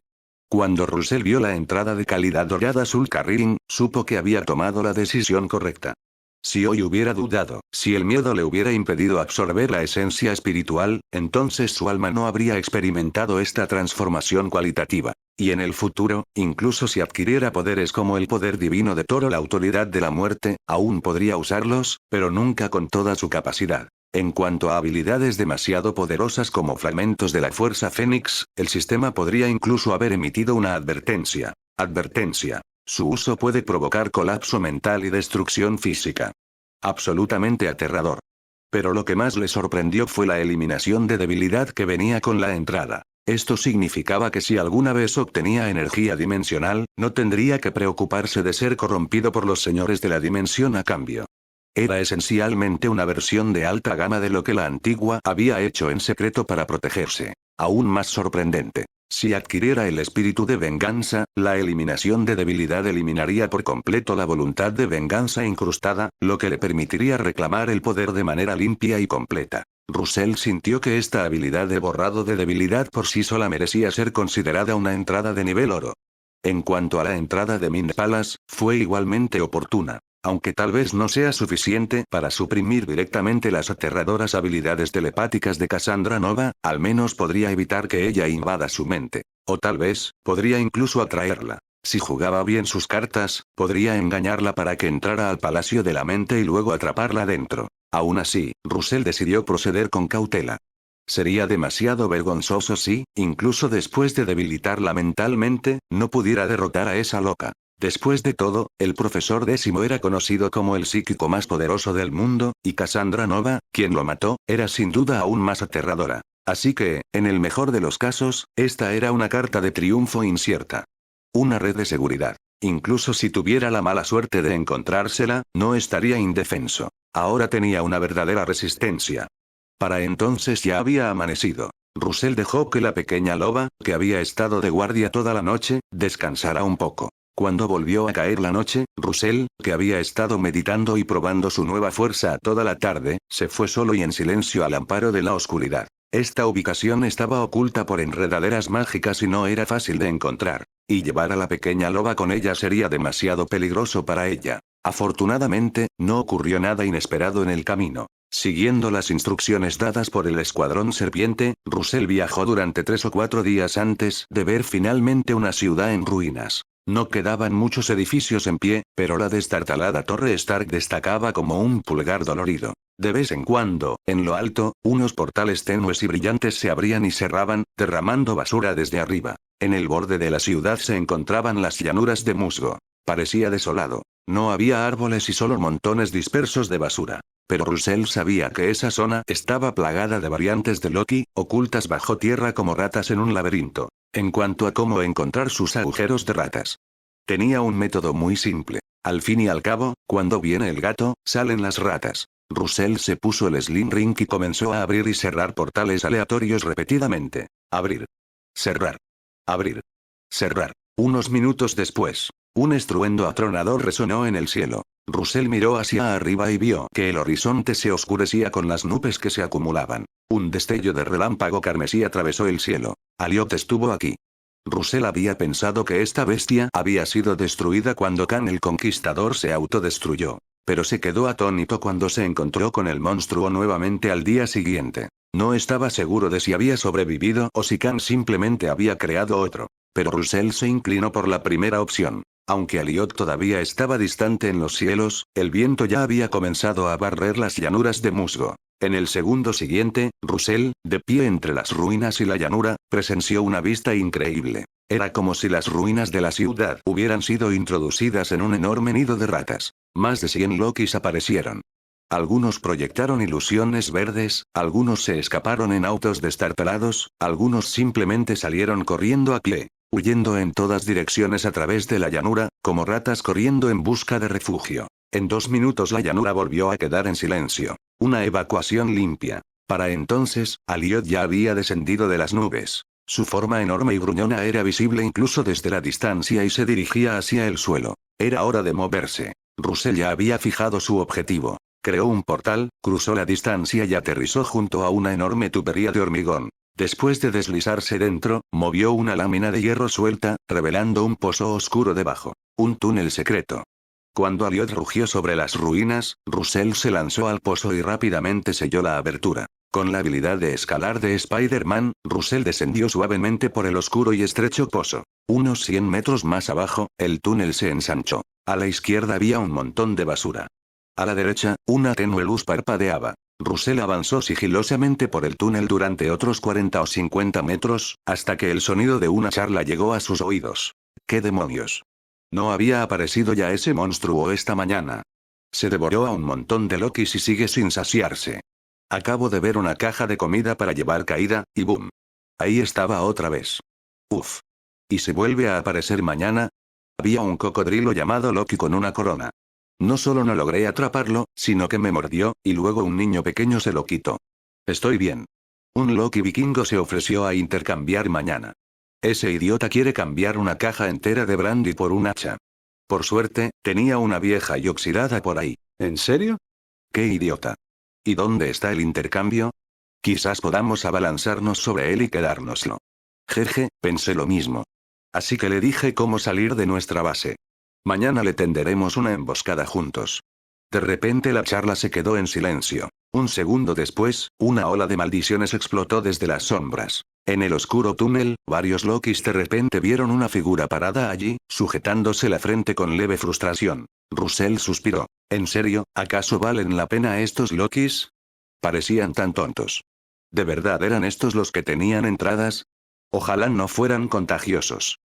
Cuando Russell vio la entrada de calidad dorada Soul Carrying, supo que había tomado la decisión correcta. Si hoy hubiera dudado, si el miedo le hubiera impedido absorber la esencia espiritual, entonces su alma no habría experimentado esta transformación cualitativa. Y en el futuro, incluso si adquiriera poderes como el poder divino de Toro, la autoridad de la muerte, aún podría usarlos, pero nunca con toda su capacidad. En cuanto a habilidades demasiado poderosas como fragmentos de la fuerza Fénix, el sistema podría incluso haber emitido una advertencia. Advertencia. Su uso puede provocar colapso mental y destrucción física. Absolutamente aterrador. Pero lo que más le sorprendió fue la eliminación de debilidad que venía con la entrada. Esto significaba que si alguna vez obtenía energía dimensional, no tendría que preocuparse de ser corrompido por los señores de la dimensión a cambio. Era esencialmente una versión de alta gama de lo que la antigua había hecho en secreto para protegerse. Aún más sorprendente. Si adquiriera el espíritu de venganza, la eliminación de debilidad eliminaría por completo la voluntad de venganza incrustada, lo que le permitiría reclamar el poder de manera limpia y completa. Russell sintió que esta habilidad de borrado de debilidad por sí sola merecía ser considerada una entrada de nivel oro. En cuanto a la entrada de Mind Palace, fue igualmente oportuna. Aunque tal vez no sea suficiente para suprimir directamente las aterradoras habilidades telepáticas de Cassandra Nova, al menos podría evitar que ella invada su mente. O tal vez, podría incluso atraerla. Si jugaba bien sus cartas, podría engañarla para que entrara al Palacio de la Mente y luego atraparla dentro. Aún así, Russell decidió proceder con cautela. Sería demasiado vergonzoso si, incluso después de debilitarla mentalmente, no pudiera derrotar a esa loca. Después de todo, el profesor Décimo era conocido como el psíquico más poderoso del mundo, y Cassandra Nova, quien lo mató, era sin duda aún más aterradora. Así que, en el mejor de los casos, esta era una carta de triunfo incierta. Una red de seguridad. Incluso si tuviera la mala suerte de encontrársela, no estaría indefenso. Ahora tenía una verdadera resistencia. Para entonces ya había amanecido. Russell dejó que la pequeña loba, que había estado de guardia toda la noche, descansara un poco. Cuando volvió a caer la noche, Russell, que había estado meditando y probando su nueva fuerza toda la tarde, se fue solo y en silencio al amparo de la oscuridad. Esta ubicación estaba oculta por enredaderas mágicas y no era fácil de encontrar. Y llevar a la pequeña loba con ella sería demasiado peligroso para ella. Afortunadamente, no ocurrió nada inesperado en el camino. Siguiendo las instrucciones dadas por el Escuadrón Serpiente, Russell viajó durante 3 o 4 días antes de ver finalmente una ciudad en ruinas. No quedaban muchos edificios en pie, pero la destartalada Torre Stark destacaba como un pulgar dolorido. De vez en cuando, en lo alto, unos portales tenues y brillantes se abrían y cerraban, derramando basura desde arriba. En el borde de la ciudad se encontraban las llanuras de musgo. Parecía desolado. No había árboles y solo montones dispersos de basura. Pero Russell sabía que esa zona estaba plagada de variantes de Loki, ocultas bajo tierra como ratas en un laberinto. En cuanto a cómo encontrar sus agujeros de ratas, tenía un método muy simple. Al fin y al cabo, cuando viene el gato, salen las ratas. Russell se puso el Slim Ring y comenzó a abrir y cerrar portales aleatorios repetidamente. Abrir. Cerrar. Abrir. Cerrar. Unos minutos después, un estruendo atronador resonó en el cielo. Russell miró hacia arriba y vio que el horizonte se oscurecía con las nubes que se acumulaban. Un destello de relámpago carmesí atravesó el cielo. Aliot estuvo aquí. Russell había pensado que esta bestia había sido destruida cuando Khan el Conquistador se autodestruyó. Pero se quedó atónito cuando se encontró con el monstruo nuevamente al día siguiente. No estaba seguro de si había sobrevivido o si Khan simplemente había creado otro. Pero Russell se inclinó por la primera opción. Aunque Aliot todavía estaba distante en los cielos, el viento ya había comenzado a barrer las llanuras de musgo. En el segundo siguiente, Russell, de pie entre las ruinas y la llanura, presenció una vista increíble. Era como si las ruinas de la ciudad hubieran sido introducidas en un enorme nido de ratas. Más de 100 Lokis aparecieron. Algunos proyectaron ilusiones verdes, algunos se escaparon en autos destartalados, algunos simplemente salieron corriendo a pie, huyendo en todas direcciones a través de la llanura, como ratas corriendo en busca de refugio. En 2 minutos la llanura volvió a quedar en silencio. Una evacuación limpia. Para entonces, Aliot ya había descendido de las nubes. Su forma enorme y gruñona era visible incluso desde la distancia y se dirigía hacia el suelo. Era hora de moverse. Russell ya había fijado su objetivo. Creó un portal, cruzó la distancia y aterrizó junto a una enorme tubería de hormigón. Después de deslizarse dentro, movió una lámina de hierro suelta, revelando un pozo oscuro debajo. Un túnel secreto. Cuando Aliot rugió sobre las ruinas, Russell se lanzó al pozo y rápidamente selló la abertura. Con la habilidad de escalar de Spider-Man, Russell descendió suavemente por el oscuro y estrecho pozo. Unos 100 metros más abajo, el túnel se ensanchó. A la izquierda había un montón de basura. A la derecha, una tenue luz parpadeaba. Russell avanzó sigilosamente por el túnel durante otros 40 o 50 metros, hasta que el sonido de una charla llegó a sus oídos. ¿Qué demonios? ¿No había aparecido ya ese monstruo esta mañana? Se devoró a un montón de Lokis y sigue sin saciarse. Acabo de ver una caja de comida para llevar caída, y boom. Ahí estaba otra vez. Uf. ¿Y se vuelve a aparecer mañana? Había un cocodrilo llamado Loki con una corona. No solo no logré atraparlo, sino que me mordió, y luego un niño pequeño se lo quitó. Estoy bien. Un Loki vikingo se ofreció a intercambiar mañana. Ese idiota quiere cambiar una caja entera de brandy por un hacha. Por suerte, tenía una vieja y oxidada por ahí. ¿En serio? ¡Qué idiota! ¿Y dónde está el intercambio? Quizás podamos abalanzarnos sobre él y quedárnoslo. Jeje, pensé lo mismo. Así que le dije cómo salir de nuestra base. Mañana le tenderemos una emboscada juntos. De repente la charla se quedó en silencio. Un segundo después, una ola de maldiciones explotó desde las sombras. En el oscuro túnel, varios Lokis de repente vieron una figura parada allí, sujetándose la frente con leve frustración. Russell suspiró. ¿En serio, acaso valen la pena estos Lokis? Parecían tan tontos. ¿De verdad eran estos los que tenían entradas? Ojalá no fueran contagiosos.